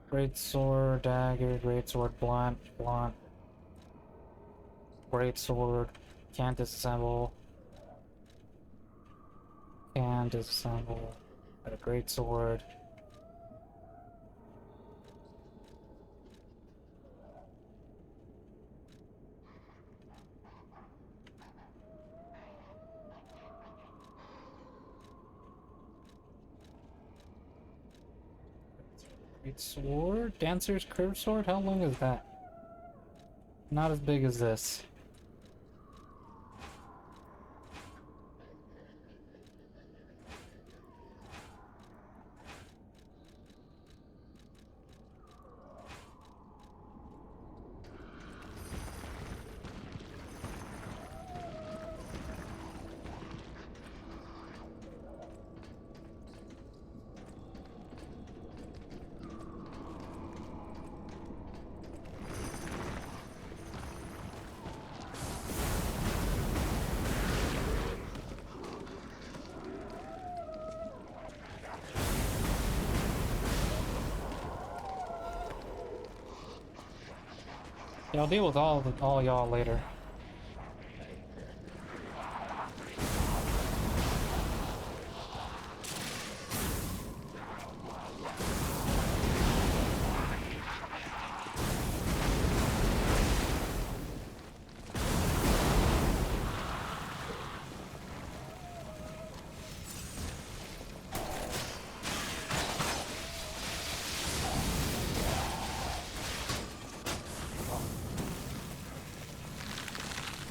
great sword, dagger, great sword, blunt, great sword, can't disassemble, can disassemble, got a great sword. Great sword? Dancer's curved sword? How long is that? Not as big as this. Yeah, I'll deal with all y'all later.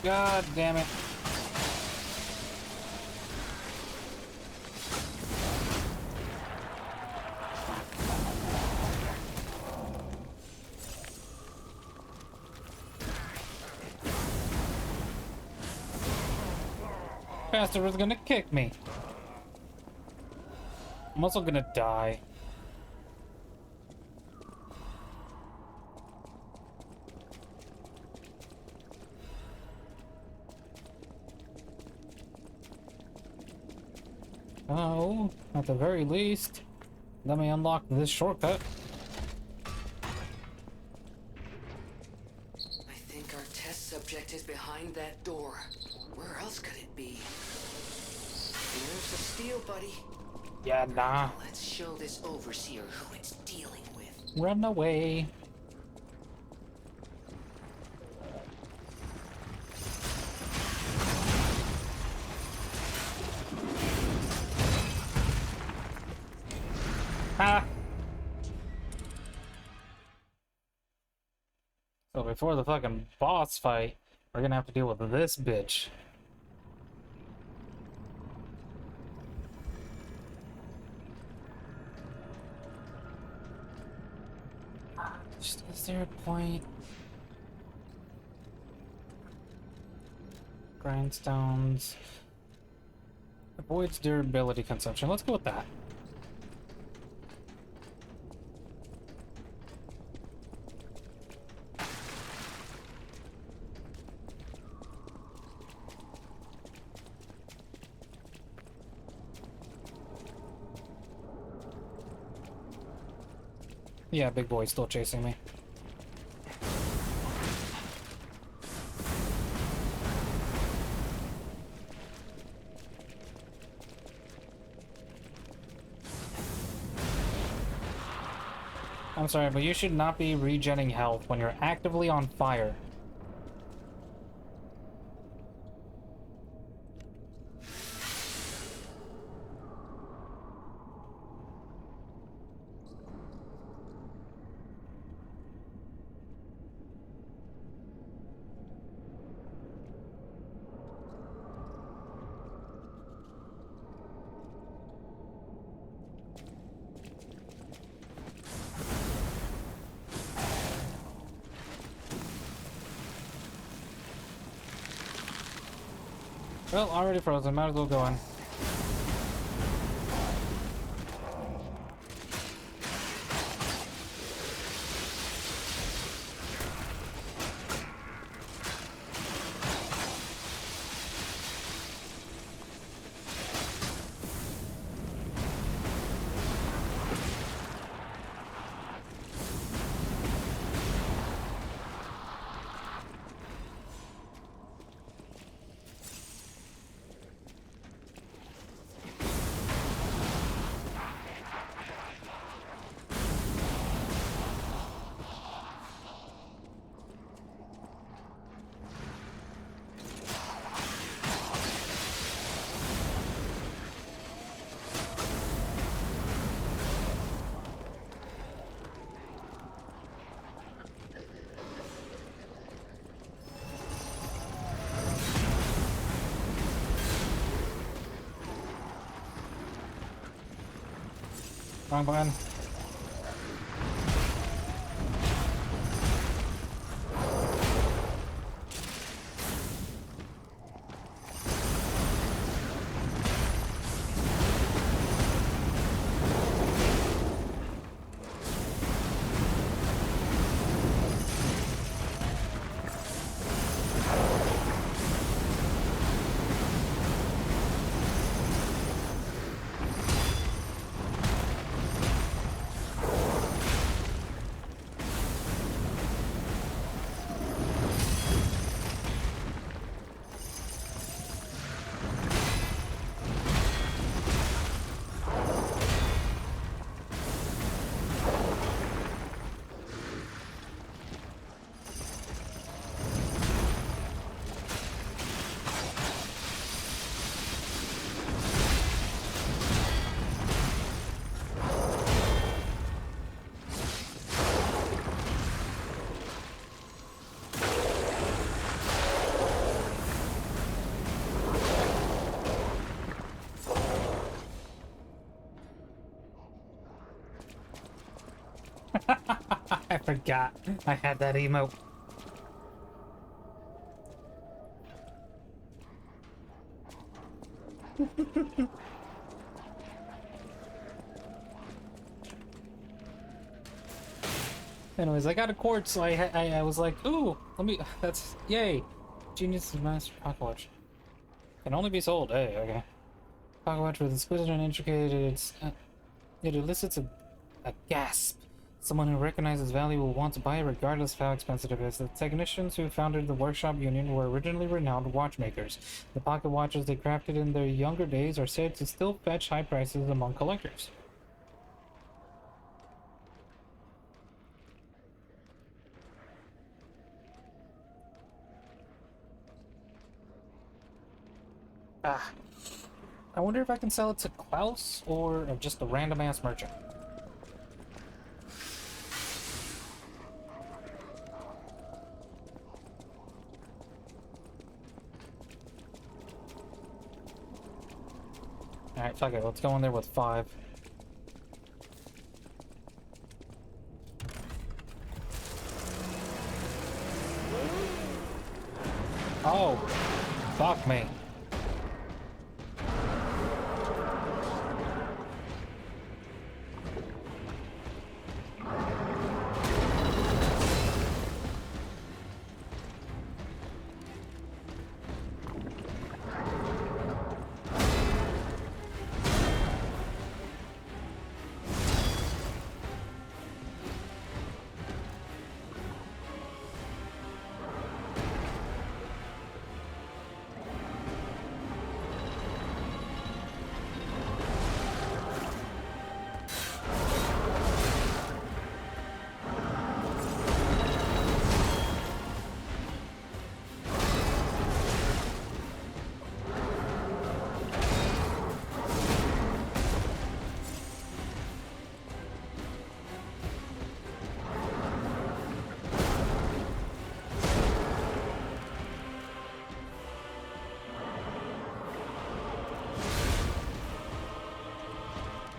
God damn it. Pastor was gonna kick me. I'm also gonna die. Oh, at the very least, let me unlock this shortcut. I think our test subject is behind that door. Where else could it be? There's the steel, buddy. Yeah, nah. Let's show this overseer who it's dealing with. Run away. Ah! So before the fucking boss fight, we're gonna have to deal with this bitch. Is there a point? Grindstones. Avoids durability consumption. Let's go with that. Yeah, big boy's still chasing me. I'm sorry, but you should not be regenning health when you're actively on fire. Well, already frozen. Might as well go in. Wrong button. I forgot I had that emote. Anyways, I got a quartz, so I was like, ooh, let me. That's yay. Genius Master Pocket Watch. Can only be sold. Hey, okay. Pocket Watch with exquisite and intricate. It elicits a gasp, Someone who recognizes value will want to buy it regardless of how expensive it is. The technicians who founded the Workshop Union were originally renowned watchmakers. The pocket watches they crafted in their younger days are said to still fetch high prices among collectors. Ah. I wonder if I can sell it to Klaus or just a random ass merchant. Alright, fuck it. Let's go in there with 5. Oh! Fuck me.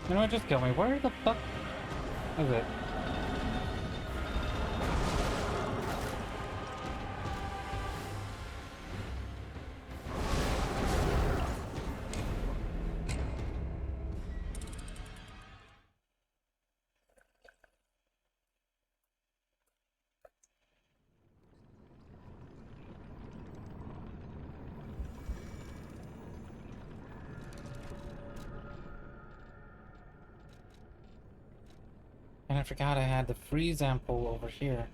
You know what? Just kill me. Where the fuck is it? And I forgot I had the freeze ampoule over here.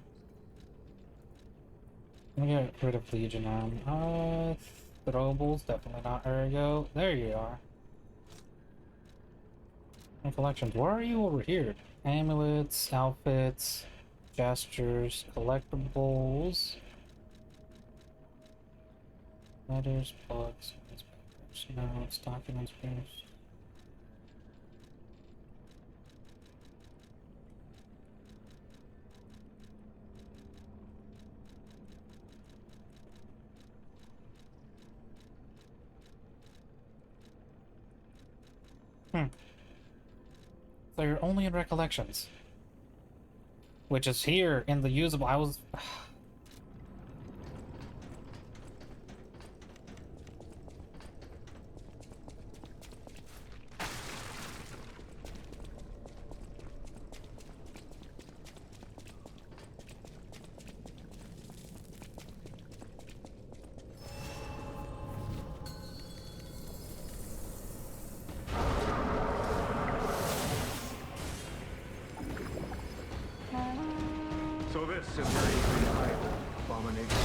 Let me get rid of Legion Arm. Throwables, definitely not Ergo. There you are. And collections. Where are you over here? Amulets, outfits, gestures, collectibles, letters, plugs, notes, documents, prayers. So you're only in recollections. Which is here in the usable. I was. So this is where you can hide, Abomination.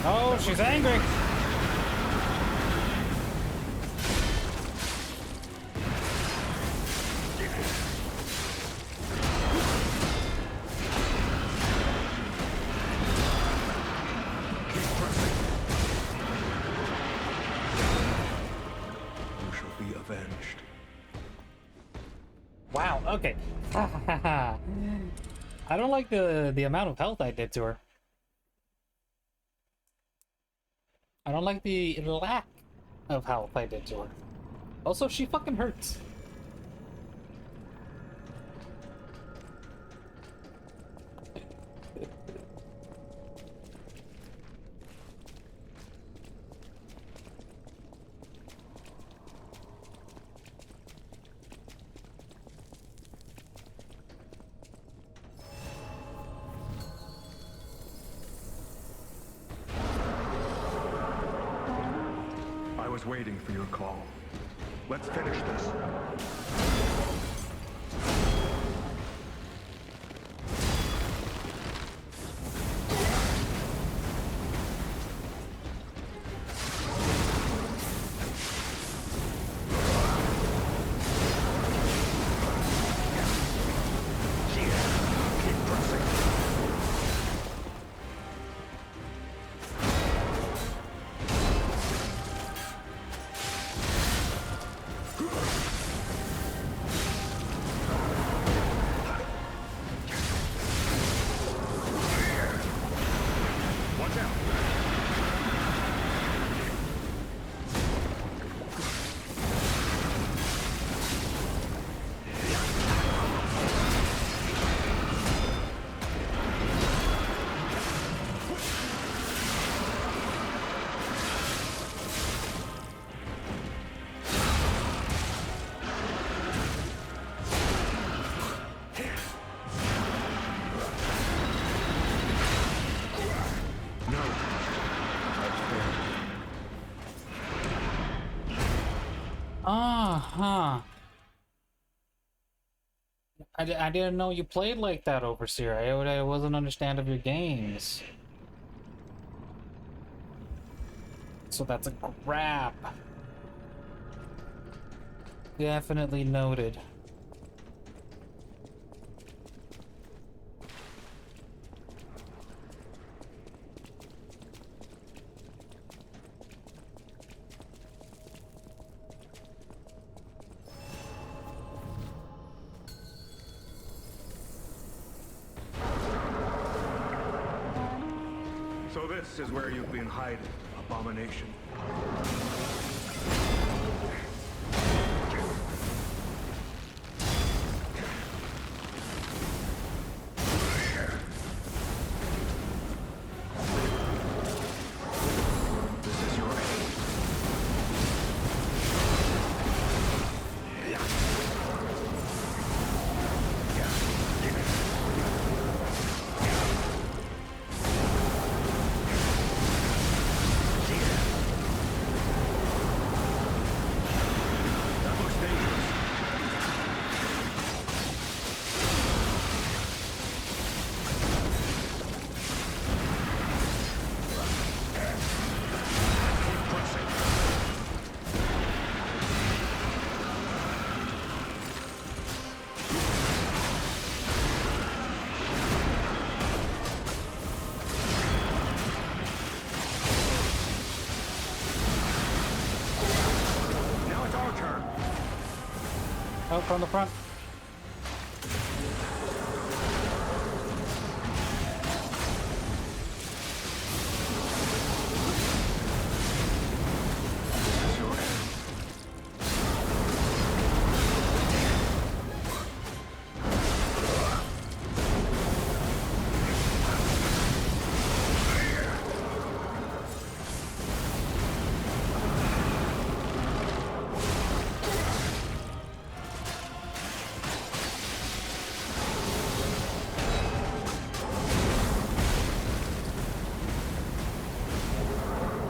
Oh, she's angry. You shall be avenged. Wow, okay. I don't like the amount of health I did to her. I don't like the lack of health I did to her. Also, she fucking hurts. was waiting for your call. Let's finish this. Uh-huh. I didn't know you played like that, Overseer. I wasn't understand of your games. So that's a grab. Definitely noted. So this is where you've been hiding, Abomination. This is your aim. Oh, from the front.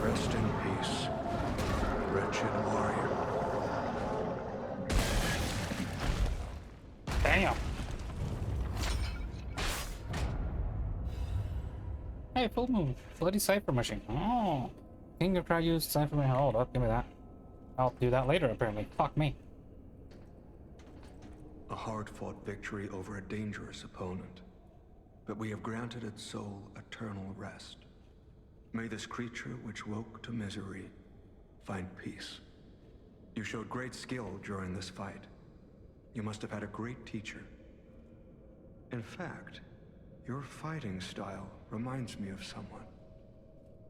Rest in peace, wretched warrior. Damn. Hey, full moon. Bloody cipher machine. Oh. King of try use cipher machine. Hold up, give me that. I'll do that later, apparently. Fuck me. A hard-fought victory over a dangerous opponent. But we have granted its soul eternal rest. May this creature which woke to misery find peace. You showed great skill during this fight. You must have had a great teacher. In fact, your fighting style reminds me of someone.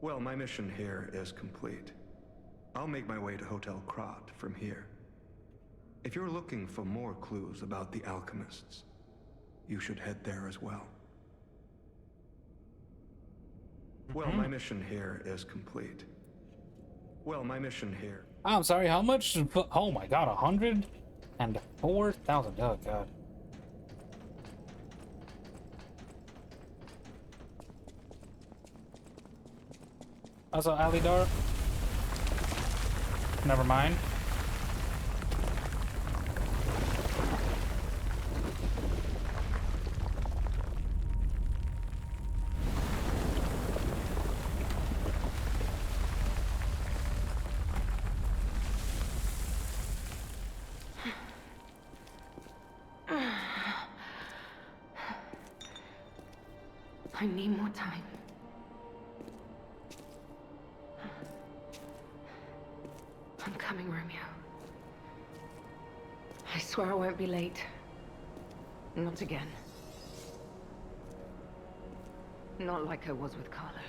Well, my mission here is complete. I'll make my way to Hotel Krat from here. If you're looking for more clues about the alchemists, you should head there as well. Well, my mission here is complete. Well, my mission here. I'm sorry, how much? Oh my god, 104,000. Oh god. Also, Alidar. Never mind. I need more time. I'm coming, Romeo. I swear I won't be late. Not again. Not like I was with Carlo.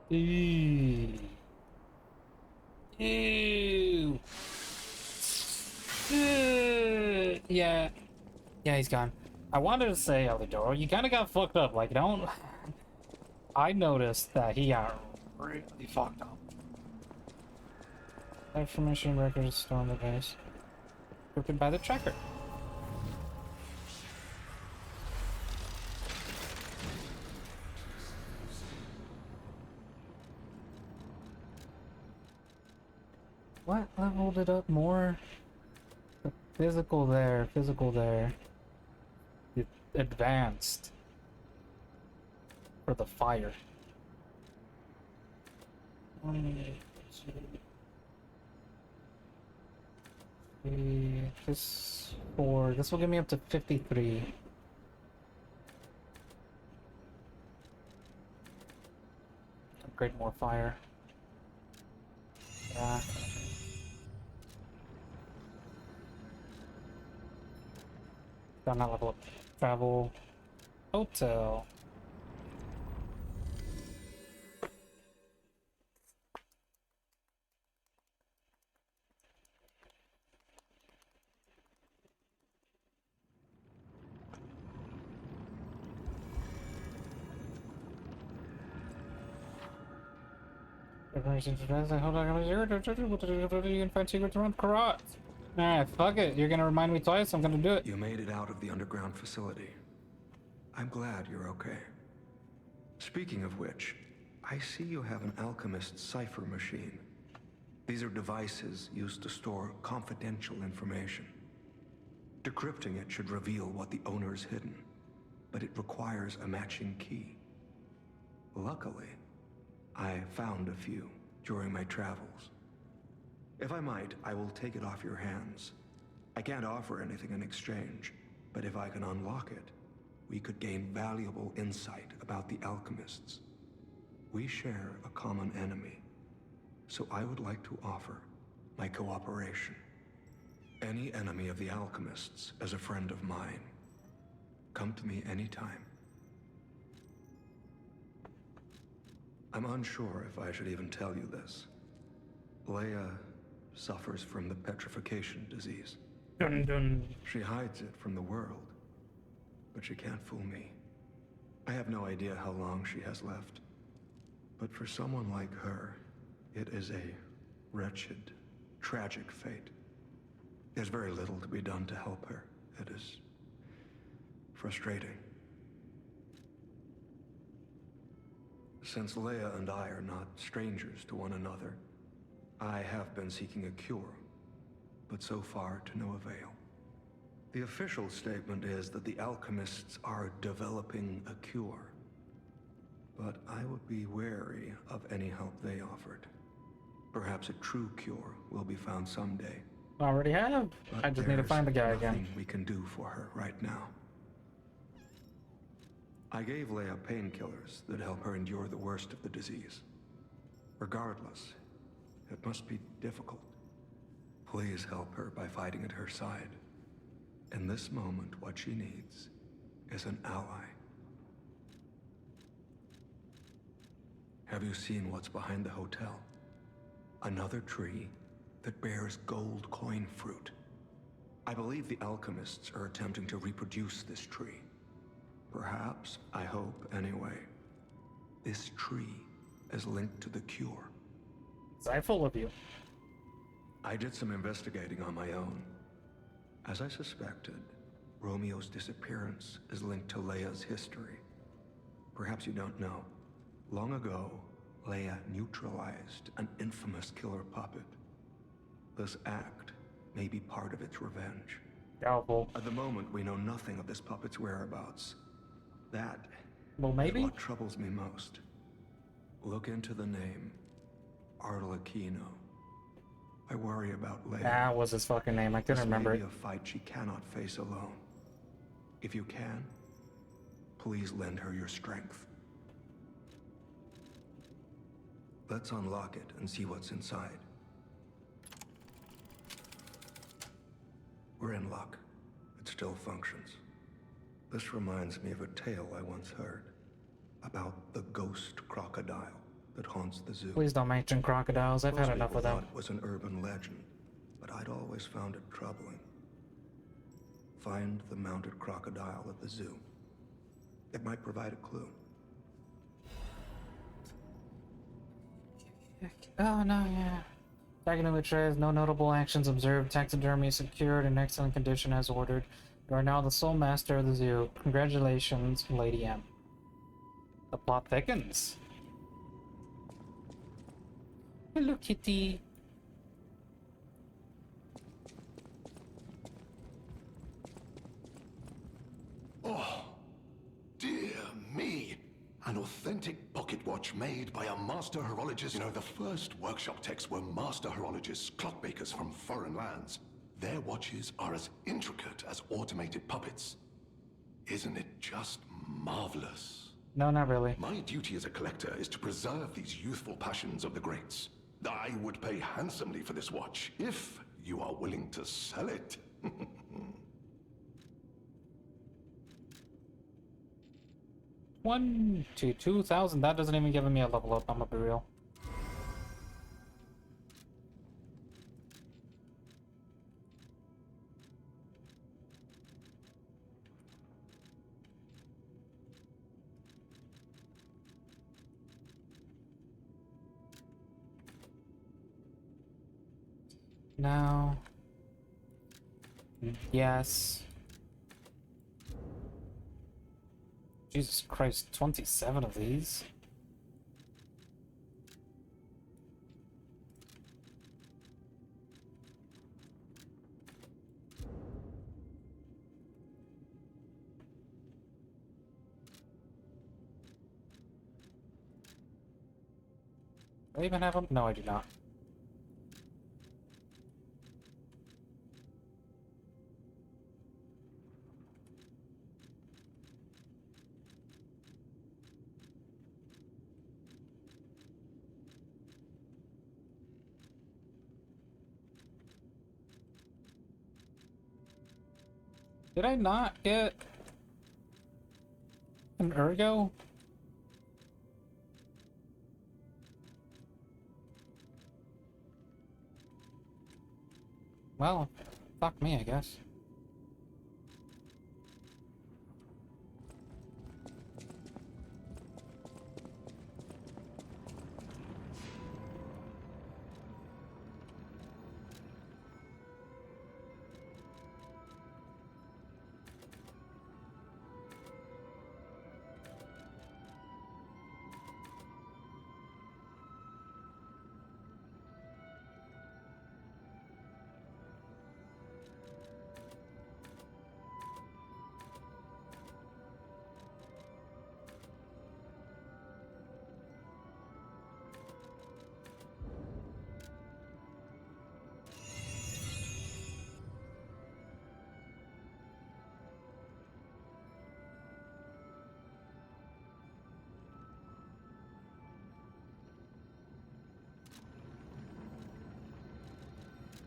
Ew. Ew. Yeah. Yeah, he's gone. I wanted to say, Elidoro, you kind of got fucked up. Like, don't... I noticed that he got really fucked up. Information records stored on the base. Encrypted by the tracker. What leveled it up more? The physical there, physical there. It advanced for the fire. 1, 2, 3. This 4. This will get me up to 53. Upgrade more fire. Yeah. Got not level up. Travel. Hotel. You can find secrets around Karat. Alright, fuck it. You're gonna remind me twice, I'm gonna do it. You made it out of the underground facility. I'm glad you're okay. Speaking of which, I see you have an alchemist's cipher machine. These are devices used to store confidential information. Decrypting it should reveal what the owner's hidden, but it requires a matching key. Luckily, I found a few during my travels. If I might, I will take it off your hands. I can't offer anything in exchange, but if I can unlock it, we could gain valuable insight about the alchemists. We share a common enemy, so I would like to offer my cooperation. Any enemy of the alchemists is a friend of mine. Come to me anytime. I'm unsure if I should even tell you this. Leia suffers from the petrification disease. Dun dun. She hides it from the world, but she can't fool me. I have no idea how long she has left. But for someone like her, it is a wretched, tragic fate. There's very little to be done to help her. It is frustrating. Since Leia and I are not strangers to one another, I have been seeking a cure, but so far to no avail. The official statement is that the alchemists are developing a cure, but I would be wary of any help they offered. Perhaps a true cure will be found someday. Already have. But I just need to there's find the guy nothing again. we can do for her right now. I gave Leia painkillers that help her endure the worst of the disease. Regardless, it must be difficult. Please help her by fighting at her side. In this moment, what she needs is an ally. Have you seen what's behind the hotel? Another tree that bears gold coin fruit. I believe the alchemists are attempting to reproduce this tree. Perhaps, I hope anyway, this tree is linked to the cure. Is I full of you? I did some investigating on my own. As I suspected, Romeo's disappearance is linked to Leia's history. Perhaps you don't know. Long ago, Leia neutralized an infamous killer puppet. This act may be part of its revenge. Doubtful. At the moment, we know nothing of this puppet's whereabouts. That Well, is maybe? what troubles me most. Look into the name, Arlecchino. I worry about Leia. That was his fucking name. I couldn't This remember may it. be a fight she cannot face alone. If you can, please lend her your strength. Let's unlock it and see what's inside. We're in luck. It still functions. This reminds me of a tale I once heard about the ghost crocodile that haunts the zoo. Please don't mention crocodiles. I've had Most enough people of them. thought it was an urban legend, but I'd always found it troubling. Find the mounted crocodile at the zoo. It might provide a clue. Oh, no, yeah. Takenuma says, no notable actions observed. Taxidermy secured in excellent condition as ordered. You are now the sole master of the zoo. Congratulations, Lady M. The plot thickens. Hello, kitty. Oh, dear me. An authentic pocket watch made by a master horologist. You know, the first workshop techs were master horologists, clockmakers from foreign lands. Their watches are as intricate as automated puppets. Isn't it just marvelous? No, not really. My duty as a collector is to preserve these youthful passions of the greats. I would pay handsomely for this watch, if you are willing to sell it. 1 to 2,000. That doesn't even give me a level up. I'm gonna be real. Now, yes. Jesus Christ, 27 of these? Do I even have them? No, I do not. Did I not get an ergo? Well, fuck me, I guess.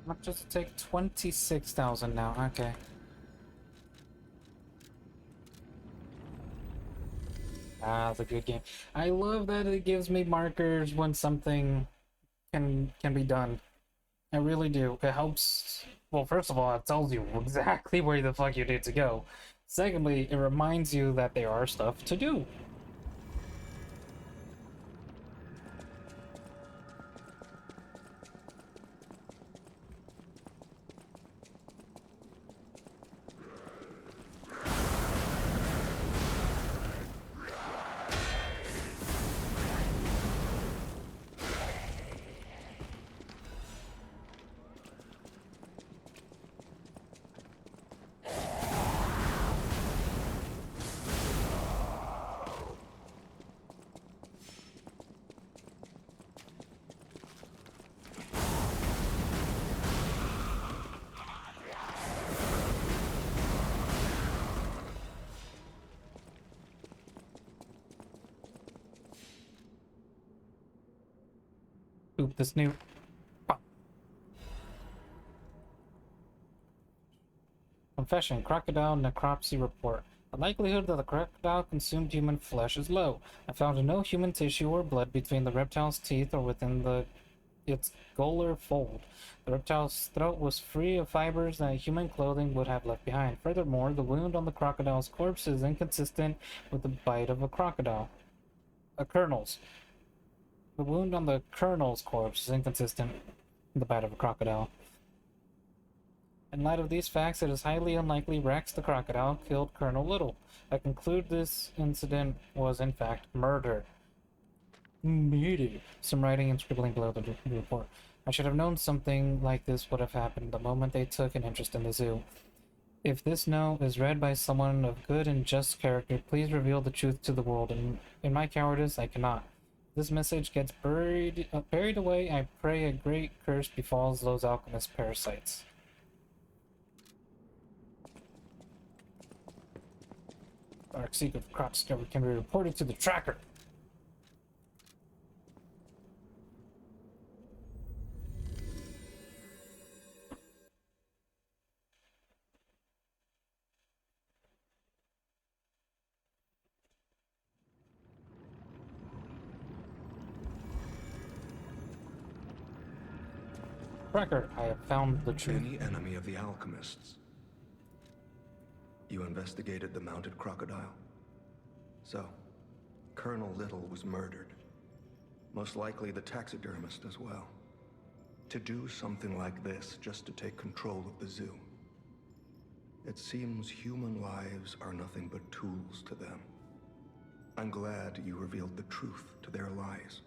How much does it take? 26,000 now, okay. Ah, it's a good game. I love that it gives me markers when something can be done. I really do. It helps. Well, first of all, it tells you exactly where the fuck you need to go. Secondly, it reminds you that there are stuff to do. new. Confession, crocodile necropsy report. The likelihood that the crocodile consumed human flesh is low. I found no human tissue or blood between the reptile's teeth or within its gular fold. The reptile's throat was free of fibers that human clothing would have left behind. Furthermore, the wound on the crocodile's corpse is inconsistent with the bite of a crocodile. Colonel's. The wound on the colonel's corpse is inconsistent with the bite of a crocodile. In light of these facts, it is highly unlikely Rex the crocodile killed Colonel Little. I conclude this incident was in fact murder. Some writing and scribbling below the report. I should have known something like this would have happened the moment they took an interest in the zoo. If this note is read by someone of good and just character, please reveal the truth to the world. In my cowardice, I cannot. If this message gets buried away, I pray a great curse befalls those alchemist parasites. Dark secret of crop discovery can be reported to the tracker. Tracker, I have found the truth. Any enemy of the alchemists. You investigated the mounted crocodile. So, Colonel Little was murdered. Most likely the taxidermist as well. To do something like this just to take control of the zoo. It seems human lives are nothing but tools to them. I'm glad you revealed the truth to their lies.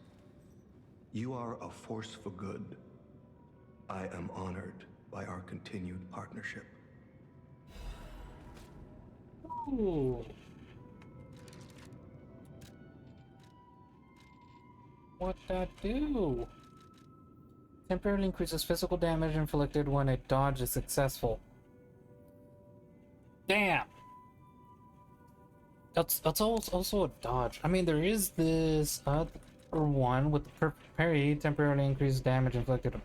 You are a force for good. I am honored by our continued partnership. Ooh. What'd that do? Temporarily increases physical damage inflicted when a dodge is successful. Damn! That's also a dodge. I mean, there is this other one with the perfect parry, temporarily increases damage inflicted on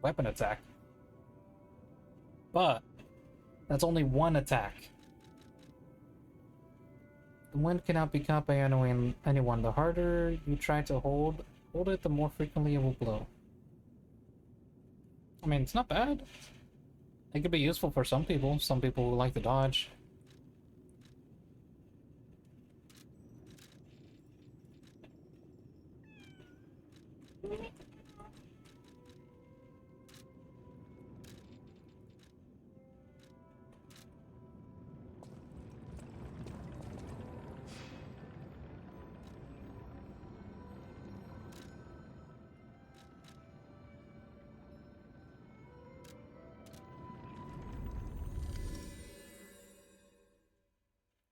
weapon attack. But that's only one attack. The wind cannot be caught by anyone. The harder you try to hold it, the more frequently it will blow. I mean, it's not bad. It could be useful for some people. Some people who like to dodge.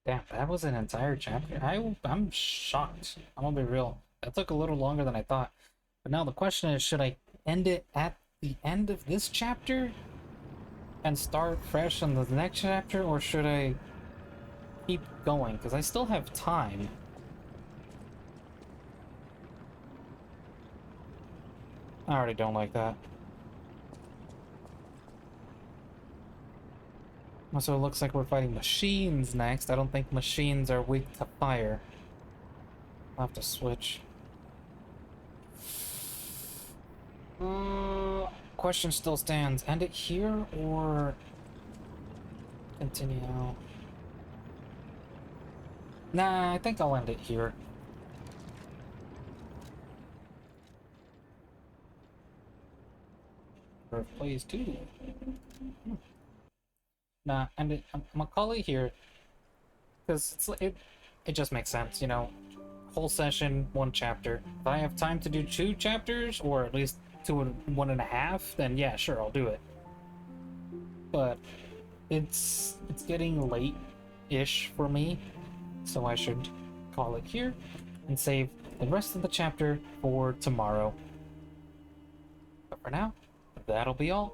Damn, that was an entire chapter. I'm shocked. I'm gonna be real. That took a little longer than I thought. But now the question is, should I end it at the end of this chapter and start fresh on the next chapter, or should I keep going? Because I still have time. I already don't like that. So it looks like we're fighting machines next. I don't think machines are weak to fire. I'll have to switch. Question still stands. End it here or continue? Nah, I think I'll end it here. Or plays too. Nah, and I'm gonna call it here because it just makes sense, you know. Whole session, one chapter. If I have time to do 2 chapters, or at least 1.5, then yeah, sure, I'll do it. But it's getting late-ish for me, so I should call it here and save the rest of the chapter for tomorrow. But for now, that'll be all.